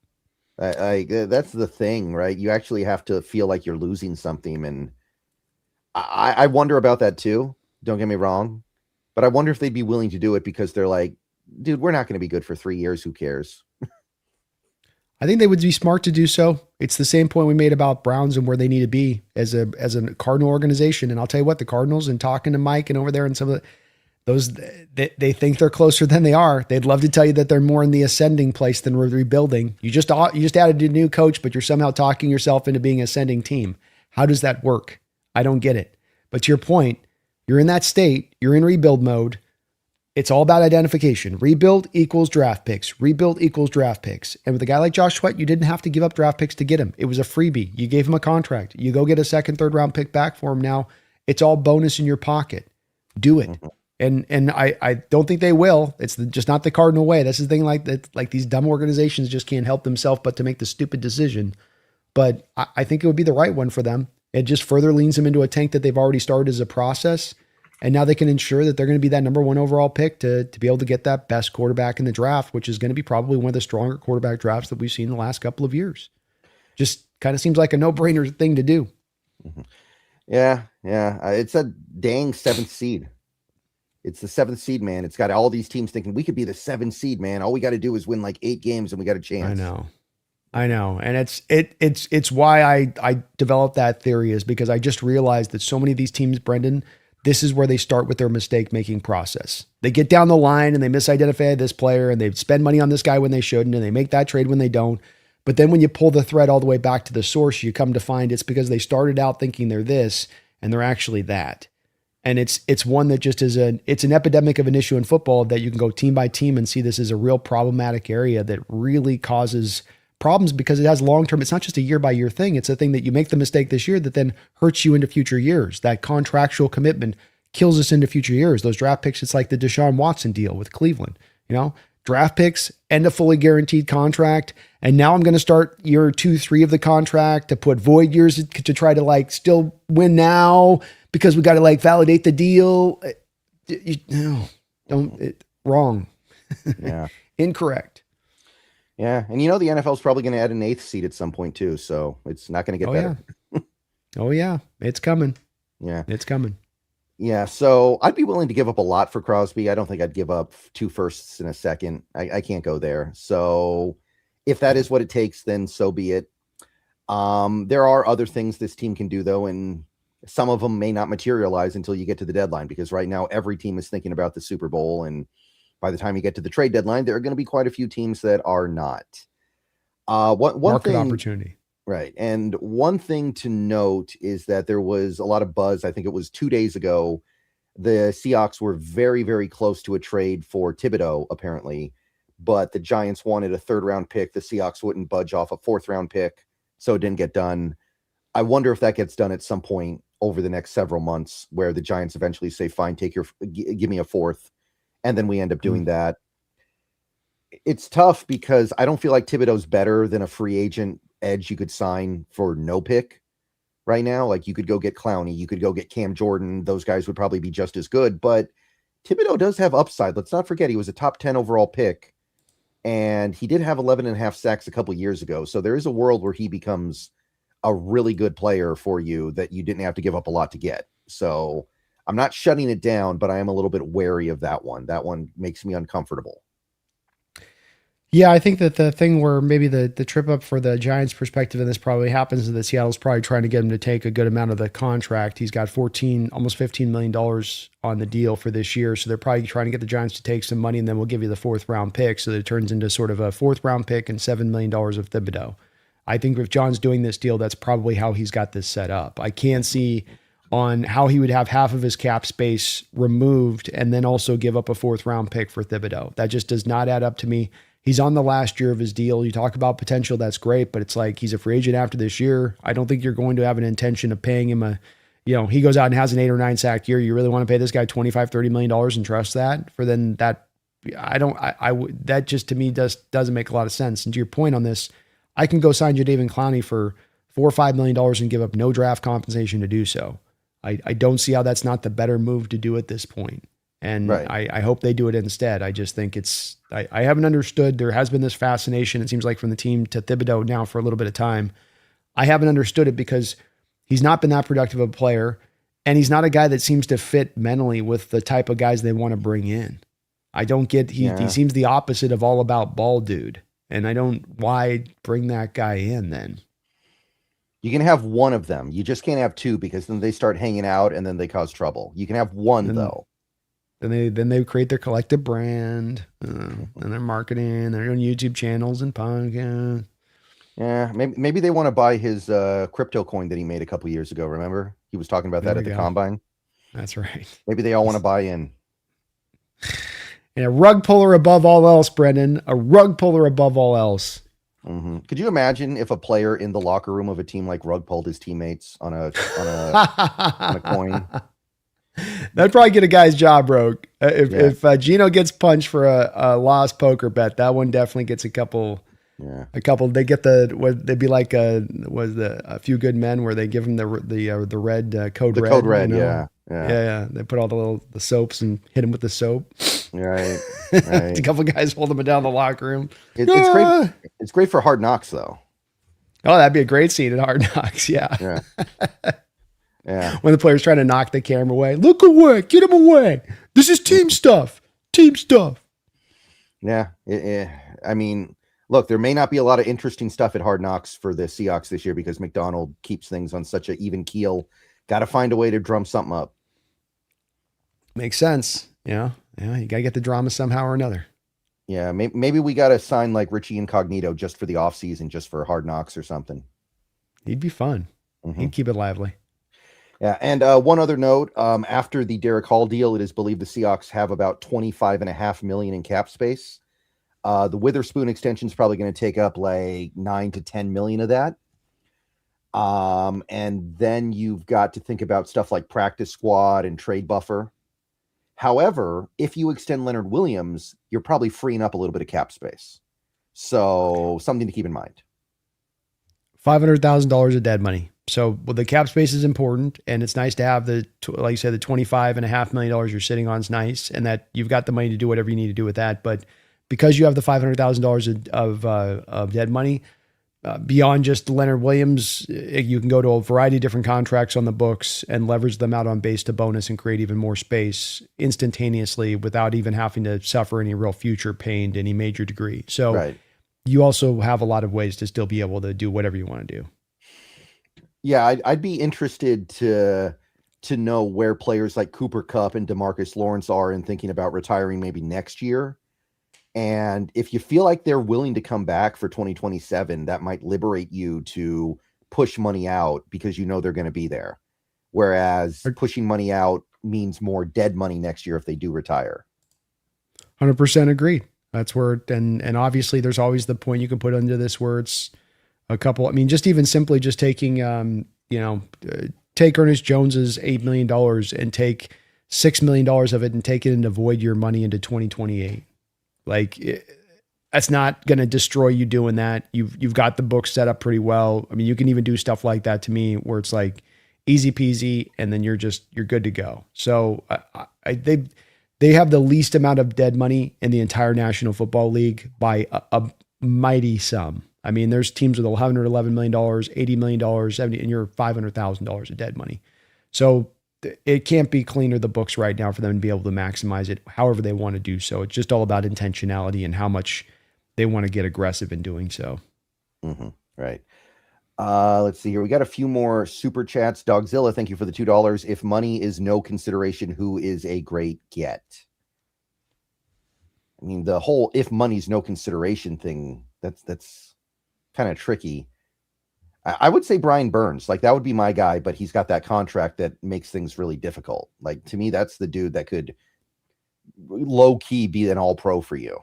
That's the thing, right? You actually have to feel like you're losing something, and I wonder about that too. Don't get me wrong, but I wonder if they'd be willing to do it because they're like, dude, we're not going to be good for 3 years. Who cares? I think they would be smart to do so. It's the same point we made about Browns and where they need to be as a Cardinal organization. And I'll tell you what, the Cardinals, and talking to Mike and over there and some of those, they think they're closer than they are. They'd love to tell you that they're more in the ascending place than rebuilding. You just added a new coach, but you're somehow talking yourself into being an ascending team. How does that work? I don't get it. But to your point, you're in that state. You're in rebuild mode. It's all about identification. Rebuild equals draft picks. Rebuild equals draft picks. And with a guy like Josh Sweat, you didn't have to give up draft picks to get him. It was a freebie. You gave him a contract. You go get a second, third round pick back for him now. It's all bonus in your pocket. Do it. And I don't think they will. It's just not the Cardinal way. That's the thing, like these dumb organizations just can't help themselves but to make the stupid decision. But I think it would be the right one for them. It just further leans them into a tank that they've already started as a process. And now they can ensure that they're going to be that number 1 overall pick to be able to get that best quarterback in the draft, which is going to be probably one of the stronger quarterback drafts that we've seen in the last couple of years. Just kind of seems like a no-brainer thing to do. Yeah. It's a dang 7th seed. It's the 7th seed, man. It's got all these teams thinking we could be the 7th seed, man. All we got to do is win like 8 games and we got a chance. I know. And it's why I developed that theory, is because I just realized that so many of these teams, Brendan, this is where they start with their mistake-making process. They get down the line and they misidentify this player and they spend money on this guy when they shouldn't, and they make that trade when they don't. But then when you pull the thread all the way back to the source, you come to find it's because they started out thinking they're this and they're actually that. And it's one that just it's an epidemic of an issue in football that you can go team by team and see this is a real problematic area that really causes problems because it has long-term. It's not just a year-by-year thing. It's a thing that you make the mistake this year that then hurts you into future years. That contractual commitment kills us into future years. Those draft picks, it's like the Deshaun Watson deal with Cleveland. Draft picks and a fully guaranteed contract. And now I'm going to start year 2, 3 of the contract to put void years to try to still win now because we got to validate the deal. Wrong. Yeah. Incorrect. Yeah. And the NFL is probably going to add an 8th seed at some point too. So it's not going to get better. Yeah. Oh yeah. It's coming. Yeah. It's coming. Yeah. So I'd be willing to give up a lot for Crosby. I don't think I'd give up 2 firsts and a second. I can't go there. So if that is what it takes, then so be it. There are other things this team can do though. And some of them may not materialize until you get to the deadline, because right now every team is thinking about the Super Bowl. And by the time you get to the trade deadline, there are going to be quite a few teams that are not. One Market thing, opportunity. right. And one thing to note is that there was a lot of buzz. I think it was 2 days ago. The Seahawks were very, very close to a trade for Thibodeau, apparently, but the Giants wanted a 3rd round pick. The Seahawks wouldn't budge off a 4th round pick, so it didn't get done. I wonder if that gets done at some point over the next several months, where the Giants eventually say, fine, give me a 4th. And then we end up doing that. It's tough because I don't feel like Thibodeau's better than a free agent edge you could sign for no pick right now. Like, you could go get Clowney, you could go get Cam Jordan. Those guys would probably be just as good, but Thibodeau does have upside. Let's not forget he was a top 10 overall pick, and he did have 11.5 sacks a couple years ago. So there is a world where he becomes a really good player for you that you didn't have to give up a lot to get. So I'm not shutting it down, but I am a little bit wary of that one. That one makes me uncomfortable. Yeah, I think that the thing where maybe the trip up for the Giants' perspective in this probably happens is that Seattle's probably trying to get him to take a good amount of the contract. He's got almost $15 million on the deal for this year. So they're probably trying to get the Giants to take some money, and then we'll give you the 4th round pick. So that it turns into sort of a 4th round pick and $7 million of Thibodeau. I think if John's doing this deal, that's probably how he's got this set up. I can't see on how he would have half of his cap space removed and then also give up a 4th round pick for Thibodeau. That just does not add up to me. He's on the last year of his deal. You talk about potential, that's great, but it's like he's a free agent after this year. I don't think you're going to have an intention of paying him he goes out and has an 8 or 9 sack year. You really want to pay this guy $25-30 million and trust that for then that? That just to me doesn't make a lot of sense. And to your point on this, I can go sign Jadeveon Clowney for $4 or $5 million and give up no draft compensation to do so. I don't see how that's not the better move to do at this point. And right. I hope they do it instead. I just think I haven't understood. There has been this fascination, it seems like, from the team to Thibodeau now for a little bit of time. I haven't understood it because he's not been that productive of a player, and he's not a guy that seems to fit mentally with the type of guys they want to bring in. I don't get, he seems the opposite of all about ball dude. And why bring that guy in then? You can have one of them. You just can't have two, because then they start hanging out and then they cause trouble. You can have one though. Then they create their collective brand and their marketing, their own YouTube channels and podcasts. Yeah, maybe they want to buy his crypto coin that he made a couple years ago. Remember, he was talking about that at the combine. That's right. Maybe they all want to buy in. And a rug puller above all else, Brendan. A rug puller above all else. Mm-hmm. Could you imagine if a player in the locker room of a team like Rug pulled his teammates on a coin? That'd probably get a guy's job broke. If Gino gets punched for a lost poker bet, that one definitely gets a couple. Yeah, a couple. They get they'd be like a Few Good Men, where they give him the red code red. Code red, yeah. They put all the soaps and hit him with the soap. Right. A couple guys holding him down the locker room. It's great. It's great for Hard Knocks, though. Oh, that'd be a great scene in Hard Knocks. Yeah. Yeah. When the player's trying to knock the camera away, look away, get him away. This is team stuff. Team stuff. Yeah. I mean, look, there may not be a lot of interesting stuff at Hard Knocks for the Seahawks this year because McDonald keeps things on such an even keel. Got to find a way to drum something up. Makes sense. Yeah. You got to get the drama somehow or another. Yeah. Maybe we got to sign like Richie Incognito just for the offseason, just for Hard Knocks or something. He'd be fun. Mm-hmm. He'd keep it lively. Yeah. And one other note, after the Derick Hall deal, it is believed the Seahawks have about $25.5 million in cap space. The Witherspoon extension is probably going to take up like $9 to $10 million of that. And then you've got to think about stuff like practice squad and trade buffer. However, if you extend Leonard Williams, you're probably freeing up a little bit of cap space. So something to keep in mind. $500,000 of dead money. So well, the cap space is important, and it's nice to have like you said, the $25.5 million you're sitting on is nice, and that you've got the money to do whatever you need to do with that. But because you have the $500,000 of dead money, beyond just Leonard Williams, you can go to a variety of different contracts on the books and leverage them out on base to bonus and create even more space instantaneously without even having to suffer any real future pain to any major degree. So you also have a lot of ways to still be able to do whatever you want to do. Yeah, I'd be interested to know where players like Cooper Kupp and DeMarcus Lawrence are in thinking about retiring maybe next year. And if you feel like they're willing to come back for 2027, that might liberate you to push money out because you know they're going to be there. Whereas pushing money out means more dead money next year if they do retire. 100% agree. That's where, and obviously there's always the point you can put under this where it's a couple. I mean, just even simply just taking, take Ernest Jones's $8 million and take $6 million of it and take it and avoid your money into 2028. That's not going to destroy you doing that. You've got the book set up pretty well. I mean, you can even do stuff like that to me where it's like easy peasy, and then you're good to go. So they have the least amount of dead money in the entire National Football League by a mighty sum. I mean, there's teams with $111 million, $80 million, $70, and you're $500,000 of dead money. So it can't be cleaner the books right now for them to be able to maximize it however they want to do so. It's just all about intentionality and how much they want to get aggressive in doing so. Mm-hmm. Right. Let's see here. We got a few more super chats. Dogzilla, thank you for the $2. If money is no consideration, who is a great get? I mean, the whole if money's no consideration thing, that's kind of tricky. I would say Brian Burns, like that would be my guy, but he's got that contract that makes things really difficult. Like to me, that's the dude that could low key be an all pro for you.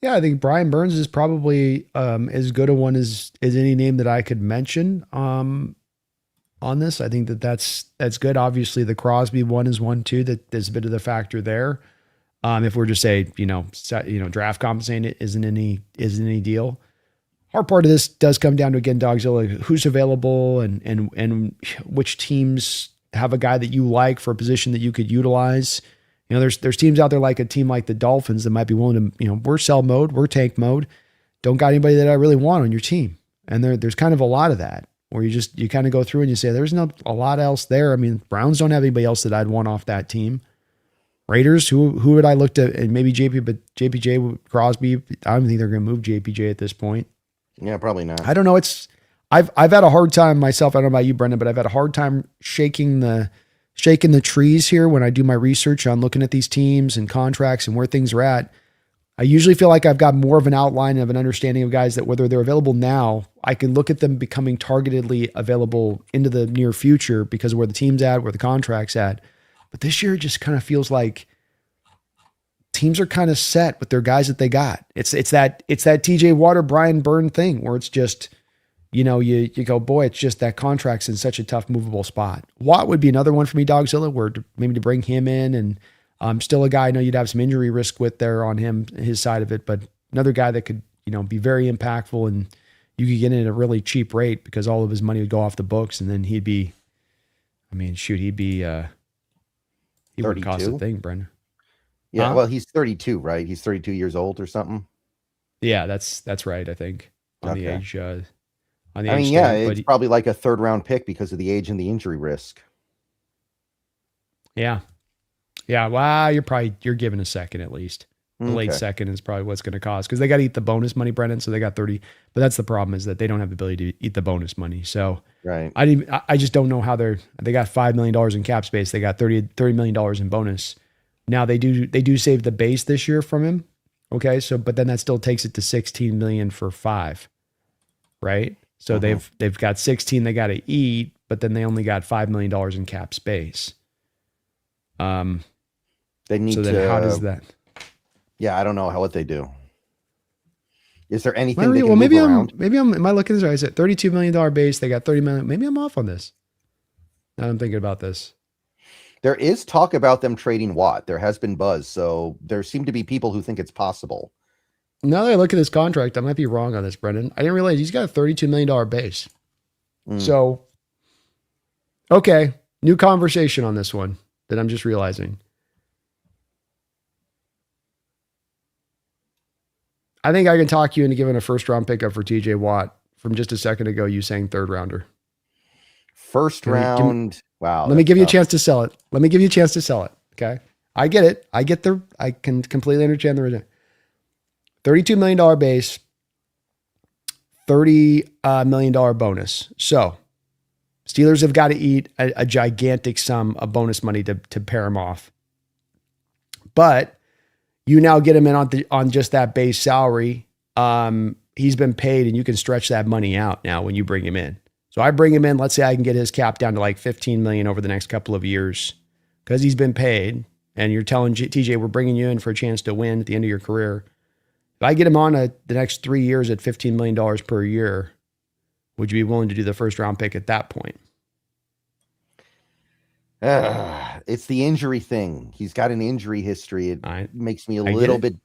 Yeah, I think Brian Burns is probably as good a one as any name that I could mention on this. I think that's good. Obviously, the Crosby one is one too. That there's a bit of the factor there. If we're just say draft compensating it isn't any deal. Hard part of this does come down to, again, Dogzilla, who's available and which teams have a guy that you like for a position that you could utilize. There's teams out there like a team like the Dolphins that might be willing to, we're sell mode, we're tank mode. Don't got anybody that I really want on your team. And there's kind of a lot of that where you kind of go through and you say, there's not a lot else there. I mean, Browns don't have anybody else that I'd want off that team. Raiders, who would I look to? And maybe JPJ, Crosby. I don't think they're going to move JPJ at this point. Yeah, probably not. I don't know. I've had a hard time myself. I don't know about you, Brendan, but I've had a hard time shaking the trees here when I do my research on looking at these teams and contracts and where things are at. I usually feel like I've got more of an outline of an understanding of guys that whether they're available now, I can look at them becoming targetedly available into the near future because of where the team's at, where the contract's at. But this year it just kind of feels like teams are kind of set with their guys that they got. It's that TJ Watt, Brian Byrne thing where it's just, you go, boy, it's just that contract's in such a tough movable spot. Watt would be another one for me, Dogzilla, where maybe to bring him in, and still a guy I know you'd have some injury risk with there on his side of it, but another guy that could, be very impactful and you could get in at a really cheap rate because all of his money would go off the books and then he wouldn't cost a thing, Brendan. Yeah, well, he's 32, right? He's 32 years old or something. Yeah, that's right. I think on the age. It's probably like a third round pick because of the age and the injury risk. Yeah. Well, you're giving a second at least. The late second is probably what's going to cost because they got to eat the bonus money, Brendan. So they got 30, but that's the problem is that they don't have the ability to eat the bonus money. So right. I just don't know how they got $5 million in cap space. They got $30 million in bonus. Now they do save the base this year from him. Okay. So, but then that still takes it to 16 million for 5, right? So they've got 16 they got to eat, but then they only got $5 million in cap space. They need so then to, how does that? Yeah. I don't know what they do. Is there anything they can move around? Am I looking at this right? I said $32 million base. They got 30 million. Maybe I'm off on this. Now I'm thinking about this. There is talk about them trading Watt. There has been buzz. So there seem to be people who think it's possible. Now that I look at his contract, I might be wrong on this, Brendan. I didn't realize he's got a $32 million base. So, okay, new conversation on this one that I'm just realizing. I think I can talk you into giving a first round pickup for TJ Watt from just a second ago. You saying third rounder. First round. Wow. Let me give you a chance to sell it. Let me give you a chance to sell it. Okay. I get it. I can completely understand the reason. $32 million base, $30 million bonus. So Steelers have got to eat a gigantic sum of bonus money to pair him off. But you now get him in on just that base salary. He's been paid and you can stretch that money out now when you bring him in. So I bring him in, let's say I can get his cap down to like 15 million over the next couple of years because he's been paid and you're telling TJ, we're bringing you in for a chance to win at the end of your career. If I get him on the next 3 years at $15 million per year, would you be willing to do the first round pick at that point? It's the injury thing. He's got an injury history. It makes me a little bit.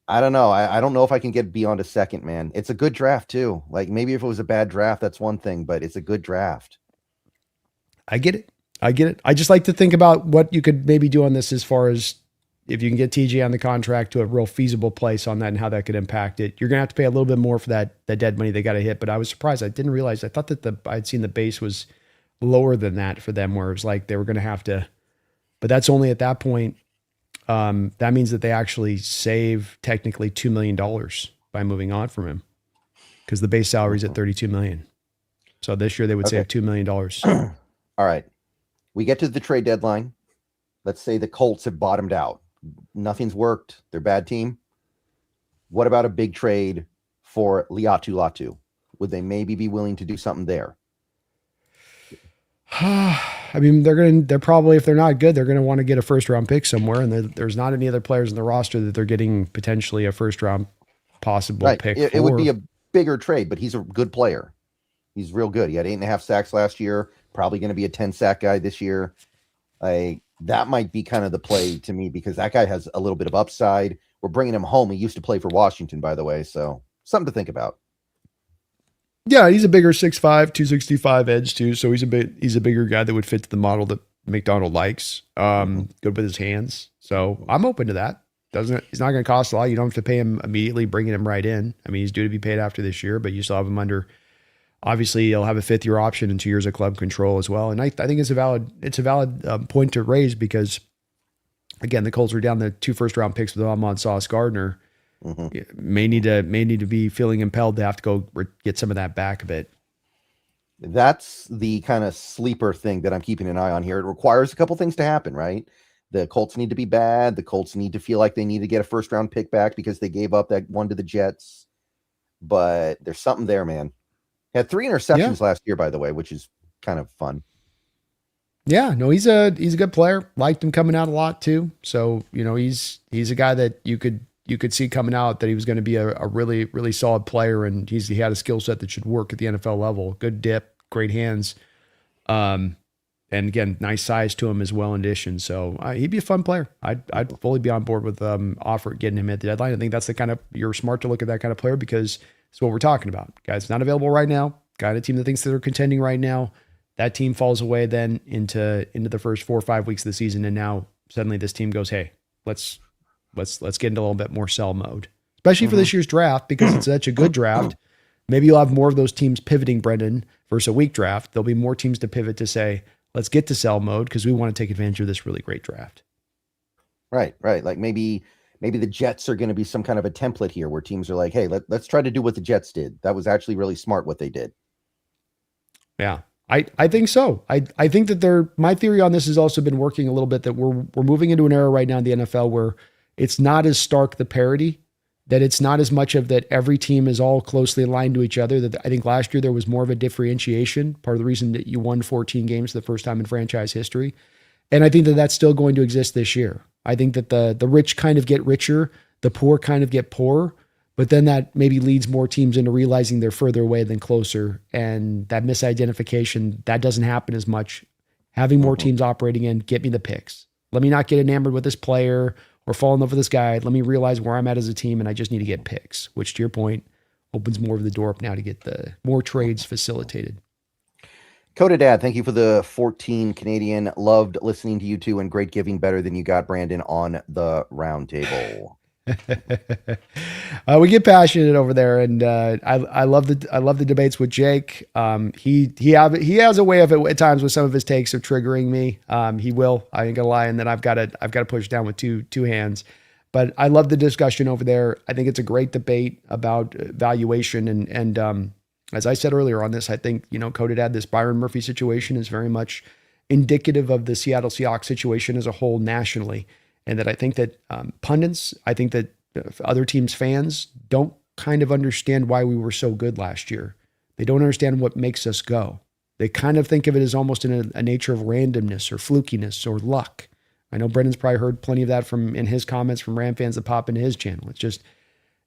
I don't know. I don't know if I can get beyond a second, man. It's a good draft too. Like maybe if it was a bad draft, that's one thing, but it's a good draft. I get it. I just like to think about what you could maybe do on this as far as if you can get TJ on the contract to a real feasible place on that and how that could impact it. You're going to have to pay a little bit more for that dead money they got to hit, but I was surprised. I didn't realize. I thought that I'd seen the base was lower than that for them, where it was like they were going to have to, but that's only at that point. That means that they actually save technically $2 million by moving on from him because the base salary is at $32 million. So this year they would save $2 million. All right. We get to the trade deadline. Let's say the Colts have bottomed out. Nothing's worked. They're a bad team. What about a big trade for Liatu Latu? Would they maybe be willing to do something there? I mean, they're probably, if they're not good, they're going to want to get a first round pick somewhere. And there's not any other players in the roster that they're getting potentially a first round possible pick. It would be a bigger trade, but he's a good player. He's real good. He had 8.5 sacks last year, probably going to be a 10 sack guy this year. That might be kind of the play to me because that guy has a little bit of upside. We're bringing him home. He used to play for Washington, by the way. So something to think about. Yeah, he's a bigger 6'5", 265 edge too. So he's a bigger guy that would fit to the model that McDonald likes. Good with his hands. So I'm open to that. He's not going to cost a lot. You don't have to pay him immediately, bringing him right in. I mean, he's due to be paid after this year, but you still have him under. Obviously, he'll have a 5th year option and 2 years of club control as well. And I think it's a valid point to raise because, again, the Colts were down the 2 first round picks with Ahmad Sauce Gardner. May need to be feeling impelled to have to go get some of that back a bit. That's the kind of sleeper thing that I'm keeping an eye on here. It requires a couple things to happen, right? The Colts need to be bad. The Colts need to feel like they need to get a first round pick back because they gave up that one to the Jets. But there's something there, man. Had 3 interceptions last year, by the way, which is kind of fun. Yeah, no, he's a good player. Liked him coming out a lot too. So, he's a guy that you could see coming out that he was going to be a really, really solid player. And he had a skill set that should work at the NFL level. Good dip, great hands. And again, nice size to him as well in addition. So he'd be a fun player. I'd fully be on board with getting him at the deadline. I think that's you're smart to look at that kind of player because it's what we're talking about. Guys not available right now. Guy on a team that thinks that they're contending right now. That team falls away then into the first 4 or 5 weeks of the season. And now suddenly this team goes, hey, let's get into a little bit more sell mode, especially for this year's draft, because it's such a good draft. Maybe you'll have more of those teams pivoting, Brendan, versus a weak draft. There'll be more teams to pivot to say, let's get to sell mode because we want to take advantage of this really great draft. Right. Like maybe the Jets are going to be some kind of a template here where teams are like, hey, let's try to do what the Jets did. That was actually really smart what they did. Yeah. I think so. I think that my theory on this has also been working a little bit, that we're moving into an era right now in the NFL where it's not as stark the parity, that it's not as much of that every team is all closely aligned to each other. That I think last year there was more of a differentiation, part of the reason that you won 14 games for the first time in franchise history. And I think that that's still going to exist this year. I think that the rich kind of get richer, the poor kind of get poorer, but then that maybe leads more teams into realizing they're further away than closer. And that misidentification, that doesn't happen as much. Having more teams operating in, get me the picks. Let me not get enamored with this player or fall in love with this guy. Let me realize where I'm at as a team, and I just need to get picks, which to your point, opens more of the door up now to get the more trades facilitated. Coda Dad, thank you for the 14 Canadian. Loved listening to you two, and great giving, better than you got, Brandon, on the roundtable. We get passionate over there, and I love the debates with Jake. He has a way of it at times with some of his takes of triggering me. He will. I ain't gonna lie, and then I've got to push down with two hands. But I love the discussion over there. I think it's a great debate about valuation, and as I said earlier on this, I think, Coda Dad, this Byron Murphy situation is very much indicative of the Seattle Seahawks situation as a whole nationally. And that I think that pundits, I think that other teams' fans don't kind of understand why we were so good last year. They don't understand what makes us go. They kind of think of it as almost in a nature of randomness or flukiness or luck. I know Brendan's probably heard plenty of that in his comments from Ram fans that pop into his channel.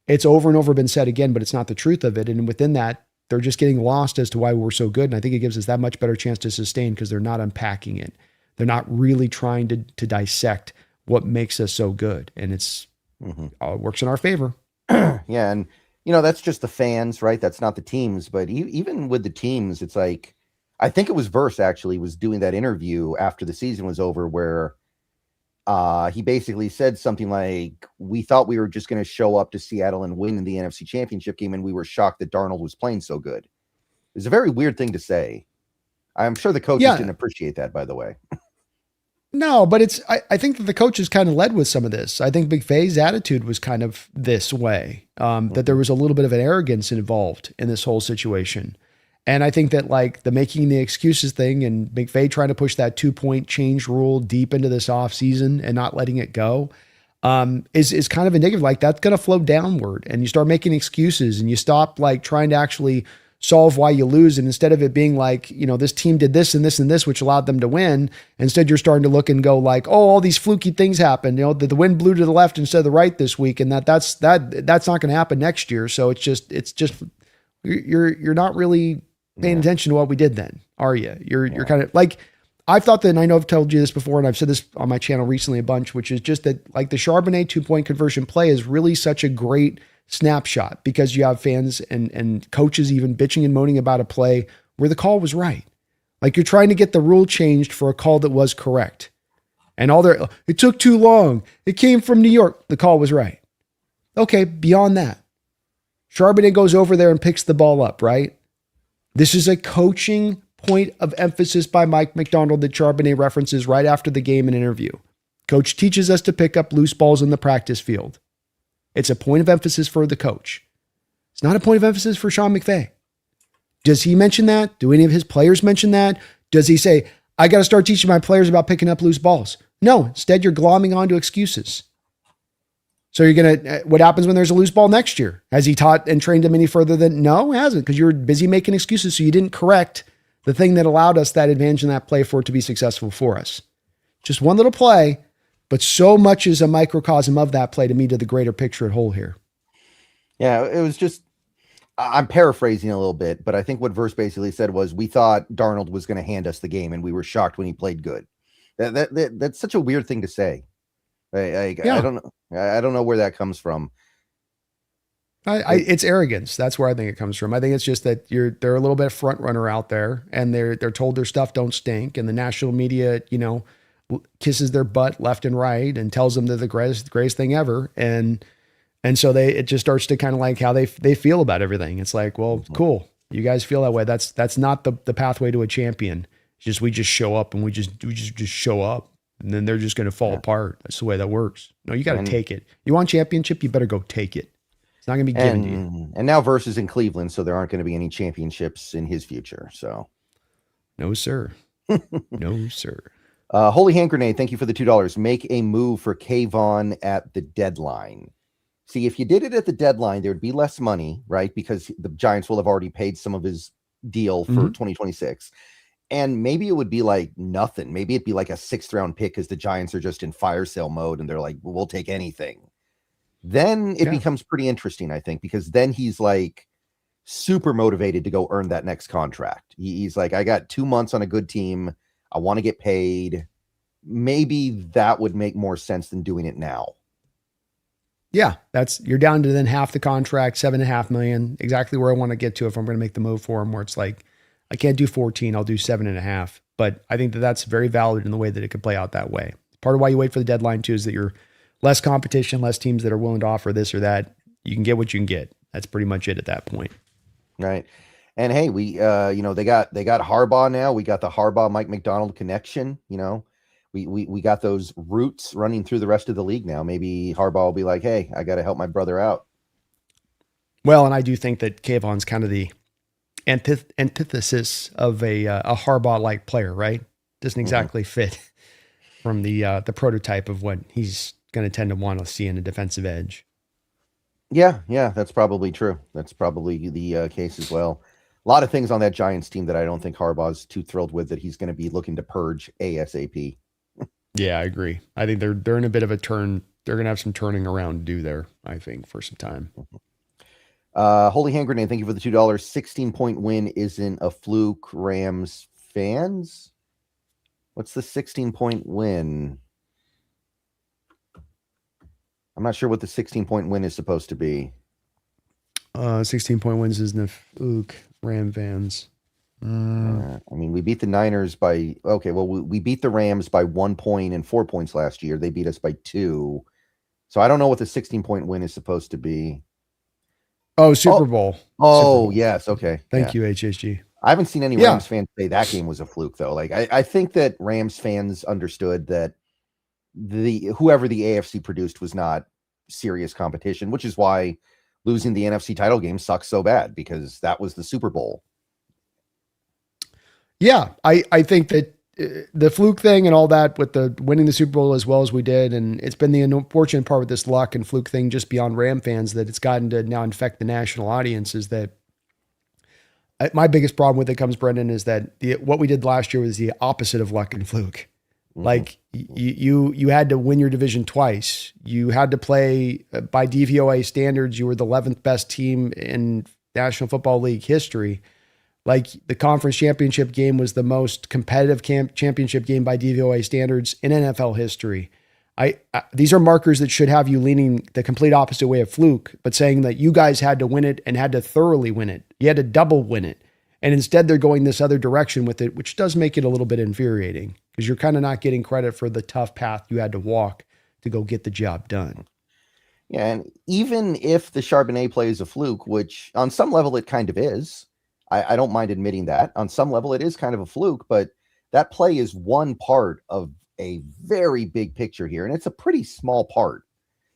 It's over and over been said again, but it's not the truth of it. And within that, they're just getting lost as to why we're so good. And I think it gives us that much better chance to sustain because they're not unpacking it. They're not really trying to dissect what makes us so good. And it works in our favor. Yeah. And, that's just the fans, right? That's not the teams. But even with the teams, it's like, I think it was Verse actually was doing that interview after the season was over where he basically said something like, we thought we were just going to show up to Seattle and win in the NFC Championship game, and we were shocked that Darnold was playing so good. It's a very weird thing to say. I'm sure the coaches didn't appreciate that, by the way. No, but I think that the coaches kind of led with some of this. I think McVay's attitude was kind of this way, that there was a little bit of an arrogance involved in this whole situation. And I think that like the making the excuses thing and McVay trying to push that 2-point change rule deep into this offseason and not letting it go is kind of indicative. Like that's going to flow downward and you start making excuses and you stop like trying to actually solve why you lose. And instead of it being like, this team did this and this and this, which allowed them to win, instead you're starting to look and go like, oh, all these fluky things happened, the wind blew to the left instead of the right this week. And that's not going to happen next year. So it's just, you're not really paying attention to what we did then, are you? You're kind of like, I've thought that, and I know I've told you this before, and I've said this on my channel recently a bunch, which is just that like the Charbonnet 2-point conversion play is really such a great snapshot because you have fans and coaches even bitching and moaning about a play where the call was right. Like you're trying to get the rule changed for a call that was correct. And it took too long. It came from New York. The call was right. Okay, beyond that, Charbonnet goes over there and picks the ball up, right? This is a coaching point of emphasis by Mike McDonald that Charbonnet references right after the game in an interview. Coach teaches us to pick up loose balls in the practice field. It's a point of emphasis for the coach. It's not a point of emphasis for Sean McVay. Does he mention that? Do any of his players mention that? Does he say, I got to start teaching my players about picking up loose balls? No, instead you're glomming onto excuses. So what happens when there's a loose ball next year? Has he taught and trained him any further than? No, he hasn't, because you're busy making excuses. So you didn't correct the thing that allowed us that advantage in that play for it to be successful for us. Just one little play, but so much is a microcosm of that play to me to the greater picture at whole here. Yeah, it was just, I'm paraphrasing a little bit, but I think what Verse basically said was, we thought Darnold was going to hand us the game and we were shocked when he played good. That's such a weird thing to say. I don't know where that comes from. It's arrogance. That's where I think it comes from. I think it's just that they're a little bit front runner out there, and they're told their stuff don't stink, and the national media, kisses their butt left and right and tells them they're the greatest thing ever, and so it just starts to kind of like how they feel about everything. It's like, well, cool, you guys feel that way. That's not the pathway to a champion. It's just we just show up and we just show up. And then they're just going to fall apart. That's the way that works. No, you got to take it. You want championship, you better go take it. It's not going to be given to you. And now Verse is in Cleveland, so there aren't going to be any championships in his future. So, no, sir. No, sir. Holy Hand Grenade, thank you for the $2. Make a move for Kayvon at the deadline. See, if you did it at the deadline, there would be less money, right? Because the Giants will have already paid some of his deal for 2026. And maybe it would be like nothing. Maybe it'd be like a 6th round pick because the Giants are just in fire sale mode and they're like, we'll take anything. Then it becomes pretty interesting, I think, because then he's like super motivated to go earn that next contract. He's like, I got 2 months on a good team. I want to get paid. Maybe that would make more sense than doing it now. Yeah, you're down to then half the contract, 7.5 million, exactly where I want to get to if I'm going to make the move for him. Where it's like, I can't do 14, I'll do 7.5. But I think that that's very valid in the way that it could play out that way. Part of why you wait for the deadline too is that you're less competition, less teams that are willing to offer this or that. You can get what you can get. That's pretty much it at that point. Right. And hey, we they got Harbaugh now. We got the Harbaugh Mike McDonald connection. We got those roots running through the rest of the league now. Maybe Harbaugh will be like, hey, I got to help my brother out. Well, and I do think that Kayvon's kind of the antithesis of a Harbaugh-like player, right? Doesn't exactly fit from the prototype of what he's going to tend to want to see in a defensive edge. Yeah, that's probably true. That's probably the case as well. A lot of things on that Giants team that I don't think Harbaugh's too thrilled with, that he's going to be looking to purge ASAP. Yeah, I agree. I think they're in a bit of a turn. They're going to have some turning around to do there, I think, for some time. Holy Hand Grenade, thank you for the $2. 16-point win isn't a fluke. Rams fans? What's the 16-point win? I'm not sure what the 16-point win is supposed to be. 16-point wins isn't a fluke. Ram fans. I mean, we beat the Niners by, we beat the Rams by 1 point and 4 points last year. They beat us by 2. So I don't know what the 16-point win is supposed to be. Oh, Super Bowl. Oh, Super Bowl. Yes. Okay. Thank you, HSG. I haven't seen any Rams fans say that game was a fluke, though. Like, I think that Rams fans understood that whoever the AFC produced was not serious competition, which is why losing the NFC title game sucks so bad, because that was the Super Bowl. Yeah, I think that the fluke thing and all that with the winning the Super Bowl as well as we did, and it's been the unfortunate part with this luck and fluke thing just beyond Ram fans that it's gotten to now infect the national audience, is that my biggest problem with it comes, Brendan, is that what we did last year was the opposite of luck and fluke. Like you had to win your division twice. You had to play by DVOA standards. You were the 11th best team in National Football League history. Like, the conference championship game was the most competitive championship game by DVOA standards in NFL history. These are markers that should have you leaning the complete opposite way of fluke, but saying that you guys had to win it and had to thoroughly win it. You had to double win it. And instead they're going this other direction with it, which does make it a little bit infuriating, because you're kind of not getting credit for the tough path you had to walk to go get the job done. Yeah, and even if the Charbonnet play is a fluke, which on some level it kind of is, I don't mind admitting that. On some level it is kind of a fluke, but that play is one part of a very big picture here, and it's a pretty small part.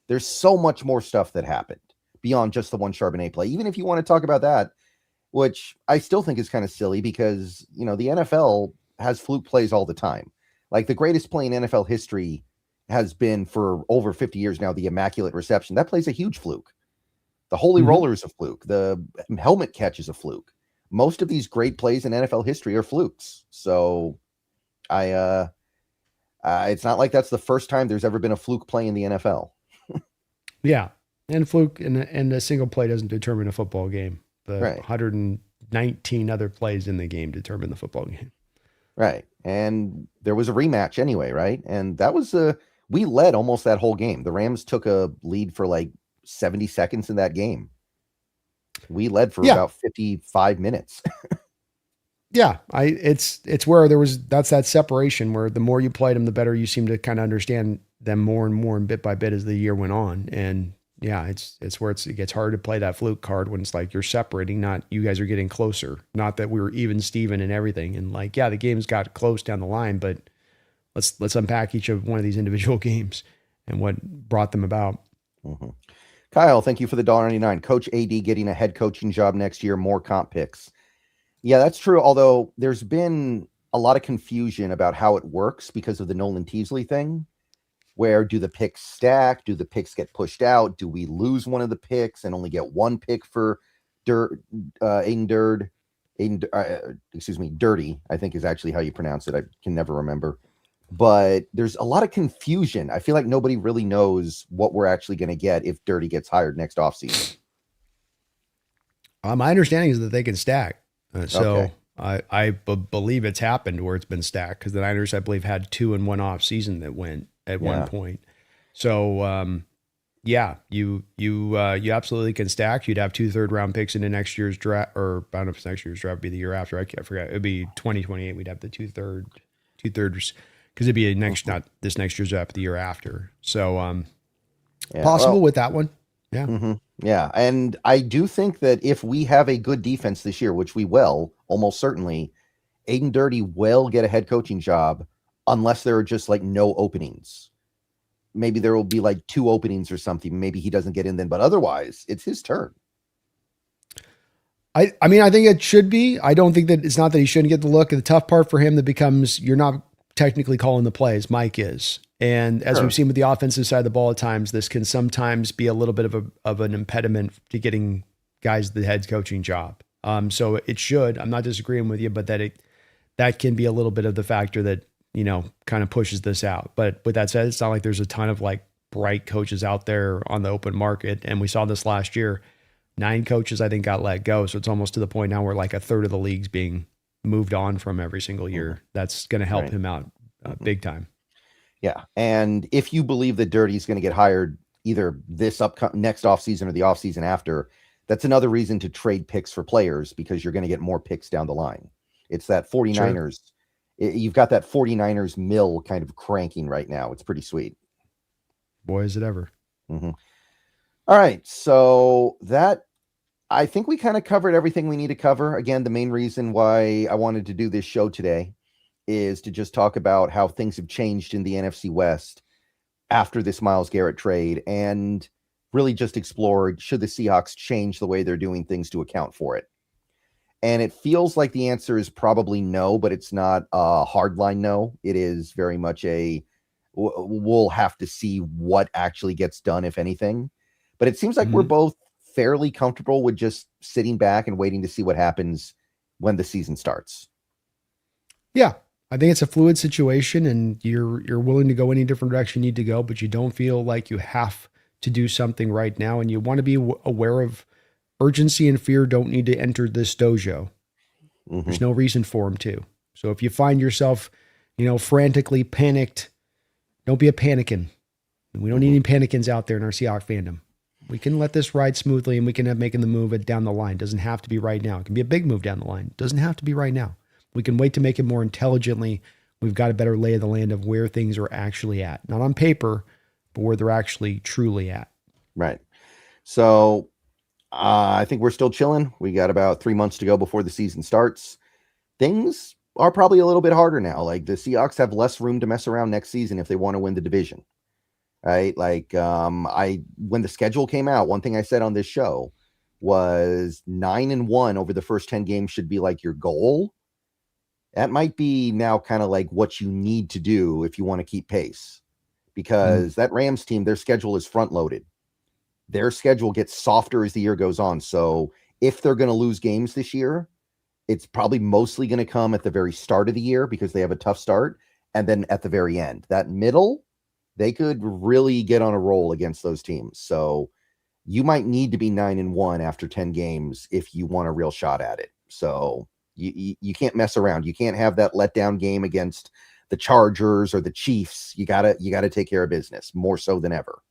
There's so much more stuff that happened beyond just the one Charbonnet play. Even if you want to talk about that, which I still think is kind of silly, because, the NFL has fluke plays all the time. Like, the greatest play in NFL history has been for over 50 years now, the Immaculate Reception. That play's a huge fluke. The Holy Roller is a fluke. The helmet catch is a fluke. Most of these great plays in NFL history are flukes. So it's not like that's the first time there's ever been a fluke play in the NFL. Yeah. And fluke and a single play doesn't determine a football game. The 119 other plays in the game determine the football game. Right. And there was a rematch anyway, right? And that was we led almost that whole game. The Rams took a lead for like 70 seconds in that game. We led for about 55 minutes. Yeah, it's where that's that separation where the more you played them, the better you seem to kind of understand them more and more, and bit by bit as the year went on. And yeah, it's where it gets hard to play that fluke card when it's like you're separating, not you guys are getting closer. Not that we were even Steven and everything. And like, yeah, the games got close down the line, but let's unpack each of one of these individual games and what brought them about. Kyle, thank you for the $1.99. Coach AD getting a head coaching job next year, more comp picks. Yeah, that's true. Although there's been a lot of confusion about how it works because of the Nolan Teasley thing. Where do the picks stack? Do the picks get pushed out? Do we lose one of the picks and only get one pick for Dirty, I think is actually how you pronounce it. I can never remember. But there's a lot of confusion. I feel like nobody really knows what we're actually going to get if Dirty gets hired next offseason. My understanding is that they can stack. I believe it's happened where it's been stacked, because the Niners, I believe, had 2 in one offseason that went at one point. So Yeah, you absolutely can stack. You'd have 2 third-round picks in the next year's draft, or I don't know if it's next year's draft, would be the year after. I forgot. It'd be 2028. We'd have the two thirds, because it'd be a next, Mhm. not this next year's draft, the year after. So Yeah. possible Well, with that one. Yeah, yeah. And I do think that if we have a good defense this year, which we will, almost certainly, Aiden Dirty will get a head coaching job unless there are just like no openings. Maybe there will be like 2 openings or something. Maybe he doesn't get in then, but otherwise, it's his turn. I mean, I think it should be. I don't think that it's not that he shouldn't get the look. The tough part for him that becomes you're not technically calling the plays. Mike is, and as we've Sure. seen with the offensive side of the ball, at times this can sometimes be a little bit of an impediment to getting guys the head coaching job. So it should. I'm not disagreeing with you, but that can be a little bit of the factor that kind of pushes this out. But with that said, it's not like there's a ton of like bright coaches out there on the open market, and we saw this last year. 9 coaches, I think, got let go. So it's almost to the point now where like a third of the league's being moved on from every single year. That's going to help Right. him out big time. Yeah. And if you believe that Dirty's going to get hired either this next offseason or the offseason after, that's another reason to trade picks for players because you're going to get more picks down the line. It's that 49ers. Sure. You've got that 49ers mill kind of cranking right now. It's pretty sweet. Boy, is it ever. Mm-hmm. All right. So I think we kind of covered everything we need to cover. Again, the main reason why I wanted to do this show today is to just talk about how things have changed in the NFC West after this Myles Garrett trade and really just explore, should the Seahawks change the way they're doing things to account for it? And it feels like the answer is probably no, but it's not a hardline no. It is very much we'll have to see what actually gets done, if anything. But it seems like we're both fairly comfortable with just sitting back and waiting to see what happens when the season starts. Yeah. I think it's a fluid situation and you're willing to go any different direction you need to go, but you don't feel like you have to do something right now. And you want to be aware of urgency and fear don't need to enter this dojo. Mm-hmm. There's no reason for them to. So if you find yourself, frantically panicked, don't be a panicking. We don't need any panicins out there in our Seahawks fandom. We can let this ride smoothly and we can have making the move down the line. It doesn't have to be right now. It can be a big move down the line. It doesn't have to be right now. We can wait to make it more intelligently. We've got a better lay of the land of where things are actually at. Not on paper, but where they're actually truly at. Right. So I think we're still chilling. We got about 3 months to go before the season starts. Things are probably a little bit harder now. Like the Seahawks have less room to mess around next season if they want to win the division. Right. Like when the schedule came out, one thing I said on this show was 9-1 over the first 10 games should be like your goal. That might be now kind of like what you need to do if you want to keep pace, because that Rams team, their schedule is front loaded. Their schedule gets softer as the year goes on. So if they're going to lose games this year, it's probably mostly going to come at the very start of the year because they have a tough start. And then at the very end, that middle, they could really get on a roll against those teams. So you might need to be 9-1 after 10 games if you want a real shot at it. So you can't mess around. You can't have that letdown game against the Chargers or the Chiefs. You gotta take care of business more so than ever.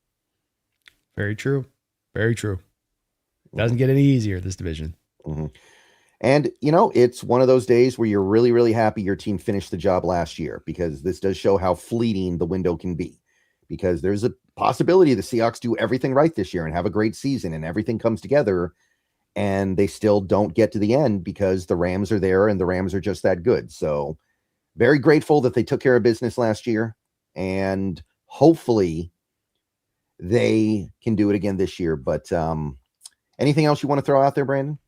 Very true. Very true. Doesn't get any easier, this division. Mm-hmm. And, it's one of those days where you're really, really happy your team finished the job last year, because this does show how fleeting the window can be, because there's a possibility the Seahawks do everything right this year and have a great season and everything comes together and they still don't get to the end because the Rams are there and the Rams are just that good. So very grateful that they took care of business last year, and hopefully they can do it again this year. But anything else you want to throw out there, Brandon?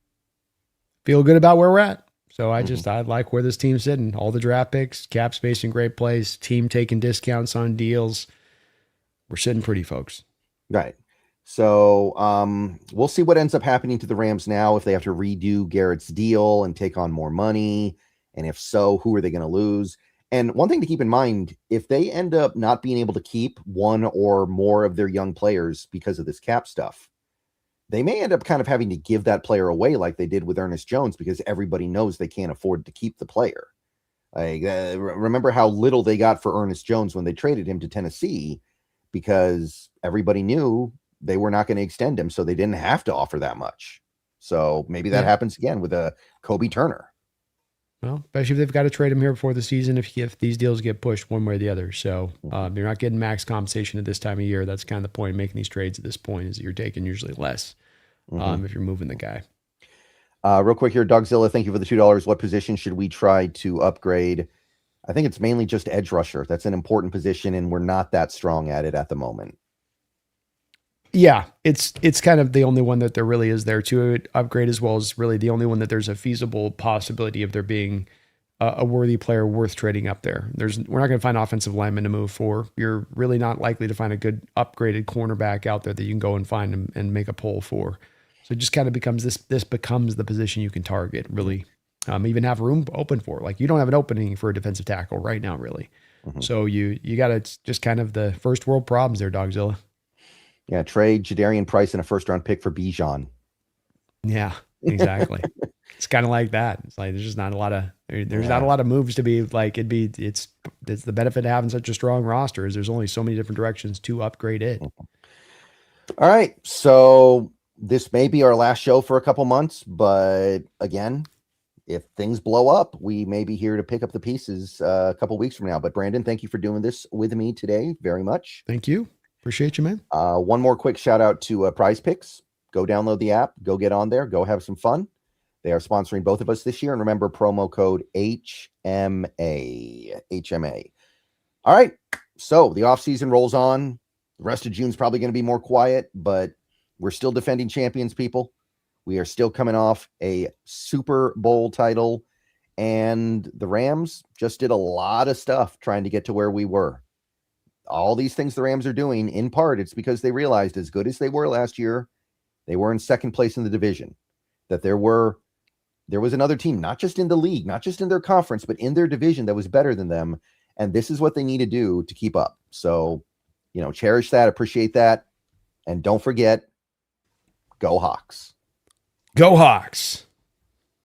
Feel good about where we're at. So I like where this team's sitting. All the draft picks, cap space in great place, team taking discounts on deals. We're sitting pretty, folks. Right. So we'll see what ends up happening to the Rams now, if they have to redo Garrett's deal and take on more money. And if so, who are they going to lose? And one thing to keep in mind, if they end up not being able to keep one or more of their young players because of this cap stuff, they may end up kind of having to give that player away like they did with Ernest Jones, because everybody knows they can't afford to keep the player. Like, remember how little they got for Ernest Jones when they traded him to Tennessee, because everybody knew they were not going to extend him, so they didn't have to offer that much. So maybe that happens again with a Kobe Turner. Well, especially if they've got to trade him here before the season, if these deals get pushed one way or the other. So you're not getting max compensation at this time of year. That's kind of the point of making these trades at this point, is that you're taking usually less if you're moving the guy. Real quick here, Dogzilla, thank you for the $2. What position should we try to upgrade? I think it's mainly just edge rusher. That's an important position, and we're not that strong at it at the moment. Yeah, it's kind of the only one that there really is there to upgrade, as well as really the only one that there's a feasible possibility of there being a worthy player worth trading up there. We're not going to find offensive linemen to move for. You're really not likely to find a good upgraded cornerback out there that you can go and find and make a pull for. So it just kind of becomes this becomes the position you can target, really. Even have room open for. Like, you don't have an opening for a defensive tackle right now, really. So you got to, it's just kind of the first world problems there, Dogzilla. Yeah, trade Jadarian Price and a first-round pick for Bijan. Yeah, exactly. It's kind of like that. It's like there's just not a lot of not a lot of moves to be like. It's the benefit of having such a strong roster is there's only so many different directions to upgrade it. All right, so this may be our last show for a couple months, but again, if things blow up, we may be here to pick up the pieces a couple weeks from now. But Brandon, thank you for doing this with me today very much. Thank you. Appreciate you, man. One more quick shout out to Prize Picks. Go download the app. Go get on there. Go have some fun. They are sponsoring both of us this year. And remember, promo code HMA. All right. So the offseason rolls on. The rest of June's probably going to be more quiet, but we're still defending champions, people. We are still coming off a Super Bowl title. And the Rams just did a lot of stuff trying to get to where we were. All these things the Rams are doing, in part, it's because they realized, as good as they were last year, they were in second place in the division, that there was another team, not just in the league, not just in their conference, but in their division that was better than them. And this is what they need to do to keep up. So, cherish that, appreciate that. And don't forget, go Hawks. Go Hawks.